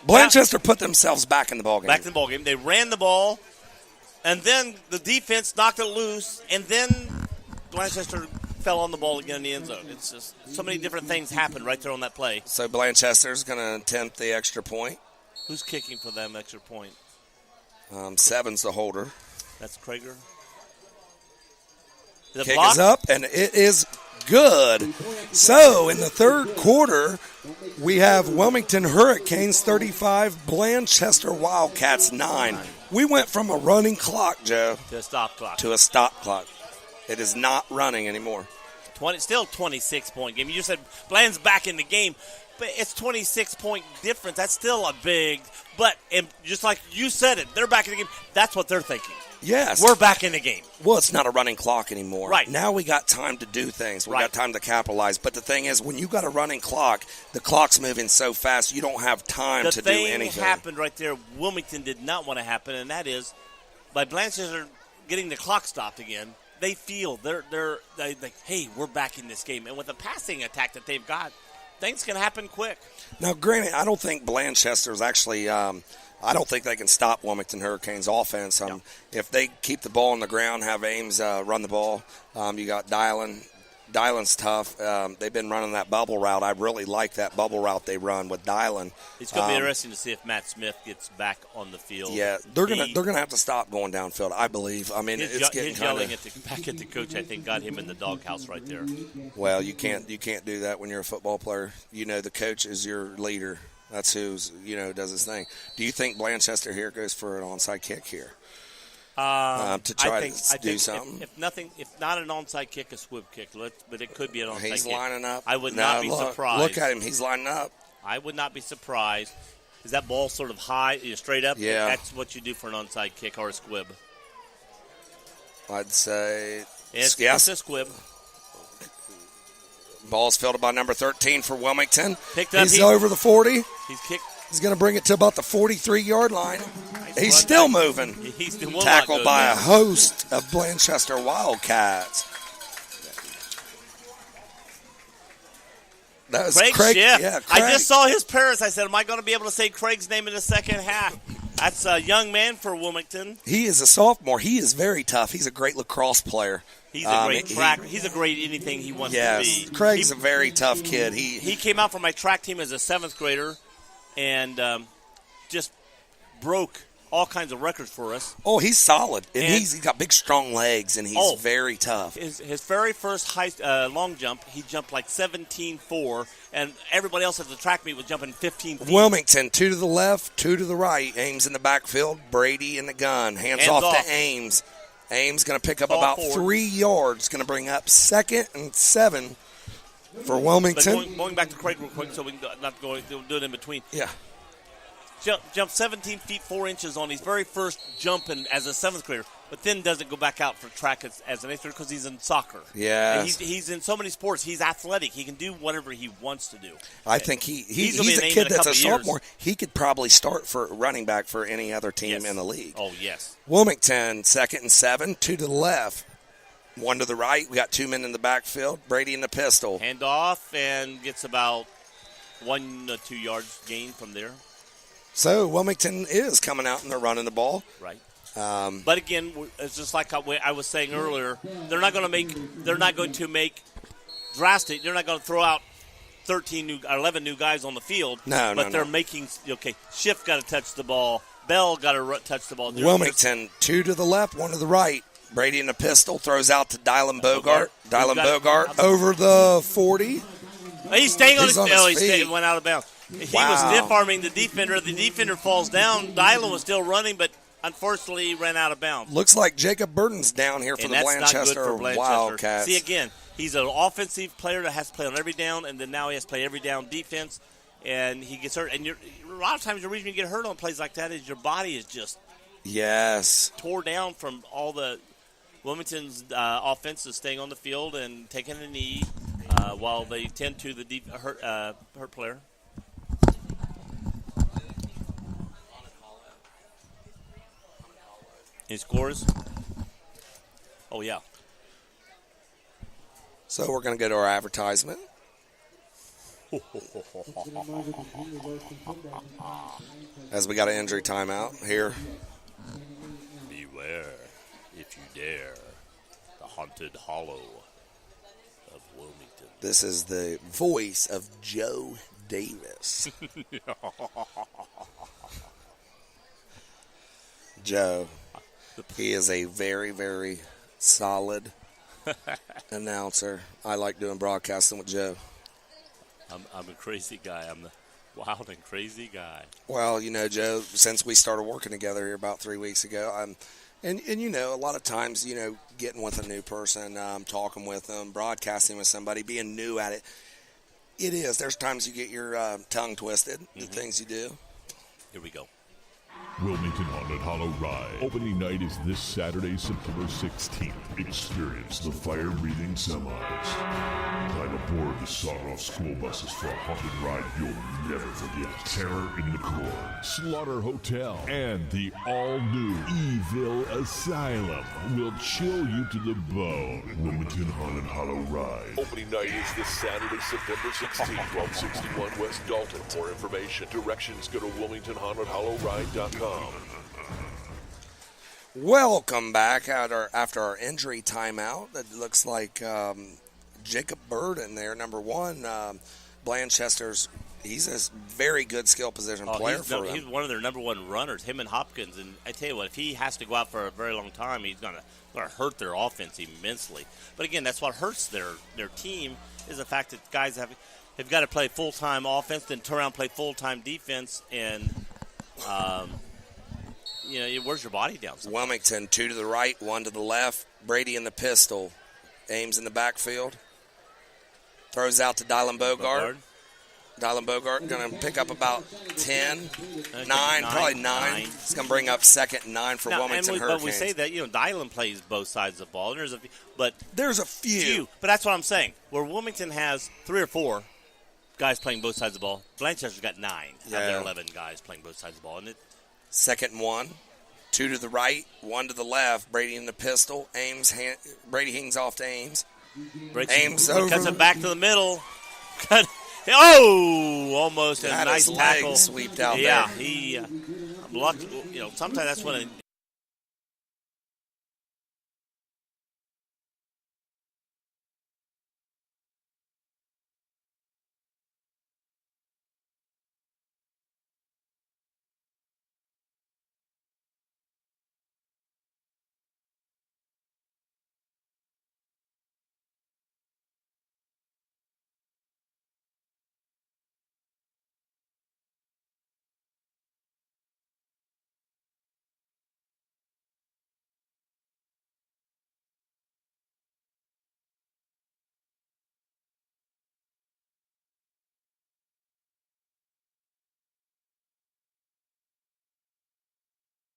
Blanchester put themselves back in the ballgame. Back in the ballgame. They ran the ball, and then the defense knocked it loose, and then Blanchester fell on the ball again in the end zone. It's just so many different things happened right there on that play. So Blanchester's going to attempt the extra point. Who's kicking for them extra point? 7's the holder. That's Krager. Kick is up, and it is good. So in the third quarter, we have Wilmington Hurricanes 35, Blanchester Wildcats 9. We went from a running clock, Joe, to a stop clock. It is not running anymore. Still 26-point game. You just said Bland's back in the game, but it's 26-point difference. That's still a big. But just like you said it, they're back in the game. That's what they're thinking. Yes. We're back in the game. Well, it's not a running clock anymore. Right. Now we got time to do things. We got time to capitalize. But the thing is, when you got a running clock, the clock's moving so fast, you don't have time to do anything. The thing happened right there Wilmington did not want to happen, and that is by Blanchester getting the clock stopped again, they feel they're like, hey, we're back in this game. And with the passing attack that they've got, things can happen quick. Now, granted, I don't think Blanchester's actually I don't think they can stop Wilmington Hurricanes' offense. If they keep the ball on the ground, have Ames run the ball, you got Dylan. Dylan's tough. They've been running that bubble route. I really like that bubble route they run with Dylan. It's going to be interesting to see if Matt Smith gets back on the field. Yeah, they're gonna have to stop going downfield, I believe. I mean, it's getting his yelling back at the coach, I think, got him in the doghouse right there. Well, you can't do that when you're a football player. You know, the coach is your leader. That's who's does his thing. Do you think Blanchester here goes for an onside kick here? To try to do something. If not an onside kick, a squib kick. But it could be an onside kick. He's lining up. I would not be surprised. Look at him. He's lining up. I would not be surprised. Is that ball sort of high, straight up? Yeah. That's what you do for an onside kick or a squib. I'd say it's a squib. Ball's fielded by number 13 for Wilmington. Picked up. He's over the 40. He's kicked. He's going to bring it to about the 43-yard line. He's still moving. He's tackled by a host of Blanchester Wildcats. That was Craig. Yeah, Craig. I just saw his parents. I said, am I going to be able to say Craig's name in the second half? That's a young man for Wilmington. He is a sophomore. He is very tough. He's a great lacrosse player. He's a great track. He's a great anything he wants to be. Craig's a very tough kid. He came out from my track team as a 7th grader and just broke all kinds of records for us. Oh, he's solid. And he's got big, strong legs, and he's very tough. His very first long jump, he jumped like 17.4, and everybody else at the track meet was jumping 15 feet. Wilmington, 2 to the left, 2 to the right. Ames in the backfield, Brady in the gun. Hands off to Ames. Ames going to pick up about 3 yards. Going to bring up 2nd and 7 for Wilmington. But going back to Craig real quick so we can not do it in between. Yeah. jumped 17 feet 4 inches on his very first jump as a 7th grader, but then doesn't go back out for track as an 8th grader because he's in soccer. Yeah. He's in so many sports. He's athletic. He can do whatever he wants to do. I think he's gonna be a named kid in a that's a couple years. sophomore. He could probably start for running back for any other team Yes. in the league. Oh, yes. Wilmington, 2nd and 7, 2 to the left, 1 to the right. We got 2 men in the backfield. Brady in the pistol. Hand off and gets about 1 to 2 yards gain from there. So Wilmington is coming out and they're running the ball. Right. But again, it's just like I was saying earlier. They're not going to make drastic. They're not going to throw out 11 new guys on the field. But they're making. Okay, Schiff got to touch the ball. Bell got to touch the ball. Wilmington, 2 to the left, 1 to the right. Brady in the pistol throws out to Dylan Bogart. Dylan Bogart over the 40. He's staying on his feet. He feet. went out of bounds. He Wow. was stiff-arming the defender. The defender falls down. Dylan was still running, but unfortunately ran out of bounds. Looks like Jacob Burton's down here for And the that's not good for Blanchester. Wildcats. See, again, he's an offensive player that has to play on every down, and then now he has to play every down defense, and he gets hurt. And a lot of times the reason you get hurt on plays like that is your body is just tore down from all the Wilmington's offense is staying on the field and taking a knee while they tend to the hurt player. He scores. Oh, yeah. So we're going to go to our advertisement. As we got an injury timeout here. Beware, if you dare, the haunted hollow of Wilmington. This is the voice of Joe Davis. Joe, he is a very, very solid announcer. I like doing broadcasting with Joe. I'm a crazy guy. I'm the wild and crazy guy. Well, you know, Joe, since we started working together here about 3 weeks ago, and you know, a lot of times, you know, getting with a new person, talking with them, broadcasting with somebody, being new at it, it is. There's times you get your tongue twisted, the things you do. Here we go. Wilmington Haunted Hollow Ride. Opening night is this Saturday, September 16th. Experience the fire-breathing semis. Climb aboard the sawed-off school buses for a haunted ride you'll never forget. Terror in the Core, Slaughter Hotel, and the all-new Evil Asylum will chill you to the bone. Wilmington Haunted Hollow Ride. Opening night is this Saturday, September 16th, 1261 West Dalton. For more information, directions go to WilmingtonHauntedHollowRide.com. Welcome back after our injury timeout. It looks like Jacob Burden there, number 1. Blanchester's, he's a very good skill position player for them. He's one of their number 1 runners, him and Hopkins. And I tell you what, if he has to go out for a very long time, he's going to hurt their offense immensely. But again, that's what hurts their team is the fact that guys have got to play full-time offense, then turn around and play full-time defense, and you know, it wears your body down sometimes. Wilmington, 2 to the right, 1 to the left. Brady in the pistol. Ames in the backfield. Throws out to Dylan Bogart. Dylan Bogart going to pick up about 10, 9, probably 9. It's going to bring up 2nd and 9 for Wilmington Hurricanes. But we say that, you know, Dylan plays both sides of the ball. And there's a few. But that's what I'm saying. Where Wilmington has 3 or 4 guys playing both sides of the ball, Blanchester's got 9 of their 11 guys playing both sides of the ball. And 2nd and 1. 2 to the right, 1 to the left. Brady in the pistol. Brady hangs off to Ames. Ames over. Cuts it back to the middle. Almost a nice tackle. Sweeped out there. Yeah, he blocked. You know, sometimes that's when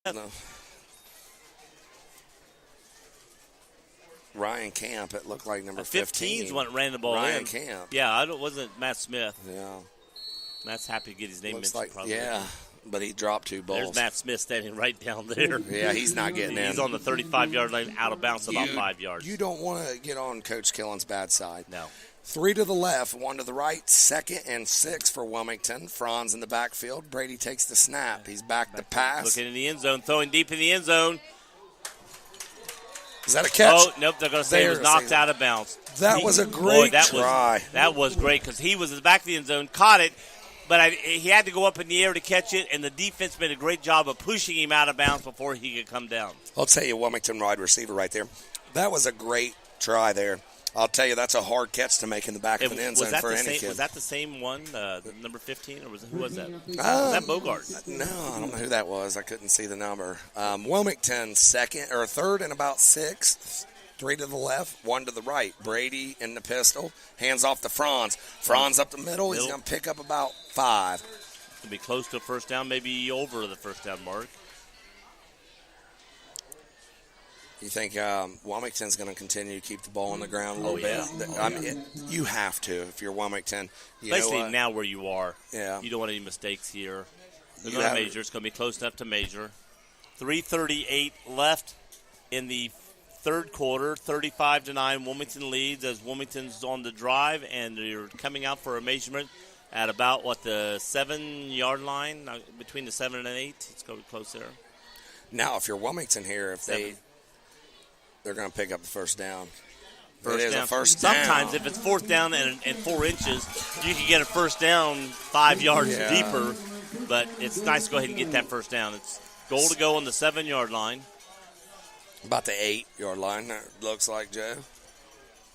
No. Ryan Camp, it looked like number 15. 15's what ran the ball Ryan in. Camp. Yeah, wasn't Matt Smith. Yeah. Matt's happy to get his name Looks mentioned. like, probably. yeah, but he dropped 2 balls. There's Matt Smith standing right down there. Yeah, he's not getting in. He's on the 35-yard line, out of bounds about 5 yards. You don't want to get on Coach Killen's bad side. No. 3 to the left, 1 to the right, 2nd and 6 for Wilmington. Franz in the backfield. Brady takes the snap. He's back to pass. Looking in the end zone, throwing deep in the end zone. Is that a catch? Oh, nope, they're going to say it was knocked out of bounds. That was a great try. That was great because he was in the back of the end zone, caught it, but he had to go up in the air to catch it, and the defense made a great job of pushing him out of bounds before he could come down. I'll tell you, Wilmington wide receiver right there. That was a great try there. I'll tell you, that's a hard catch to make in the back of an end zone for any kid. Was that the same one, number 15, or who was that? Was that Bogart? No, I don't know who that was. I couldn't see the number. Wilmington, 3rd and about 6. 3 to the left, 1 to the right. Brady in the pistol. Hands off to Franz. Franz up the middle. He's going to pick up about 5. It'll be close to a first down, maybe over the first down mark. You think Wilmington's going to continue to keep the ball on the ground a little bit? Yeah. I mean, you have to if you're Wilmington. Especially now where you are. Yeah. You don't want any mistakes here. They're going to measure. It's going to be close enough to measure. 3:38 left in the third quarter. 35-9. Wilmington leads as Wilmington's on the drive, and they're coming out for a measurement at about, the 7-yard line? Between the 7 and 8. It's going to be close there. Now, if you're Wilmington here, they're going to pick up the first down. A first down. Sometimes if it's fourth down and 4 inches, you can get a first down 5 yards deeper. But it's nice to go ahead and get that first down. It's goal to go on the 7-yard line. About the 8-yard line, it looks like, Joe.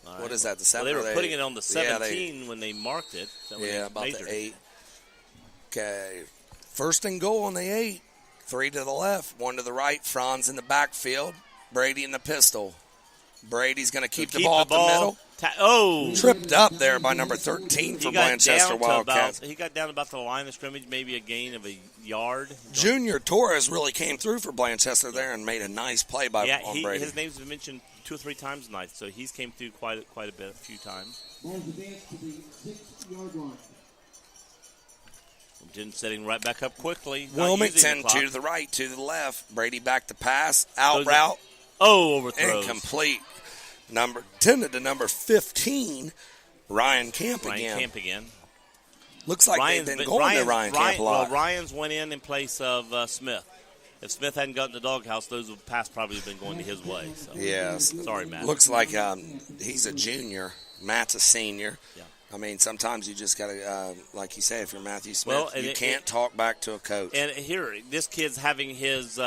Right. What is that, the 7? Well, they were putting it on the 17 when they marked it. About the 8. Okay. First and goal on the 8. 3 to the left, 1 to the right. Franz in the backfield. Brady in the pistol. Brady's going to keep the ball up the middle. Tripped up there by number 13 for Blanchester Wildcats. He got down about the line of scrimmage, maybe a gain of a yard. Junior Torres really came through for Blanchester there and made a nice play on Brady. His name's been mentioned 2 or 3 times tonight, so he's came through quite a bit, a few times. Setting right back up quickly. Wilmington 2 to the right, 2 to the left. Brady back to pass, out route. Overthrows. Incomplete. Number 10 to number 15, Ryan Camp again. Looks like they've been going to Ryan Camp a lot. Well, Ryan's went in place of Smith. If Smith hadn't gotten the doghouse, those pass probably have been going to his way. So. Yes. Sorry, Matt. Looks like he's a junior. Matt's a senior. Yeah. I mean, sometimes you just got to, like you say, if you're Matthew Smith, you can't talk back to a coach. And here, this kid's having his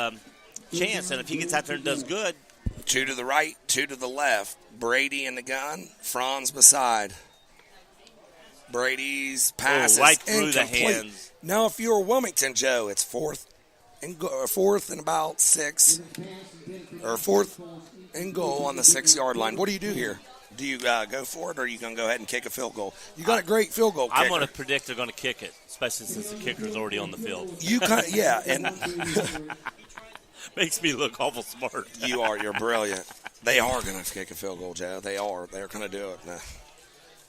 chance, and if he gets out there and does good. 2 to the right, 2 to the left. Brady in the gun, Franz beside. Brady's pass right is through incomplete. the hands. Now, if you're Wilmington, Joe, it's fourth and about 6, or 4th and goal on the 6-yard line. What do you do here? Do you go for it, or are you going to go ahead and kick a field goal? You got a great field goal kicker. I'm going to predict they're going to kick it, especially since the kicker's already on the field. And makes me look awful smart. You're brilliant. They are going to kick a field goal, Joe. They're going to do it.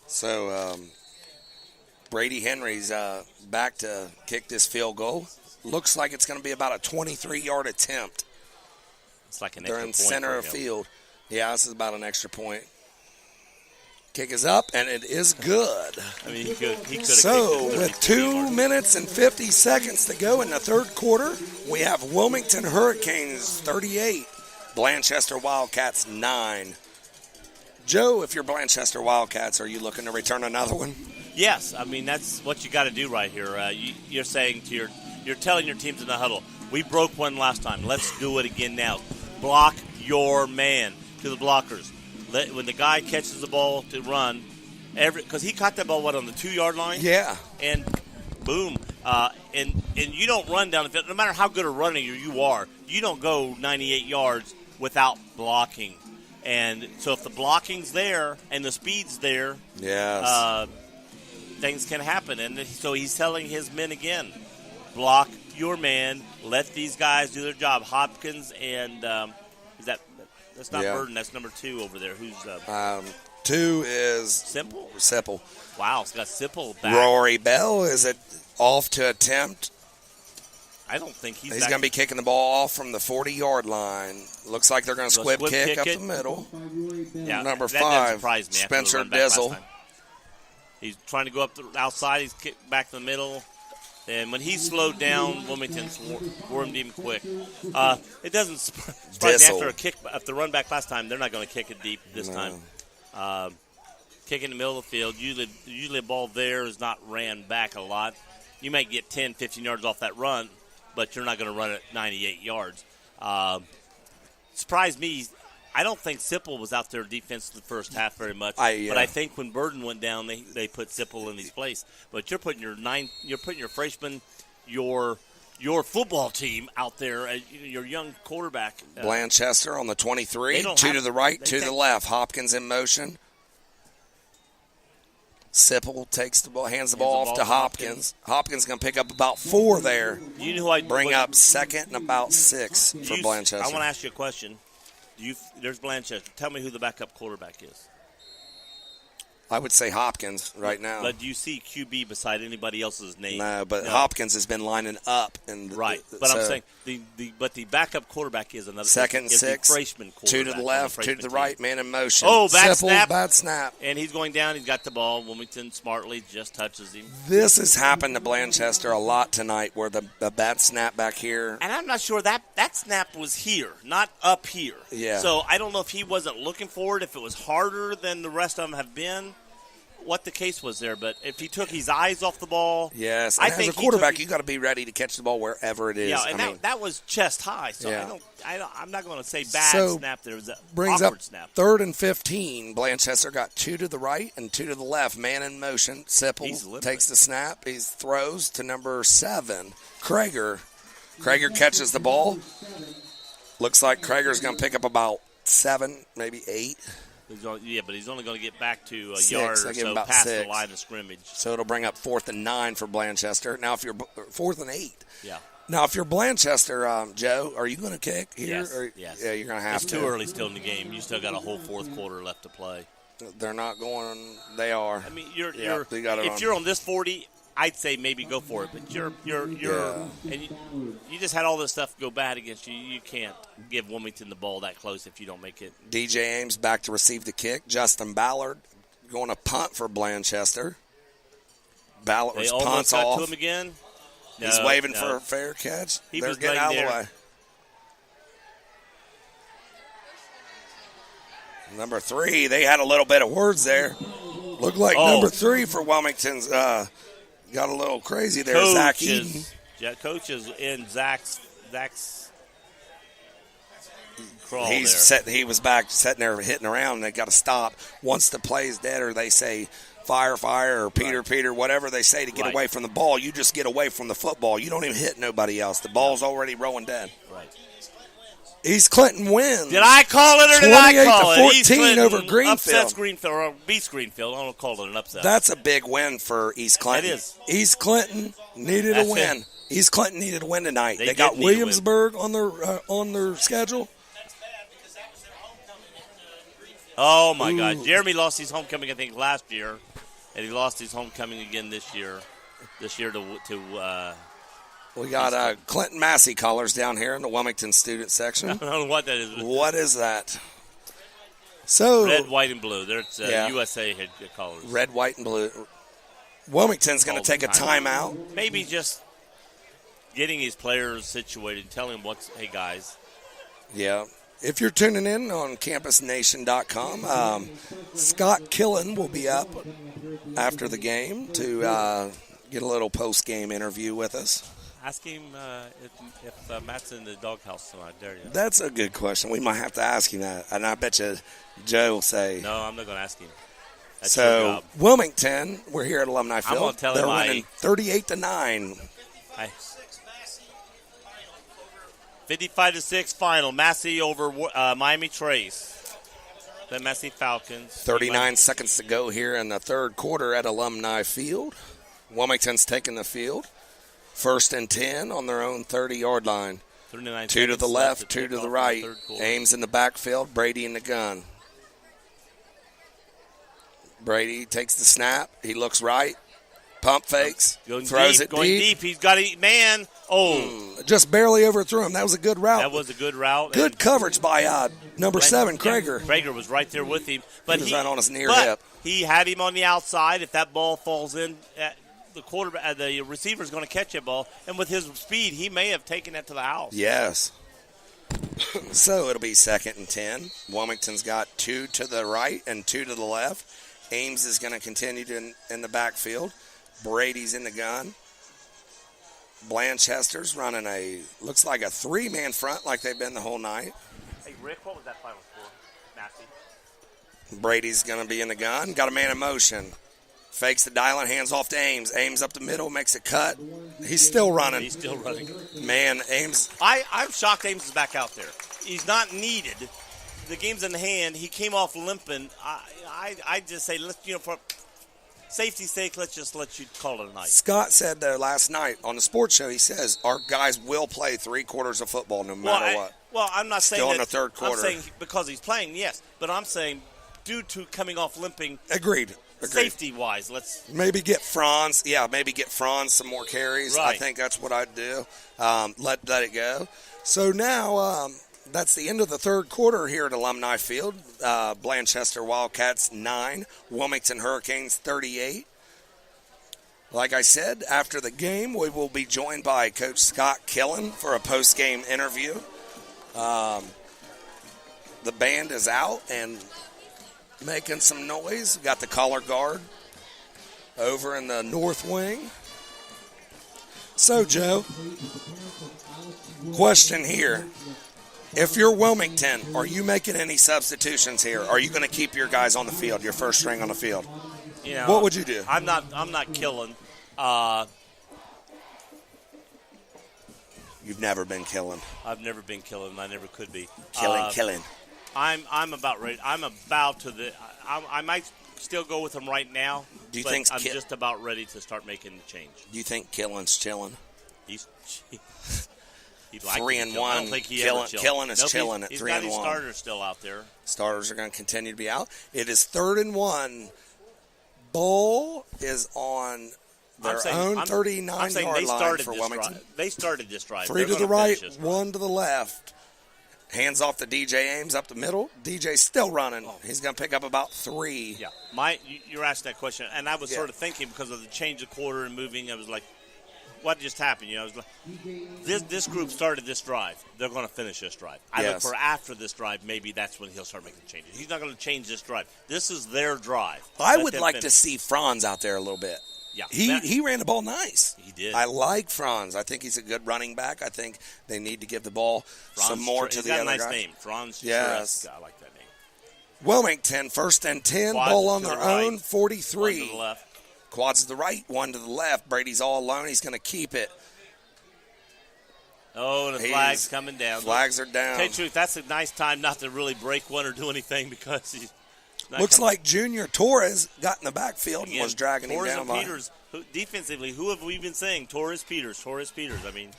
So Brady Henry's back to kick this field goal. Looks like it's going to be about a 23-yard attempt. It's like an They're extra in point center of field. Yeah, this is about an extra point. Kick is up, and it is good. I mean, he could have So, with 2 minutes and 50 seconds to go in the third quarter, we have Wilmington Hurricanes 38, Blanchester Wildcats 9. Joe, if you're Blanchester Wildcats, are you looking to return another one? Yes, I mean, that's what you got to do right here. You're saying you're telling your teams in the huddle, we broke one last time. Let's do it again now. Block your man to the blockers. When the guy catches the ball to run, because he caught that ball, on the 2-yard line? Yeah. And boom. And you don't run down the field. No matter how good a runner you are, you don't go 98 yards without blocking. And so if the blocking's there and the speed's there, yes, things can happen. And so he's telling his men again, block your man. Let these guys do their job. Hopkins and that's not Burden. That's number 2 over there. Who's 2 is Simple. Wow, it's got Simple back. Rory Bell, is it off to attempt? I don't think he's going to be kicking the ball off from the 40-yard line. Looks like they're going to squib kick up the middle. Yeah, number that 5, surprised me Spencer Dizzle. He's trying to go up the outside. He's kicked back to the middle. And when he slowed down, Wilmington swarmed him quick. It doesn't surprise me after the run back last time, they're not going to kick it deep this time. Kick in the middle of the field. Usually a ball there is not ran back a lot. You might get 10, 15 yards off that run, but you're not going to run it 98 yards. Surprised me. I don't think Sipple was out there defense the first half very much. But I think when Burden went down, they put Sipple in his place. But you're putting your freshman, your football team out there, your young quarterback. Blanchester on the 23, 2 to the right, 2 to the left. Hopkins in motion. Sipple takes the ball, hands the ball off to Hopkins. Hopkins going to pick up about 4 there. You know who I bring up second and about 6 for Blanchester. I want to ask you a question. There's Blanchester. Tell me who the backup quarterback is. I would say Hopkins right now. But do you see QB beside anybody else's name? No, but Hopkins has been lining up. Right, but I'm saying the backup quarterback is another. Second and 6, freshman quarterback. 2 to the left, 2 to the right, man in motion. Oh, bad snap. And he's going down. He's got the ball. Wilmington smartly just touches him. This has happened to Blanchester a lot tonight where the bad snap back here. And I'm not sure that snap was here, not up here. Yeah. So I don't know if he wasn't looking for it, if it was harder than the rest of them have been. What the case was there, but if he took his eyes off the ball, yes, and as a quarterback, you got to be ready to catch the ball wherever it is. Yeah, and that was chest high. So I'm not going to say bad snap. There was a brings awkward up snap. 3rd and 15. Blanchester got 2 to the right and 2 to the left. Man in motion. Sipple takes the snap. He throws to number 7, Krager. Krager catches the ball. Looks like Krager's going to pick up about 7, maybe 8. But he's only going to get back to a 6, yard or so past 6. the line of scrimmage. So it'll bring up 4th and 9 for Blanchester. Now, if you're 4th and 8. Yeah. Now, if you're Blanchester, Joe, are you going to kick here? Yes. Yeah, you're going to have to. It's too early still in the game. You still got a whole 4th quarter left to play. They're not going. They are. I mean, if you're on this 40, I'd say maybe go for it. But you're and you just had all this stuff go bad against you. You can't give Wilmington the ball that close if you don't make it. DJ Ames back to receive the kick. Justin Ballard going to punt for Blanchester. Ballard punts off. To him again. No, he's waving for a fair catch. They're getting out of the way. Number 3, they had a little bit of words there. Looked like number 3 for Wilmington's got a little crazy there. Zach Eden. Yeah, coach is in Zach's crawl He was back sitting there hitting around, and they got to stop. Once the play's dead or they say fire, or Peter, whatever they say to get away from the ball, you just get away from the football. You don't even hit nobody else. The ball's already rolling dead. Right. East Clinton wins. Did I call it or did I call it? 28-14 over Greenfield. Upsets Greenfield or beats Greenfield. I don't call it an upset. That's a big win for East Clinton. It is. East Clinton needed a win. East Clinton needed a win tonight. They got Williamsburg on their schedule. Oh my God! Jeremy lost his homecoming, I think, last year, and he lost his homecoming again this year. We got Clinton Massey colors down here in the Wilmington student section. I don't know what that is. What is that? So red, white, and blue. There's USA head colors. Red, white, and blue. Wilmington's going to take a timeout. Maybe just getting his players situated, telling them hey guys. Yeah. If you're tuning in on campusnation.com, Scott Killen will be up after the game to get a little post-game interview with us. Ask him if Matt's in the doghouse tonight, dare you? That's a good question. We might have to ask him that. And I bet you Joe will say. No, I'm not going to ask him. That's so, Wilmington, we're here at Alumni Field. I'm going to tell They're him winning 38-9. 55-6 final. Massey over Miami Trace. The Massey Falcons. 39 seconds to go here in the third quarter at Alumni Field. Wilmington's taking the field. First and 10 on their own 30-yard line. 39 Two to the seconds left, to two kick to off the in right. third quarter. Ames in the backfield, Brady in the gun. Brady takes the snap. He looks right. Pump fakes. Throws it going deep. He's got a man. Oh. Just barely overthrew him. That was a good route. That was a good route. Good coverage by number 7, Krager. Krager was right there with him. But he was right on his near but hip. He had him on the outside. If that ball falls in, the receiver's going to catch that ball. And with his speed, he may have taken that to the house. Yes. So it'll be 2nd and 10. Wilmington's got 2 to the right and 2 to the left. Ames is going to continue in the backfield. Brady's in the gun. Blanchester's running looks like a 3-man front like they've been the whole night. Hey, Rick, what was that final score? Nasty. Brady's going to be in the gun. Got a man in motion. Fakes the dial and hands off to Ames. Ames up the middle, makes a cut. He's still running. He's still running. Man, Ames. I'm shocked Ames is back out there. He's not needed. The game's in hand. He came off limping. I just say, for safety's sake, let's just let you call it a night. Scott said there last night on the sports show, he says, our guys will play 3 quarters of football no matter what. Well, I'm not saying still in that, the third quarter. I'm saying because he's playing, yes. But I'm saying due to coming off limping. Agreed. Safety-wise, let's maybe get Franz. Yeah, maybe get Franz some more carries. Right. I think that's what I'd do. Let it go. So now that's the end of the third quarter here at Alumni Field. Blanchester Wildcats 9, Wilmington Hurricanes 38. Like I said, after the game, we will be joined by Coach Scott Killen for a post-game interview. The band is out and making some noise. We got the color guard over in the north wing. So, Joe, question here. If you're Wilmington, are you making any substitutions here? Are you going to keep your guys on the field, your first string on the field? What would you do? I'm not killing. You've never been killing. I've never been killing. I never could be. Killing. I'm about ready. I'm about to the. I might still go with him right now. Do you think I'm just about ready to start making the change? Do you think Killen's chilling? He'd like 3-1. I don't think Killen is chilling at 3-1. He's got his starters still out there. Starters are going to continue to be out. It is 3rd and 1. Bull is on their own 39-yard line for Wilmington. They started this drive. 3 to the right, 1 to the left. Hands off to DJ Ames up the middle. DJ's still running. He's going to pick up about 3. Yeah, you're asking that question, and I was sort of thinking because of the change of quarter and moving. I was like, what just happened? I was like, this group started this drive. They're going to finish this drive. I look for after this drive, maybe that's when he'll start making changes. He's not going to change this drive. This is their drive. I would like to see Franz out there a little bit. Yeah, he ran the ball nice. He did. I like Franz. I think he's a good running back. I think they need to give the ball some more to the other guys. He's got a nice name, Franz. Yes, I like that name. Wilmington, 1st and 10, ball on their own, 43. 1 to the left. Quads to the right, 1 to the left. Brady's all alone. He's going to keep it. Oh, and the flag's coming down. Flags are down. Tell you the truth, that's a nice time not to really break one or do anything because he's looks like Junior Torres got in the backfield and was dragging Torres him down. And Peters, defensively, who have we been saying? Torres Peters. I mean,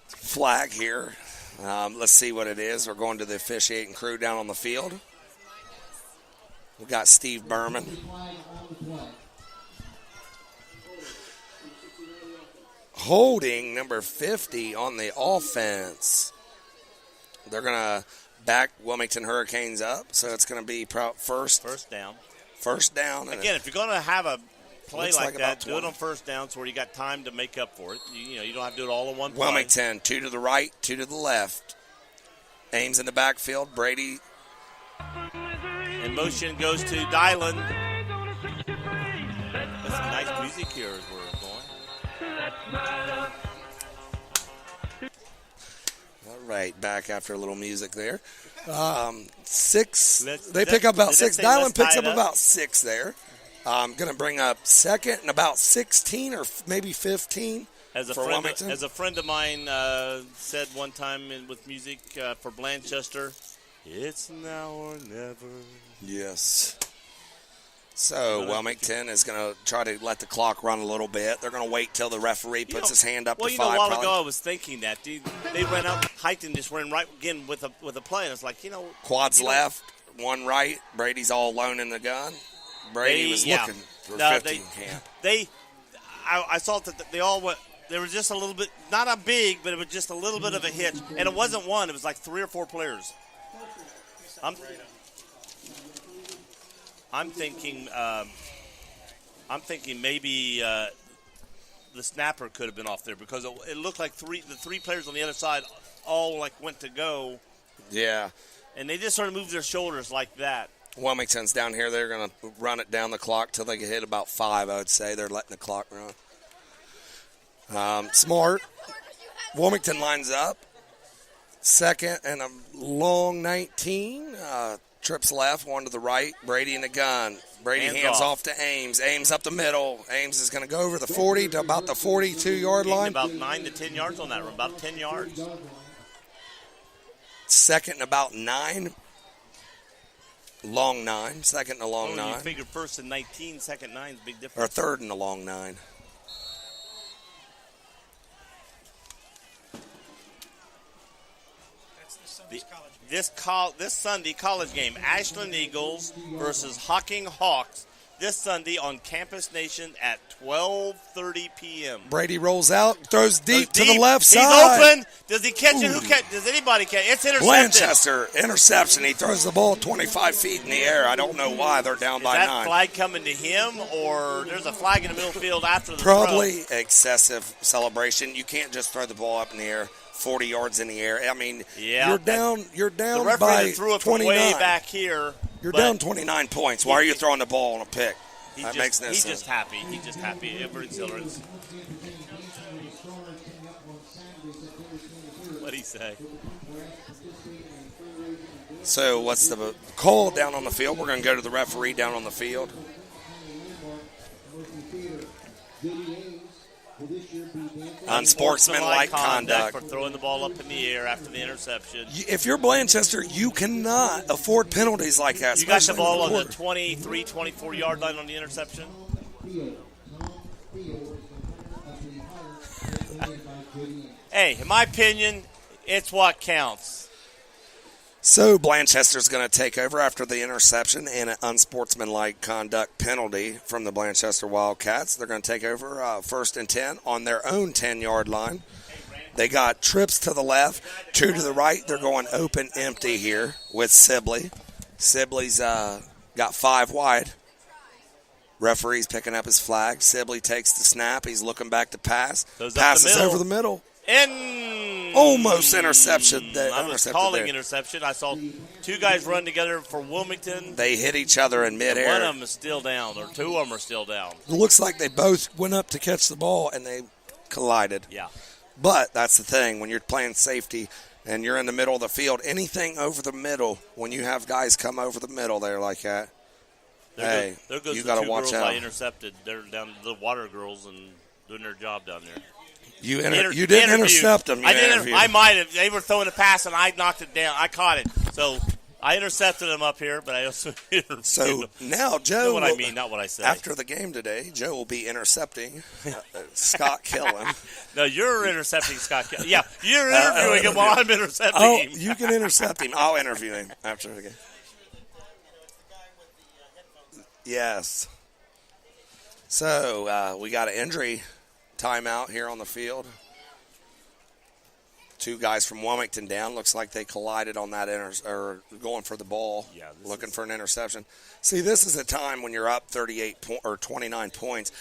flag here. Let's see what it is. We're going to the officiating crew down on the field. We got Steve Berman. Holding number 50 on the offense. They're going to back Wilmington Hurricanes up, so it's going to be first down. First down. Again, if you're going to have a play like that, do it on first down so where you got time to make up for it. You don't have to do it all in one play. Wilmington, 2 to the right, 2 to the left. Ames in the backfield. Brady. In motion goes to Dylan. That's some nice music here as we're going. All right, back after a little music there. 6. They pick up about 6. Dylan picks up about 6 there. Going to bring up 2nd and about 16 or maybe 15 for Wilmington. As a friend of mine said one time with music for Blanchester, it's now or never. Yes. So Wilmington is going to try to let the clock run a little bit. They're going to wait till the referee puts his hand up to 5. Well, a while probably. ago I was thinking that, dude. They ran up, hiked and just ran right again with a play. And it's like, Quads left, one right. Brady's all alone in the gun. Brady was looking for 15 camp. I saw that they all went. There was just a little bit, not a big, but it was just a little bit of a hitch. And it wasn't one. It was like 3 or 4 players. I'm thinking maybe the snapper could have been off there because it looked like the 3 players on the other side all like went to go. Yeah. And they just sort of moved their shoulders like that. Wilmington's down here. They're going to run it down the clock till they get hit about 5, I would say. They're letting the clock run. Smart. Wilmington lines up. Second and a long 19. Trips left, one to the right. Brady in the gun. Brady hands off to Ames. Ames up the middle. Ames is going to go over the 40 to about the 42-yard line. About 9 to 10 yards on that run, about 10 yards. Second and about 9. Long 9. Second and a long 9. You figure first and 19, second 9 is a big difference. Or third and a long 9. This Sunday college game, Ashland Eagles versus Hocking Hawks. This Sunday on Campus Nation at 12:30 p.m. Brady rolls out, throws deep to the left He's side. He's open. Does he catch it? Does anybody catch it? It's intercepted. Blanchester, interception. He throws the ball 25 feet in the air. I don't know why. They're down by 9. Is that flag coming to him, or there's a flag in the middle field after the Probably throw? Excessive celebration. You can't just throw the ball up in the air 40 yards in the air. I mean, you're down the referee by threw it 29. From way back here. You're down 29 points. Why are you throwing the ball on a pick? That makes no sense. He's just happy. He's just happy. Ever exhilarates. What'd he say? So what's the call down on the field? We're going to go to the referee down on the field. Unsportsmanlike conduct for throwing the ball up in the air after the interception. If you're Blanchester, you cannot afford penalties like that. You got the ball on the 23, 24-yard line on the interception? Hey, in my opinion, it's what counts. So Blanchester's going to take over after the interception and an unsportsmanlike conduct penalty from the Blanchester Wildcats. They're going to take over first and 10 on their own 10-yard line. They got trips to the left, 2 to the right. They're going open empty here with Sibley. Sibley's got 5 wide. Referee's picking up his flag. Sibley takes the snap. He's looking back to pass. Passes over the middle. Almost interception. I was calling interception. I saw 2 guys run together for Wilmington. They hit each other in midair. One of them is still down, or 2 of them are still down. It looks like they both went up to catch the ball, and they collided. Yeah. But that's the thing. When you're playing safety and you're in the middle of the field, anything over the middle, when you have guys come over the middle there like that, there goes you the got to 2 watch girls out. I intercepted. They're down the water girls and doing their job down there. You didn't intercept them. I might have. They were throwing a pass, and I knocked it down. I caught it. So I intercepted them up here, but I also intercepted So now, Joe. You know what I mean, not what I say. After the game today, Joe will be intercepting Scott Killen. No, you're intercepting Scott Killen. Yeah, you're interviewing him while I'm intercepting him. You can intercept him. I'll interview him after the game. Yes. So we got an injury timeout here on the field. 2 guys from Wilmington down. Looks like they collided on that or going for the ball, looking for an interception. See, this is a time when you're up or 29 points,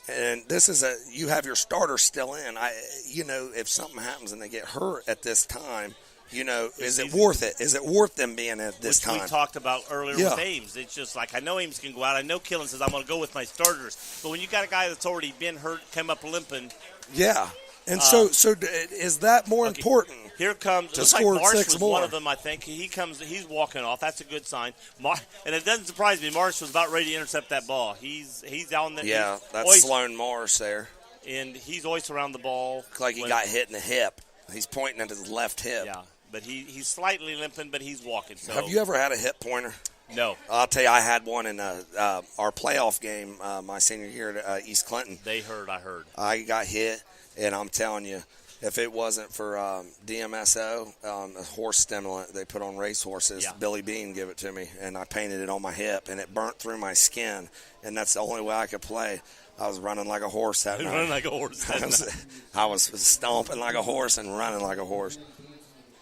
and this is you have your starter still in. If something happens and they get hurt at this time, is it worth it? Is it worth them being at this time? We talked about earlier with Ames. It's just like, I know Ames can go out. I know Killen says, I'm going to go with my starters. But when you got a guy that's already been hurt, come up limping. Yeah. And so is that more important? Here comes, to looks score like Marsh 6 was more. one of them, I think. He's walking off. That's a good sign. And it doesn't surprise me. Marsh was about ready to intercept that ball. He's on the. Yeah, that's Sloan Marsh there. And he's always around the ball. Looks like he got hit in the hip. He's pointing at his left hip. Yeah. But he's slightly limping, but he's walking. So. Have you ever had a hip pointer? No. I'll tell you, I had one in our playoff game my senior year at East Clinton. I heard. I got hit, and I'm telling you, if it wasn't for DMSO, a horse stimulant they put on race horses, Billy Bean gave it to me, and I painted it on my hip, and it burnt through my skin, and that's the only way I could play. I was running like a horse that night. Running like a horse that night. I was stomping like a horse and running like a horse.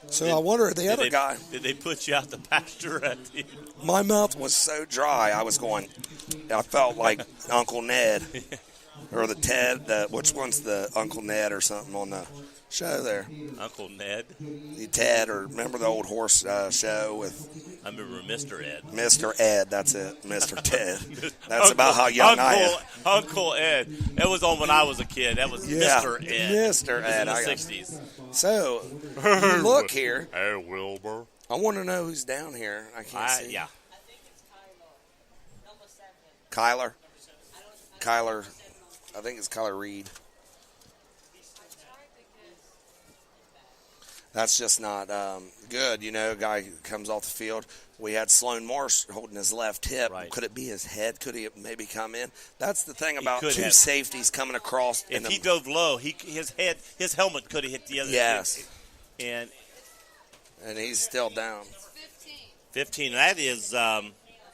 So I wonder, the other guy. Did they put you out the pasture at the... My mouth was so dry, I felt like Uncle Ned. Or the Ted, which one's the Uncle Ned or something on the show there? Uncle Ned? The Ted, or remember the old horse show with... I remember Mr. Ed. Mr. Ed, that's it. Mr. Ted. That's about how young I am. Uncle Ed. That was on when I was a kid. That was Mr. Ed. Mr. Ed. In the 60s. So, look here. Hey, Wilbur. I want to know who's down here. I can't see. Yeah. Kyler. I think it's Kyler Reed. That's just not good. You know, a guy who comes off the field. We had Sloan Marsh holding his left hip. Right. Could it be his head? Could he maybe come in? That's the thing about two safeties coming across. If he dove low, his helmet could have hit the other. Yes. And he's still down. 15. That is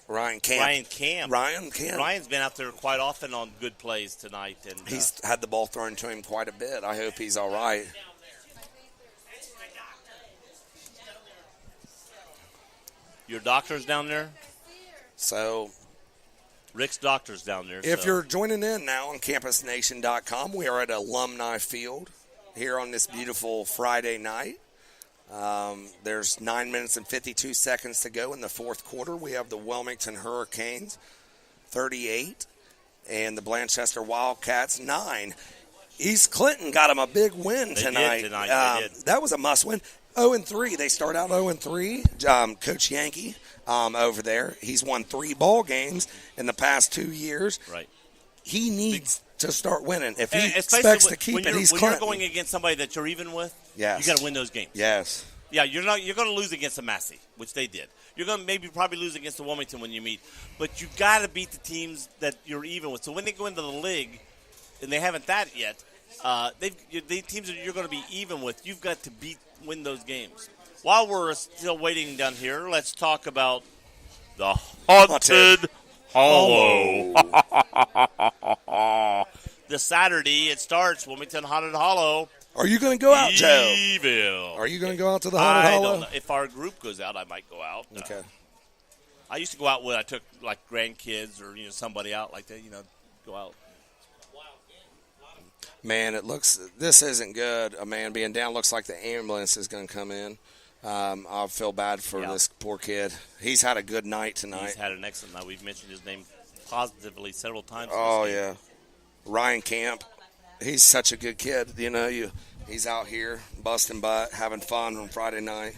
Ryan Camp. Ryan's been out there quite often on good plays tonight. And he's had the ball thrown to him quite a bit. I hope he's all right. Your doctor's down there? So, Rick's doctor's down there. If you're joining in now on campusnation.com, we are at Alumni Field here on this beautiful Friday night. There's 9 minutes and 52 seconds to go in the fourth quarter. We have the Wilmington Hurricanes 38 and the Blanchester Wildcats 9. East Clinton got them a big win tonight. They did. That was a must-win. 0-3. They start out 0-3. Coach Yankee over there, he's won 3 ball games in the past 2 years. Right. He needs to start winning if he expects to keep it. He's when you're going against somebody that you're even with, you got to win those games. Yes. Yeah, you're going to lose against the Massey, which they did. You're going to probably lose against the Wilmington when you meet, but you got to beat the teams that you're even with. So when they go into the league, and they haven't that yet, the teams that you're going to be even with, you've got to win those games. While we're still waiting down here, let's talk about the Haunted Hollow. This Saturday it starts, Wilmington Haunted Hollow. Are you going to go out, Joe? Evil. Are you going to go out to the Haunted Hollow? I don't know. If our group goes out, I might go out. Okay. I used to go out when I took like grandkids or somebody out like that. Go out. Man, this isn't good. A man being down. Looks like the ambulance is going to come in. I feel bad for this poor kid. He's had a good night tonight. He's had an excellent night. We've mentioned his name positively several times. Oh, yeah. Ryan Camp. He's such a good kid. He's out here busting butt, having fun on Friday night.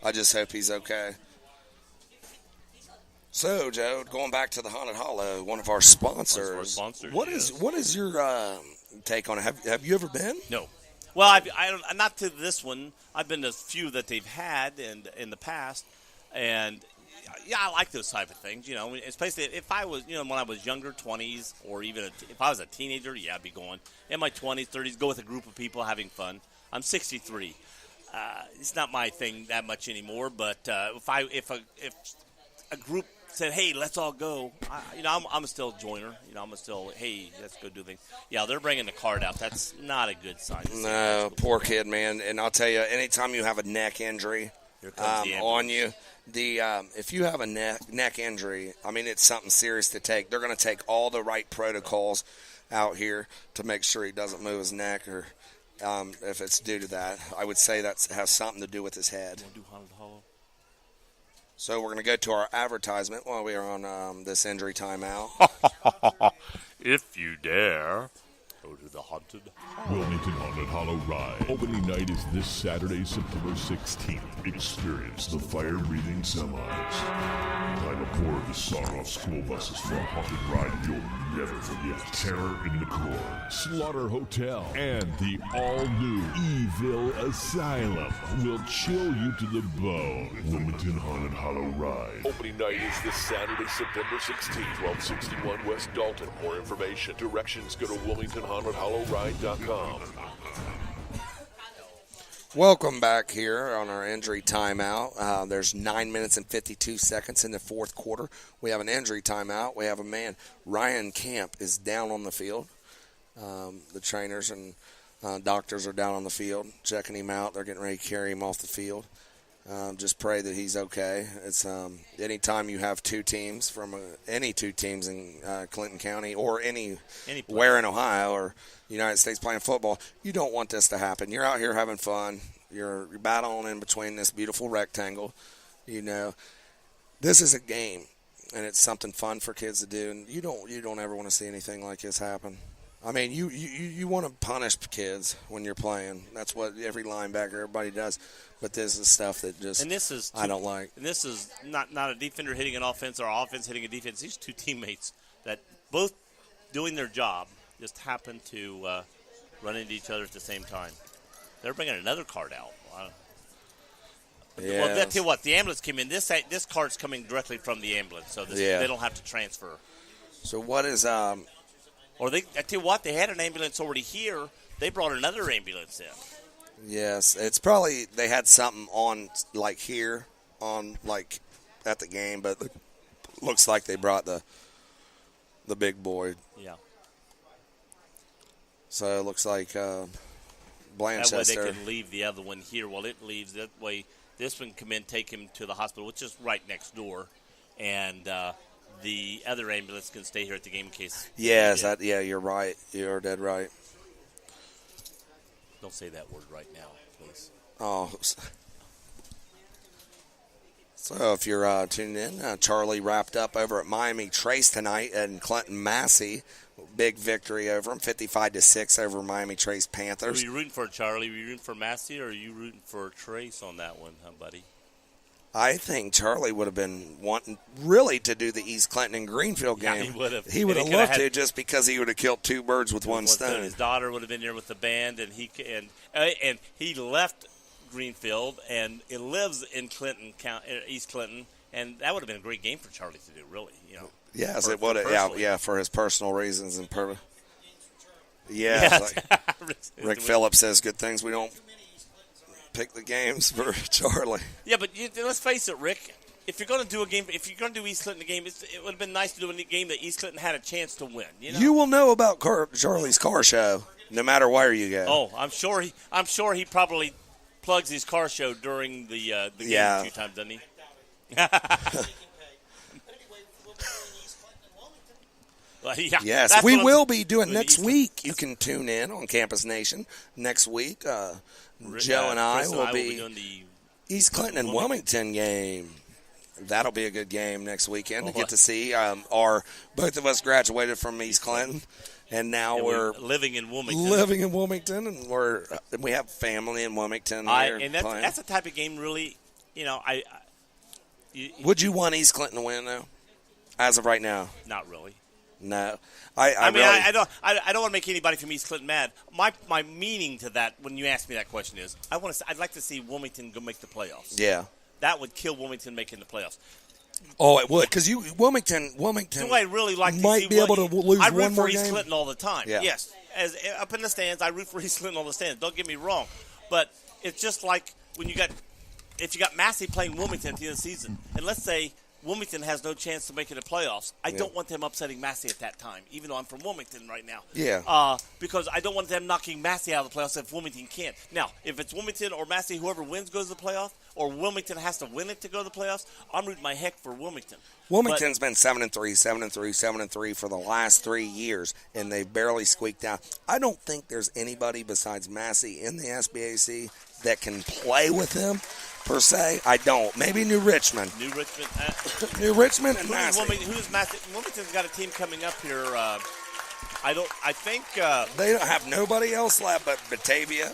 I just hope he's okay. So, Joe, going back to the Haunted Hollow, one of our sponsors. What is your take on it? Have you ever been? No. Well, I'm not to this one. I've been to a few that they've had in the past, and I like those type of things. Especially if I was, when I was younger, 20s, or even if I was a teenager, I'd be going. In my 20s, 30s, go with a group of people having fun. I'm 63. It's not my thing that much anymore. But if a group said, "Hey, let's all go," I'm still a joiner. I'm still, "Hey, let's go do things." Yeah, they're bringing the card out. That's not a good sign. No, poor kid, man. And I'll tell you, anytime you have a neck injury on you, if you have a neck injury, it's something serious to take. They're going to take all the right protocols out here to make sure he doesn't move his neck, or if it's due to that, I would say that has something to do with his head. So we're going to go to our advertisement while we are on this injury timeout. If you dare, go to the haunted. Wilmington Haunted Hollow Ride. Opening night is this Saturday, September 16th. Experience the fire-breathing semis. Climb aboard the sawed-off school buses for a haunted ride you'll never forget. Terror in the Core, Slaughter Hotel, and the all-new Evil Asylum will chill you to the bone. Wilmington Haunted Hollow Ride. Opening night is this Saturday, September 16th, 1261 West Dalton. For more information, directions go to WilmingtonHauntedHollowRide.com. Welcome back here on our injury timeout. There's 9 minutes and 52 seconds in the fourth quarter. We have an injury timeout. We have a man, Ryan Camp, is down on the field. The trainers and doctors are down on the field checking him out. They're getting ready to carry him off the field. Just pray that he's okay. It's anytime you have two teams from any two teams in Clinton County or anywhere in Ohio or United States playing football, you don't want this to happen. You're out here having fun. You're battling in between this beautiful rectangle. This is a game, and it's something fun for kids to do. And you don't ever want to see anything like this happen. I mean, you want to punish kids when you're playing. That's what every linebacker, everybody does. But this is stuff that I don't like. And this is not a defender hitting an offense or offense hitting a defense. These two teammates that both doing their job just happen to run into each other at the same time. They're bringing another card out. Yeah. Well, I tell you what, the ambulance came in. This card's coming directly from the ambulance, so they don't have to transfer. So what is Or I tell you what, they had an ambulance already here. They brought another ambulance in. Yes, it's probably they had something on like here on like at the game, but it looks like they brought the big boy. Yeah. So it looks like Blanchester. That way they can leave the other one here while it leaves. That way this one come in, take him to the hospital, which is right next door, and the other ambulance can stay here at the game in case. Yes, you're right. You're dead right. Don't say that word right now, please. Oh. So if you're tuning in, Charlie wrapped up over at Miami Trace tonight and Clinton Massey. Big victory over them, 55-6 over Miami Trace Panthers. Are you rooting for Charlie? Are you rooting for Massey, or are you rooting for Trace on that one, buddy? I think Charlie would have been wanting really to do the East Clinton and Greenfield game. Yeah, he would have. He would have loved to just because he would have killed two birds with one stone. His daughter would have been there with the band, and he left Greenfield and it lives in Clinton, East Clinton, and that would have been a great game for Charlie to do. Really, Yes, it would have. Yeah, for his personal reasons and purpose. Yeah, Rick Phillips says good things we don't pick the games for Charlie. Yeah, but let's face it, Rick. If you're going to do a game, if you're going to do East Clinton a game, it would have been nice to do a game that East Clinton had a chance to win. You will know about Charlie's car show no matter where you go. Oh, I'm sure he probably plugs his car show during the game a few times, doesn't he? Well, yeah, yes, we will be doing next week. You can tune in on Campus Nation next week. Joe and I will be doing the East Clinton and Wilmington game. That'll be a good game next weekend to get to see. Both of us graduated from East Clinton, and now we're living in Wilmington. And we have family in Wilmington. And that's the type of game, really. Would you want East Clinton to win though? As of right now, not really. No, I don't want to make anybody from East Clinton mad. My meaning to that, when you ask me that question, is I'd like to see Wilmington go make the playoffs. Yeah, that would kill Wilmington making the playoffs. Oh, it would, because Wilmington. Do I really like to might see be able to lose I root one more for East game? Clinton all the time. Yeah. Yes, as up in the stands, I root for East Clinton all the stands. Don't get me wrong, but it's just like when if you got Massey playing Wilmington at the end of the season, and let's say Wilmington has no chance to make it to playoffs. I don't want them upsetting Massey at that time, even though I'm from Wilmington right now. Yeah. Because I don't want them knocking Massey out of the playoffs if Wilmington can't. Now, if it's Wilmington or Massey, whoever wins goes to the playoff, or Wilmington has to win it to go to the playoffs, I'm rooting my heck for Wilmington. Wilmington's been 7-3, 7-3, 7-3 for the last 3 years, and they've barely squeaked out. I don't think there's anybody besides Massey in the SBAC that can play with them. Per se, I don't. Maybe New Richmond. New Richmond and Massey. Who's Massey? Wilmington's got a team coming up here I think They don't have nobody else left but Batavia,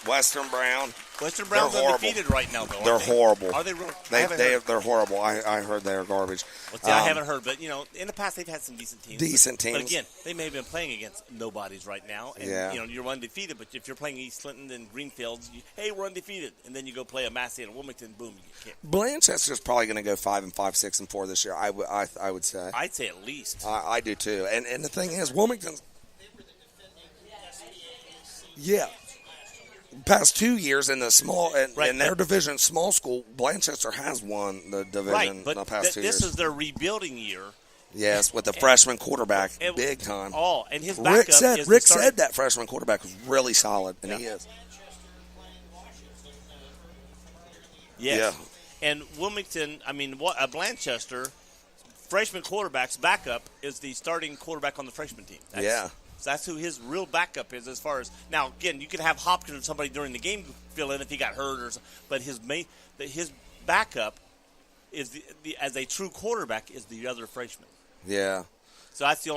Western Brown. Western Brown's They're horrible. undefeated right now, though. They're horrible. Are they really? They're horrible. I heard they're garbage. Well, see, I haven't heard, but in the past they've had some decent teams. Decent teams. But again, they may have been playing against nobodies right now, and you're undefeated. But if you're playing East Clinton and Greenfields, hey, we're undefeated, and then you go play a Massey and Wilmington, boom, you can't. Blanchester's probably going to go 5-5, 6-4 this year. I would say. I'd say at least. I do too. And the thing is, Wilmington's. Yeah. Past 2 years in the small in their division, small school, Blanchester has won the division but the past 2 years. This is their rebuilding year. Yes, with the freshman quarterback, big time. Oh, and his backup Rick said that freshman quarterback was really solid, and he is. Yes. Yeah. And Wilmington, Blanchester, freshman quarterback's backup is the starting quarterback on the freshman team. That's who his real backup is as far as – now, again, you could have Hopkins or somebody during the game fill in if he got hurt or something, but his backup is as a true quarterback is the other freshman. Yeah. So that's the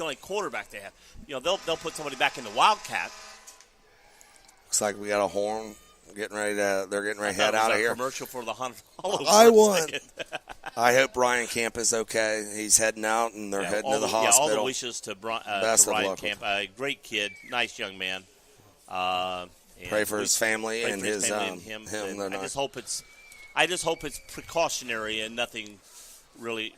only quarterback they have. They'll put somebody back in the Wildcat. Looks like we got a horn. They're getting ready to head out of here. Commercial for the Hollow. I won. I hope Ryan Camp is okay. He's heading out, and they're heading to the hospital. All the wishes to Ryan Camp. Great kid, nice young man. Pray for his family and his him. I just hope it's precautionary and nothing really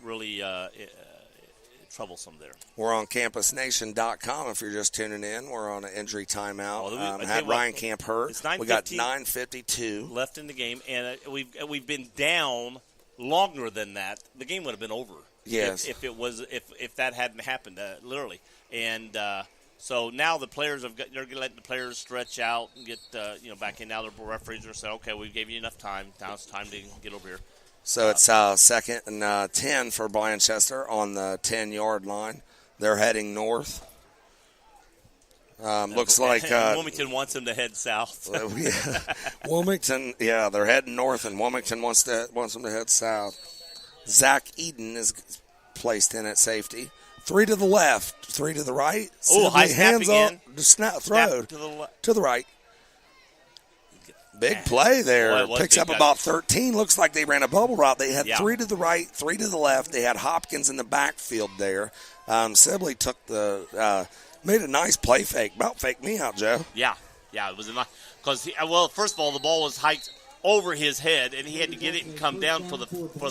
troublesome there. We're on campusnation.com if you're just tuning in. We're on an injury timeout. Had Ryan Camp hurt. We got 9:52 left in the game, and we've been down longer than that. The game would have been over. Yes, if that hadn't happened, literally. And so now the players they're letting the players stretch out and get back in. Now the referees are saying, okay, we gave you enough time. Now it's time to get over here. So it's second and 10 for Blanchester on the 10-yard line. They're heading north. Looks like Wilmington wants them to head south. Wilmington, they're heading north, and Wilmington wants them to head south. Zach Eden is placed in at safety. 3 to the left, 3 to the right. Oh, high snap hands again. Throw to the right. Big play there. Picks up about 13. Looks like they ran a bubble route. They had 3 to the right, 3 to the left. They had Hopkins in the backfield there. Sibley took made a nice play fake. About faked me out, Joe. Yeah, it was a nice because first of all, the ball was hiked over his head, and he had to get it and come down for the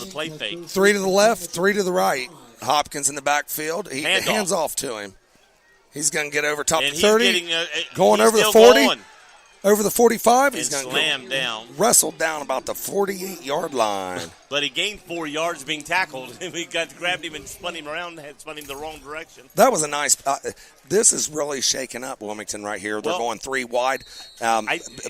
play fake. 3 to the left, 3 to the right. Hopkins in the backfield. Hands off to him. He's going to get over top of 30. Going over the 40. Over the 45, he's going to slam down. Wrestled down about the 48-yard line. But he gained 4 yards being tackled. We grabbed him and spun him around, spun him the wrong direction. That was a nice this is really shaking up Wilmington right here. They're going 3 wide,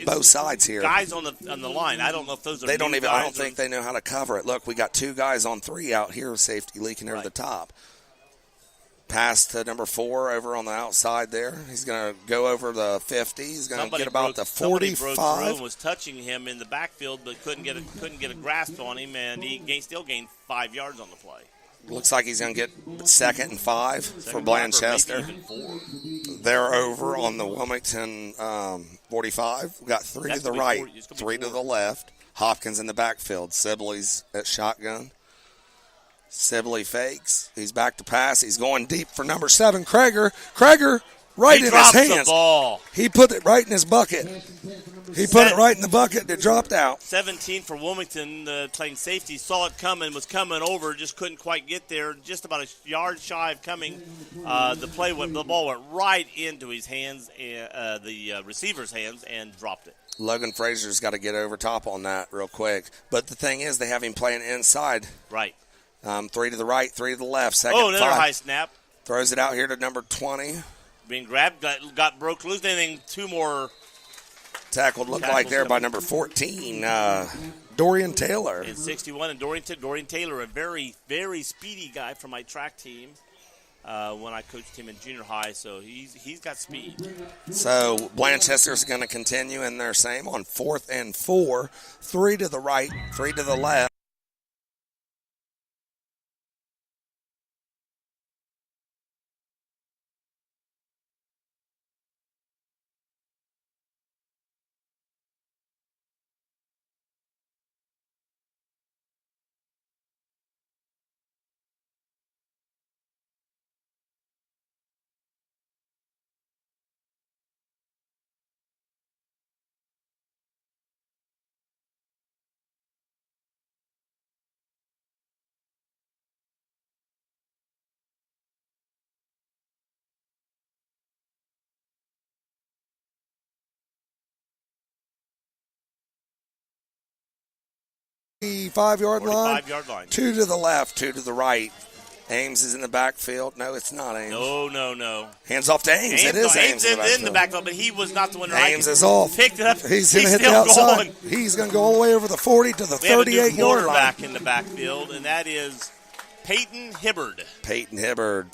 both sides here. Guys on the line. I don't know if those are. I don't think they know how to cover it. Look, we got 2 guys on 3 out here. Safety leaking over the top. Pass to number 4 over on the outside there. He's going to go over the 50. He's going to get about the 45. Broke through and was touching him in the backfield, but couldn't get a grasp on him, and he still gained 5 yards on the play. Looks like he's going to get 2nd and 5 for Blanchester. They're over on the Wilmington 45. We got 3 to the right, 3 to the left. Hopkins in the backfield. Sibley's at shotgun. Sibley fakes. He's back to pass. He's going deep for number 7, Krager. Krager right in his hands. The ball. He put it right in his bucket. He put it right in the bucket. It dropped out. 17 for Wilmington, playing safety. Saw it coming, was coming over, just couldn't quite get there. Just about a yard shy of coming. The ball went right into his hands, the receiver's hands, and dropped it. Logan Fraser's got to get over top on that real quick. But the thing is, they have him playing inside. Right. 3 to the right, 3 to the left. Second, another 5. high snap. Throws it out here to number 20. Being grabbed, got broke loose. Then 2 more. Tackled looked like there by number 14, Dorian Taylor. In 61, and Dorian Taylor, a very, very speedy guy from my track team when I coached him in junior high, so he's got speed. So Blanchester's going to continue in their same on 4th and 4, 3 to the right, 3 to the left. 45-yard line. 45-yard line. 2 to the left, 2 to the right. Ames is in the backfield. No, it's not Ames. No. Hands off to Ames. It is Ames in the backfield, but he was not the one. Ames is off. Picked it up. He's going to hit the outside. He's going to go all the way over the 40 to the 38-yard line. Back in the backfield, and that is Peyton Hibbard. Peyton Hibbard.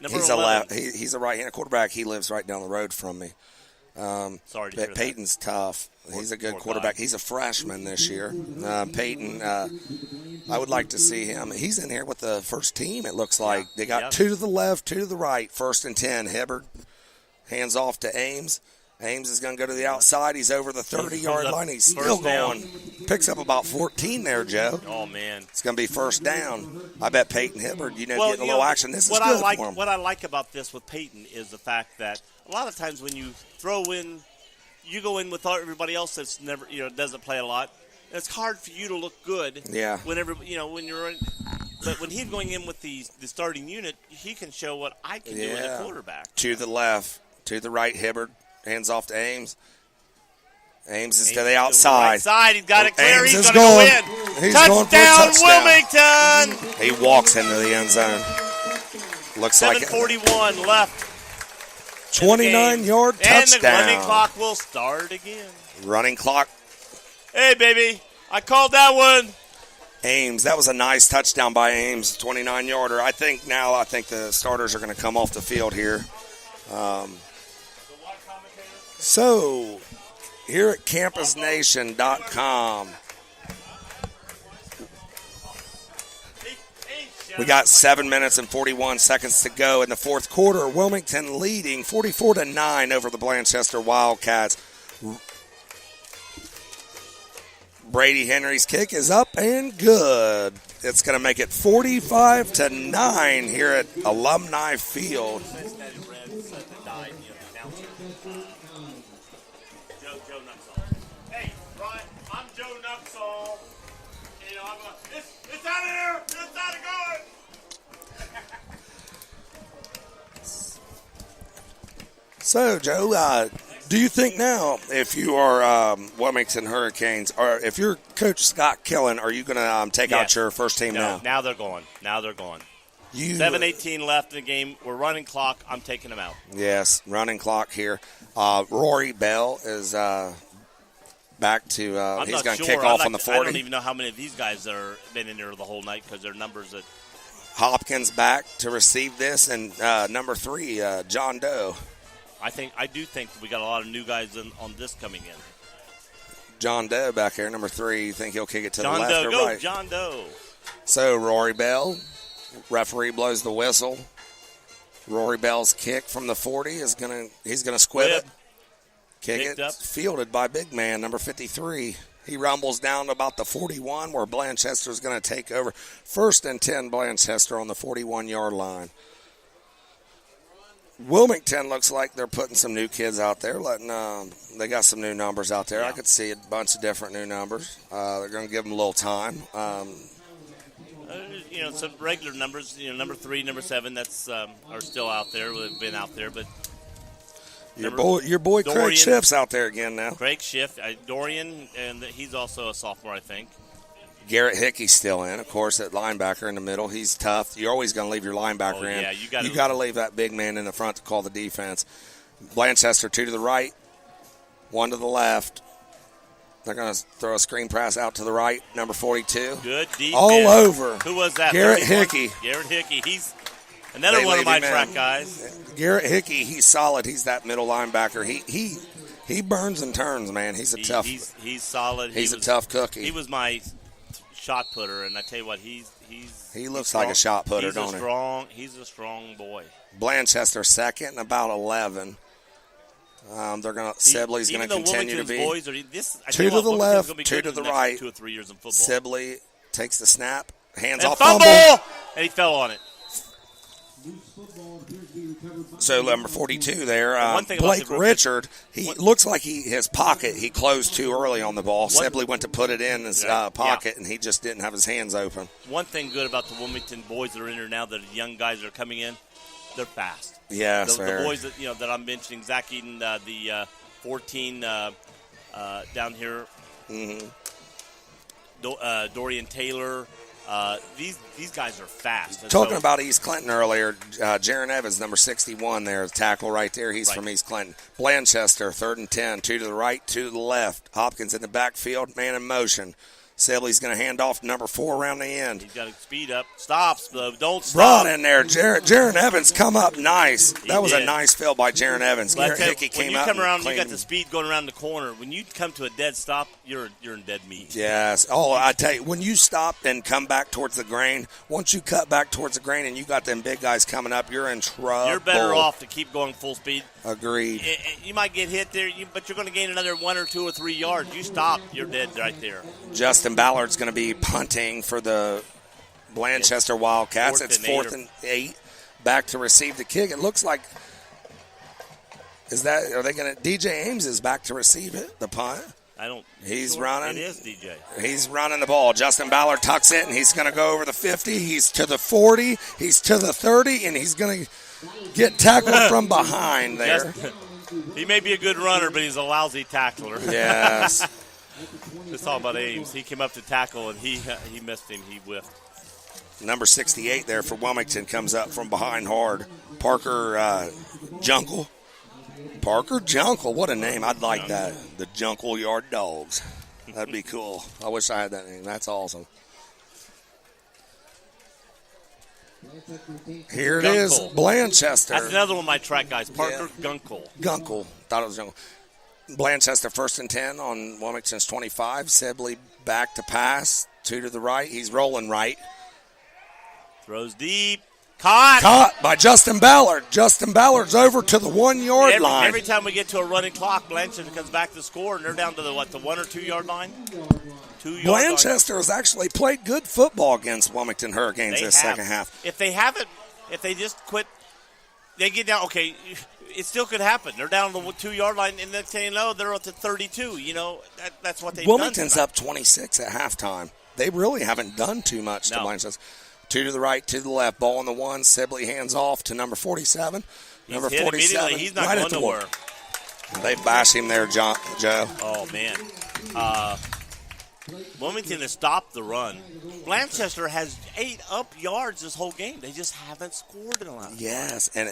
He's a right-handed quarterback. He lives right down the road from me. Sorry to hear Peyton's tough. He's a good quarterback. He's a freshman this year. Peyton, I would like to see him. He's in here with the first team, it looks like. They got 2 to the left, 2 to the right. 1st and 10. Hibbard hands off to Ames. Ames is going to go to the outside. He's over the 30-yard line. He's still going. Picks up about 14 there, Joe. Oh, man. It's going to be first down. I bet Peyton Hibbard, getting a little action. This is good for him. What I like about this with Peyton is the fact that a lot of times when you throw in, you go in with everybody else that's never, doesn't play a lot. It's hard for you to look good. Yeah. When you're in. But when he's going in with the starting unit, he can show what I can do as a quarterback. To the left, to the right, Hibbard. Hands off to Ames. Ames is to the outside. Right side. He's got it clear. Ames He's going to go in. He's touchdown, going for a Wilmington. He walks into the end zone. Looks like 7:41 left. 29-yard touchdown. And the running clock will start again. Running clock. Hey, baby. I called that one. Ames. That was a nice touchdown by Ames. 29-yarder. I think the starters are going to come off the field here. So, here at campusnation.com, we got 7 minutes and 41 seconds to go in the fourth quarter. Wilmington leading 44-9 over the Blanchester Wildcats. Brady Henry's kick is up and good. It's going to make it 45-9 here at Alumni Field. Hey, Brian, I'm Joe Nuxall. It's out of here. It's out of going. So, Joe, do you think now, if you are Wilmington Hurricanes, or if you're Coach Scott Killen, are you going to take out your first team now? Now they're going. 7:18 left in the game. We're running clock. I'm taking them out. Yes, running clock here. Rory Bell is back to he's going to kick off on the 40. I don't even know how many of these guys are been in there the whole night because their numbers that. Hopkins back to receive this, and number 3, John Doe. I do think we got a lot of new guys on this coming in. John Doe back here, number 3. You think he'll kick it to the left or right? John Doe. So Rory Bell, referee blows the whistle. Rory Bell's kick from the 40 he's gonna squib it. Kick Picked it, up. fielded by big man, number 53. He rumbles down to about the 41 where Blanchester's going to take over. 1st and 10, Blanchester on the 41-yard line. Wilmington looks like they're putting some new kids out there. They got some new numbers out there. Yeah. I could see a bunch of different new numbers. They're going to give them a little time. Some regular numbers. Number 3, number 7, that's are still out there. Have been out there, but your boy Dorian, Craig Schiff's out there again now. Craig Schiff, Dorian, and he's also a sophomore, I think. Garrett Hickey's still in, of course, at linebacker in the middle. He's tough. You're always going to leave your linebacker in. Yeah, you got to leave that big man in the front to call the defense. Blanchester 2 to the right, 1 to the left. They're going to throw a screen pass out to the right, number 42. Good defense. All over. Who was that? Garrett 31? Hickey. Garrett Hickey. He's another one of my track guys. Garrett Hickey, he's solid. He's that middle linebacker. He burns and turns, man. He's tough. He's solid. He's a tough cookie. He was my shot putter, and I tell you what, he looks like a shot putter, don't he? He's a strong boy. Blanchester 2nd and about 11. Sibley's going to continue to be. Boys are, 2 to the left, 2 to the right. 2 or 3 years in football. Sibley takes the snap, hands and off fumble, and he fell on it. So number 42 there, Blake Richard. He looks like his pocket. He closed too early on the ball. Sibley went to put it in his pocket, and he just didn't have his hands open. One thing good about the Wilmington boys that are in there now, the young guys that are coming in, they're fast. Yeah, the boys that I'm mentioning, Zach Eden, the 14 down here. Mm-hmm. Dorian Taylor. These guys are fast. Talking about East Clinton earlier, Jaron Evans, number 61 there, tackle right there. He's from East Clinton. Blanchester, 3rd and 10, 2 to the right, 2 to the left. Hopkins in the backfield, man in motion. Sibley's going to hand off to number 4 around the end. He's got to speed up. Stops, though. Don't stop. Run in there. Jaron Evans come up nice. That was a nice fill by Jaron Evans. Garrett Hickey came up. When you come around, you got the speed going around the corner. When you come to a dead stop, you're in dead meat. Yes. Oh, I tell you, when you stop and come back towards the grain, once you cut back towards the grain and you got them big guys coming up, you're in trouble. You're better off to keep going full speed. Agreed. You might get hit there, but you're going to gain another 1 or 2 or 3 yards. You stop, you're dead right there. Justin Ballard's going to be punting for the Blanchester Wildcats. It's 4th and 8. Back to receive the kick. It looks like are they going to DJ Ames is back to receive it, the punt. He's running. It is DJ. He's running the ball. Justin Ballard tucks it, and he's going to go over the 50. He's to the 40. He's to the 30, and he's going to get tackled from behind there. He may be a good runner, but he's a lousy tackler. Yes. It's all about Ames. He came up to tackle, and he missed him. He whiffed. Number 68 there for Wilmington comes up from behind hard. Parker Jungle. Parker Jungle. What a name. I'd like that. The Jungle Yard Dogs. That'd be cool. I wish I had that name. That's awesome. Here it is, Blanchester. That's another one of my track guys, Parker Gunkel. Gunkel. Thought it was Jungle. Blanchester 1st and 10 on Wilmington's 25. Sibley back to pass. 2 to the right. He's rolling right. Throws deep. Caught. Caught by Justin Ballard. Justin Ballard's over to the 1 yard line. Every time we get to a running clock, Blanchester comes back to score, and they're down to the 1 or 2 yard line? 2 yard Blanchester has actually played good football against Wilmington Hurricanes this second half. If they just quit, they get down, okay, it still could happen. They're down to the 2 yard line, and next thing you know, they're at the 32. That's what they've done. Wilmington's up 26 at halftime. They really haven't done too much to Blanchester. 2 to the right, 2 to the left. Ball on the 1. Sibley hands off to number 47. Number 47. He's not going nowhere. They bash him there, Joe. Oh, man. Wilmington has stopped the run. Blanchester has 8 up yards this whole game. They just haven't scored in a lot. Yes, and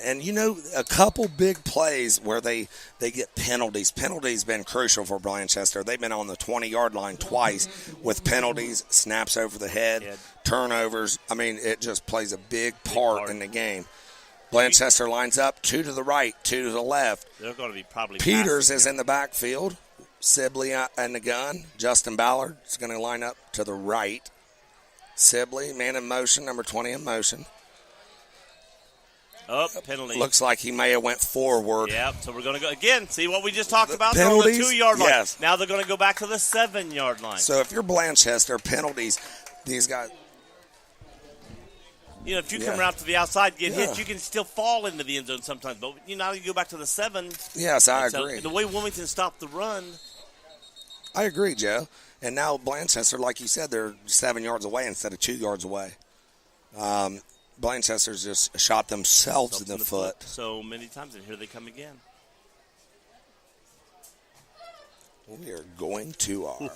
a couple big plays where they get penalties. Penalties been crucial for Blanchester. They've been on the 20-yard line twice with penalties, snaps over the head, turnovers. I mean, it just plays a big part in the game. Blanchester lines up 2 to the right, 2 to the left. They're going to be probably Peters is in the backfield. Sibley and the gun. Justin Ballard is going to line up to the right. Sibley, man in motion, number 20 in motion. Penalty. Looks like he may have went forward. Yep, so we're going to go again. See what we just talked about? Penalties? They're on the 2 yard line. Yes. Now they're going to go back to the 7 yard line. So if you're Blanchester, penalties, these guys. If you come around to the outside, get hit, you can still fall into the end zone sometimes. But you go back to the 7. Yes, I agree. The way Wilmington stopped the run. I agree, Joe. And now Blanchester, like you said, they're 7 yards away instead of 2 yards away. Blanchester's just shot themselves in the foot so many times, and here they come again. We are going to our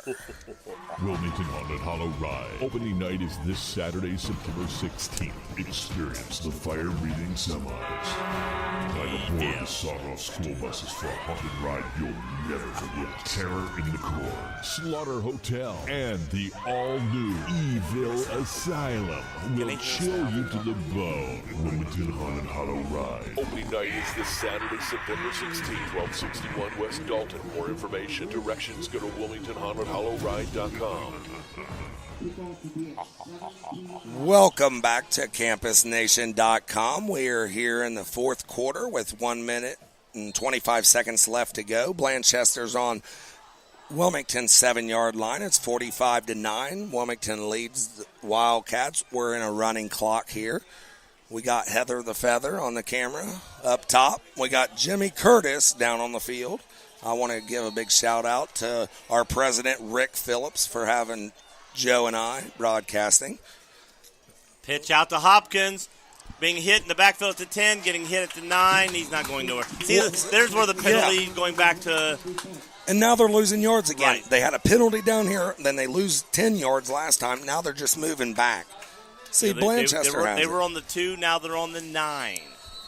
Wilmington Haunted Hollow Ride. Opening night is this Saturday, September 16th. Experience the fire-breathing semis. Ride aboard the Sawdust school buses for a haunted ride you'll never forget. Terror in the Core, Slaughter Hotel, and the all-new Evil Asylum will chill you to the bone. Wilmington Haunted Hollow Ride. Opening night is this Saturday, September 16th, 1261 West Dalton. More information, directions, go to WilmingtonHauntedHollowRide.com. Welcome back to CampusNation.com. We are here in the fourth quarter with 1 minute and 25 seconds left to go. Blanchester's on Wilmington's 7 yard line. It's 45-9. Wilmington leads the Wildcats. We're in a running clock here. We got Heather the Feather on the camera up top. We got Jimmy Curtis down on the field. I want to give a big shout out to our president, Rick Phillips, for having Joe and I broadcasting. Pitch out to Hopkins. Being hit in the backfield at the 10, getting hit at the 9. He's not going nowhere. See, there's where the penalty going back to And now they're losing yards again. Right. They had a penalty down here, then they lose 10 yards last time. Now they're just moving back. See, Blanchester they were on the 2, now they're on the 9.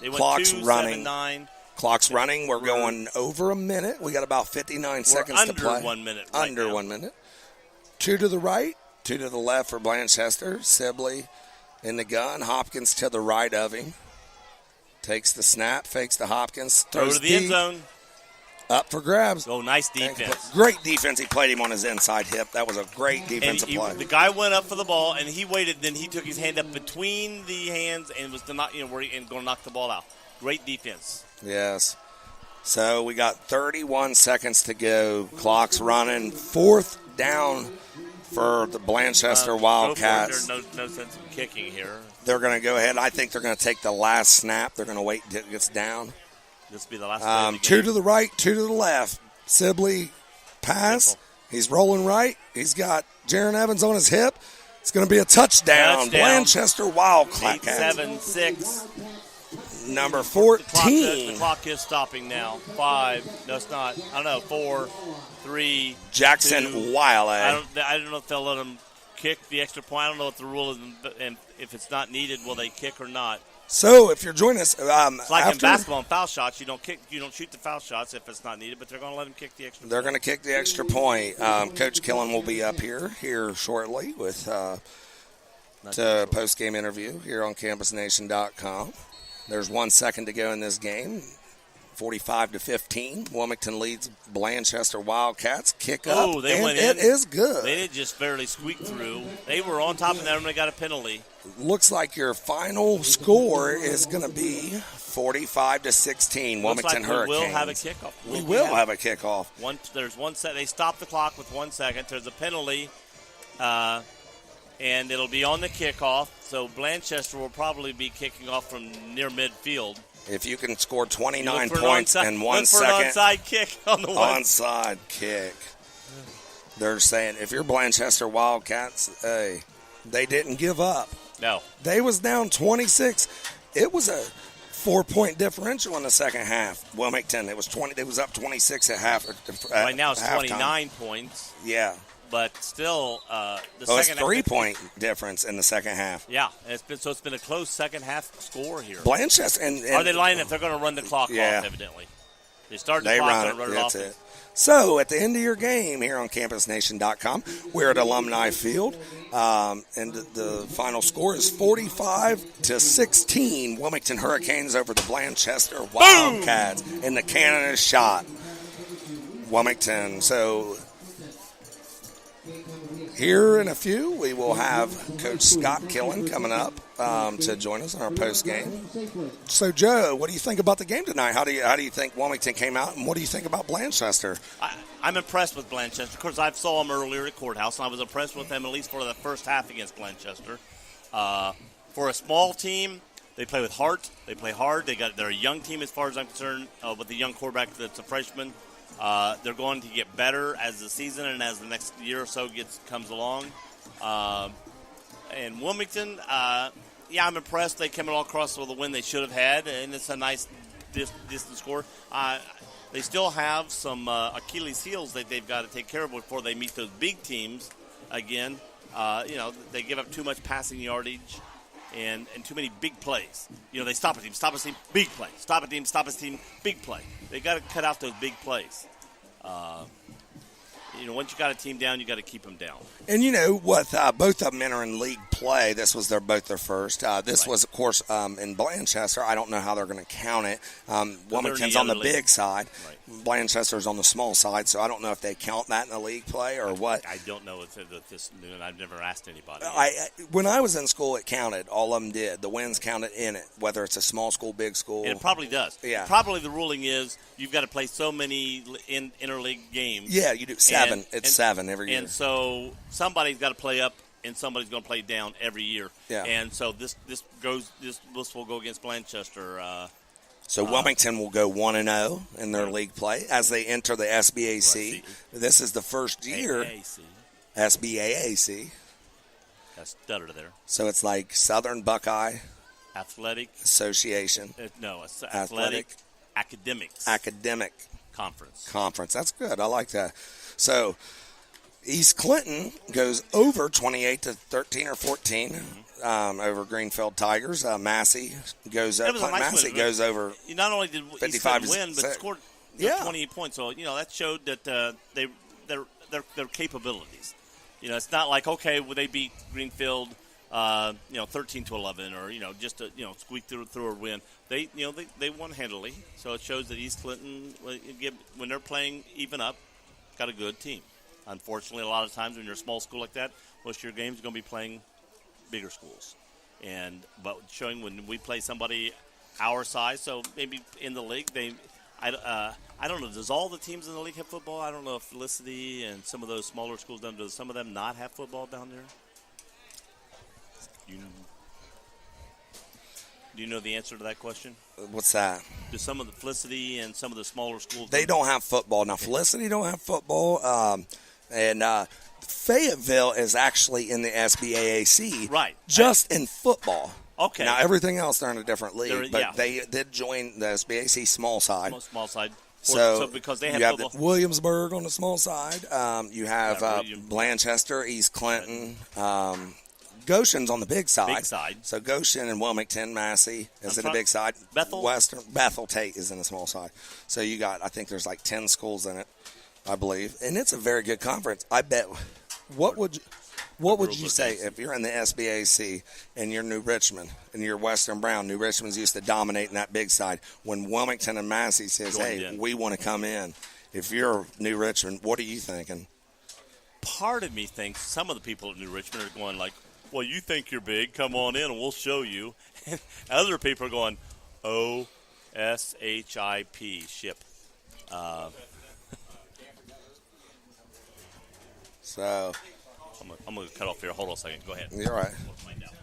They went Clock's 2, running. 7, 9. Clock's running. We're going over a minute. We got about 59 seconds to play. Under 1 minute. Under 1 minute. 2 to the right, 2 to the left for Blanchester. Sibley in the gun. Hopkins to the right of him. Takes the snap, fakes to Hopkins. Throw Throws to the deep, end zone. up for grabs. Oh, nice defense. Great defense. He played him on his inside hip. That was a great defensive play. The guy went up for the ball, and he waited. Then he took his hand up between the hands and was going to knock the ball out. Great defense. Yes. So we got 31 seconds to go. Clock's running. 4th down for the Blanchester Wildcats. There's no sense in kicking here. They're going to go ahead. I think they're going to take the last snap. They're going to wait until it gets down. This will be the last play of the 2 game. to the right, 2 to the left. Sibley pass. Simple. He's rolling right. He's got Jaron Evans on his hip. It's going to be a touchdown. Blanchester Wildcats. 8, 7, 6. Number 14. The clock is stopping now. 5. No, it's not. I don't know. 4, 3. Jackson 2. Wiley. I don't know if they'll let them kick the extra point. I don't know what the rule is, and if it's not needed, will they kick or not? So if you're joining us, It's like after, in basketball and foul shots, you don't shoot the foul shots if it's not needed, but they're going to let them kick the extra. They're going to kick the extra point. Coach Killen will be up here shortly with to post-game interview here on CampusNation.com. There's 1 second to go in this game. 45-15. Wilmington leads Blanchester Wildcats. Kick up, Oh, they and went in. it is good. They didn't just barely squeak through. They were on top of them and they got a penalty. Looks like your final score is going to be 45-16. Wilmington Looks like Hurricanes. we will have a kickoff. We will have a kickoff. There's 1 set. They stop the clock with 1 second. There's a penalty, and it'll be on the kickoff. So Blanchester will probably be kicking off from near midfield. If you can score 29 Look for points an in onside, 1 look for second. an onside kick on the one. Onside kick. They're saying if you're Blanchester Wildcats, hey, they didn't give up. No. They was down 26. It was a 4-point differential in the second half. Wilmington, it was 20. It was up 26 at half. Right now it's halftime. 29 points, Yeah. but still the Oh, it's second 3-point difference in the second half. Yeah, it's been a close second half score here. Blanchester and Are they lining up? They're going to run the clock Yeah. off, evidently. They start the They clock run and it. run it That's off. it. So, at the end of your game here on CampusNation.com, we're at Alumni Field, and the final score is 45-16. Wilmington Hurricanes over the Blanchester Wildcats, and the cannon is shot. Wilmington. So, here in a few, we will have Coach Scott Killen coming up to join us on our post game. So, Joe, what do you think about the game tonight? How do you think Wilmington came out, and what do you think about Blanchester? I'm impressed with Blanchester. Of course, I saw them earlier at Courthouse, and I was impressed with them at least for the first half against Blanchester. For a small team, they play with heart. They play hard. They're a young team as far as I'm concerned, with the young quarterback that's a freshman. They're going to get better as the season and as the next year or so comes along. And Wilmington, I'm impressed. They came all across with a win they should have had, and it's a nice distance score. They still have some Achilles heels that they've got to take care of before they meet those big teams again. They give up too much passing yardage and too many big plays. They stop a team, big play. Stop a team, big play. They got to cut out those big plays. Once you got a team down, you got to keep them down. And what? Both of them enter in league play. This was both their first. This was, of course, in Blanchester. I don't know how they're going to count it. Wilmington's on the big side. Right. Blanchester's on the small side, so I don't know if they count that in the league play or what. I don't know if this. I've never asked anybody. When I was in school, it counted. All of them did. The wins counted in it, whether it's a small school, big school. And it probably does. Yeah. Probably the ruling is you've got to play so many interleague games. Yeah, you do 7. It's 7 every year. And so somebody's got to play up, and somebody's going to play down every year. Yeah. And so this will go against Blanchester. So Wilmington will go 1-0 in their league play as they enter the SBAC. Right. This is the first year. SBAAC. Got stuttered there. So it's like Southern Buckeye Athletic Association. Athletic Academics. Academic. conference. That's good. I like that. So East Clinton goes over 28-13 or 14 over Greenfield Tigers. Massey goes over. Massey goes over. Not only did East Clinton win, but scored 28 points. So that showed that their capabilities. It's not like they beat Greenfield, 13-11, or just squeak through a win. They won handily. So it shows that East Clinton, when they're playing even up, got a good team. Unfortunately, a lot of times when you're a small school like that, most of your games are going to be playing bigger schools. But showing when we play somebody our size, so maybe in the league, I don't know. Does all the teams in the league have football? I don't know if Felicity and some of those smaller schools does some of them not have football down there? Do you know the answer to that question? What's that? Do some of the Felicity and some of the smaller schools? They don't have football. Now, Felicity don't have football. And Fayetteville is actually in the SBAAC. Right. Just in football. Okay. Now, everything else, they're in a different league. But they did join the SBAC small side. Small side. So because they have you football. have Williamsburg on the small side. You have Blanchester, East Clinton. Goshen's on the big side. Big side. So Goshen and Wilmington, Massey is in the big side. Bethel Tate is in the small side. So you got, I think there's like 10 schools in it, I believe. And it's a very good conference. I bet. What would you say if you're in the SBAC and you're New Richmond and you're Western Brown? New Richmond's used to dominating that big side. When Wilmington and Massey says, we want to come in. If you're New Richmond, what are you thinking? Part of me thinks some of the people at New Richmond are going like, well, you think you're big, come on in and we'll show you. And other people are going, O-S-H-I-P, ship. So I'm going to cut off here. Hold on a second. Go ahead. You're right. We'll find out.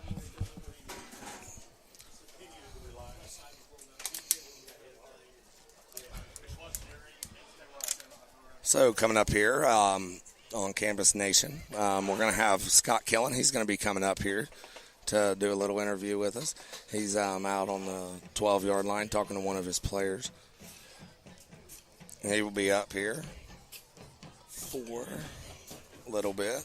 So coming up here on Campus Nation, we're going to have Scott Killen. He's going to be coming up here to do a little interview with us. He's out on the 12-yard line talking to one of his players. And he will be up here for a little bit.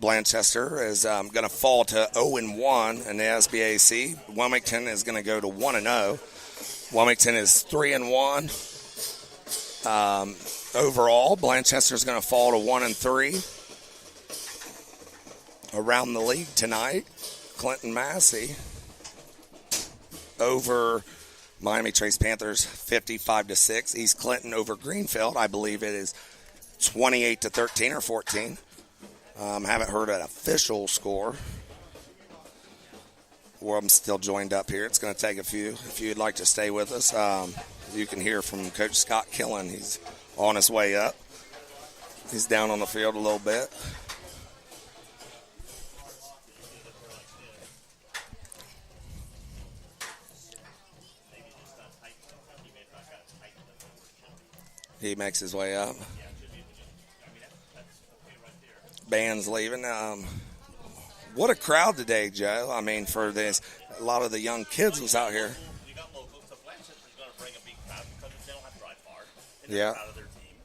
Blanchester is going to fall to 0-1 in the SBAC. Wilmington is going to go to 1-0. Wilmington is 3-1. Overall, Blanchester is going to fall to 1-3. Around the league tonight, Clinton Massey over Miami Trace Panthers 55-6. East Clinton over Greenfield. I believe it is 28-13 or 14. Haven't heard an official score. Well, I'm still joined up here. It's going to take a few. If you'd like to stay with us, you can hear from Coach Scott Killen. He's on his way up. He's down on the field a little bit. He makes his way up. Band's leaving. What a crowd today, Joe. I mean, for this, a lot of the young kids was out here. You got locals, so Blanchester's going to bring a big crowd because they don't have to drive far. And they're proud of their team.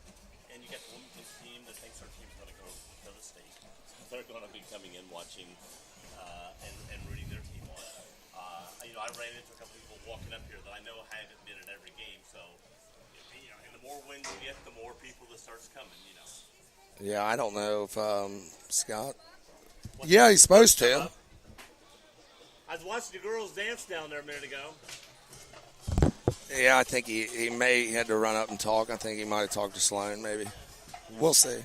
And you got the Wilmington team that thinks their team's going to go to the state. They're going to be coming in, watching, and rooting their team on. I ran into a couple people walking up here that I know haven't been at every game. So, and the more wins you get, the more people that starts coming, Yeah, I don't know if Scott. Yeah, he's supposed to. I was watching the girls dance down there a minute ago. Yeah, I think he may had to run up and talk. I think he might have talked to Sloan, maybe. We'll see.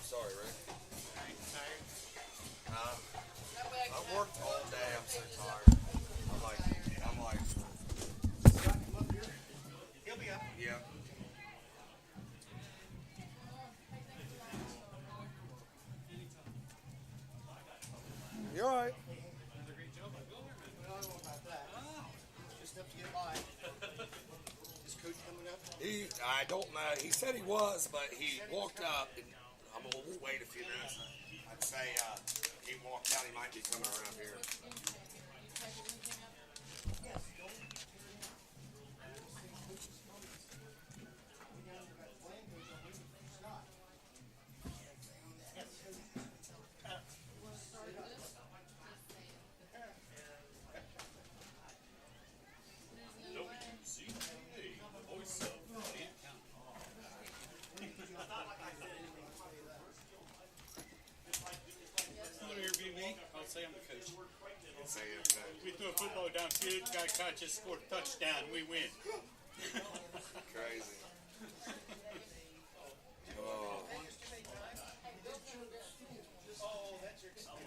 Sorry, Rick. I worked all day. I'm so tired. I'm like. He'll be up. Yeah. You all right? Just enough to get by. Is coach coming up? I don't know. He said he was, but he walked up. And I'm gonna wait a few minutes. I'd say he walked out. He might be coming around here. Say I'm the coach. Say it. We threw a football downfield, guy catches, scored a touchdown, we win. Crazy. Oh.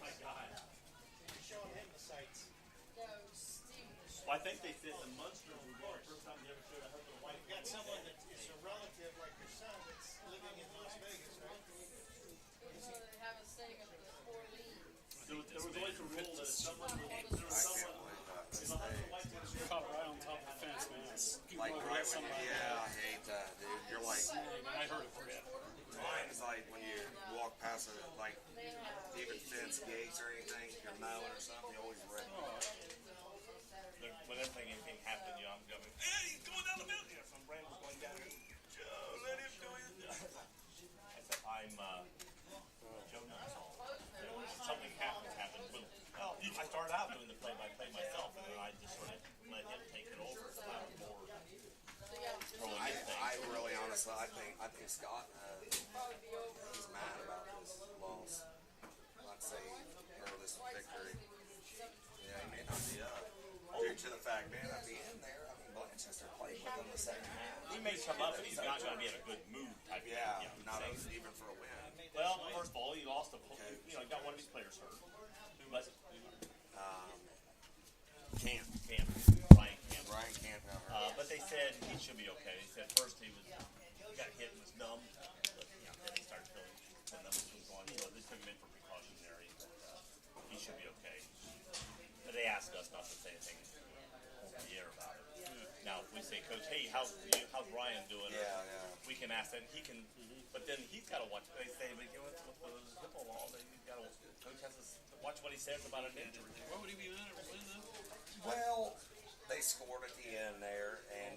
My God. You're showing him the sights. Well, I think they said the Munsters were going the first time they ever showed a husband and wife. You've got someone that is a relative like your son that's living in Las Vegas, right? There was always a rule that if someone was I can't believe that. This day. Caught right on top of the fence, man. Like right when I hate that, dude. You're like, I heard it for you. mine is like when you walk past it, like even fence gates or anything, you're mowing or something, you always red. Whenever anything happened, you know, I'm going, hey, he's going down the mountain. Some brand was going down here. Joe, let him do his job. I said, I'm Joe Nussall. Something happened. Well, I started out doing the play-by-play myself, and then I just sort of let him take it over. So I was more throwing in things. I really honestly, I think Scott he's mad about this loss. Let's say, or this victory. Yeah, he may not be up. Due to the fact, man, at the end there, I mean, Blanchester played with him the second half. He may come up, but he's not going to be in a good mood type of Yeah, thing. not even for a win. Well, first of all, he lost he got one of his players hurt. But Ryan Camp. But they said he should be okay. They said first he got hit and was numb, but then he started feeling the numbness was going. So they took him in for precautionary. He should be okay. But they asked us not to say anything over the air about it. Now, if we say, Coach, hey, how's Ryan doing? Yeah. We can ask that. He can, but then he's got to watch. They say, but with the HIPAA law, Coach has to watch what he says about an injury. What would he be mad at win though? Well, they scored at the end there, and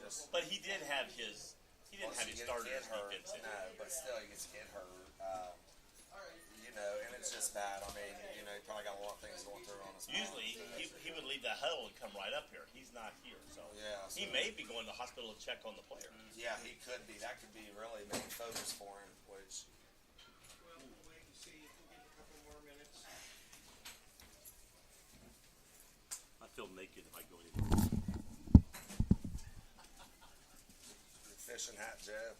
just. But he did have his. He didn't have his starters defense in. No, but still, he gets get hurt. And it's just bad. I mean, he probably got a lot of things going through on his mind. Usually, he would leave the huddle and come right up here. He's not here, so he may be going to the hospital to check on the player. Yeah, he could be. That could be really a main focus for him, which. We'll wait and see if we get a couple more minutes. I feel naked if I go anywhere. Fishing hat, Jeff.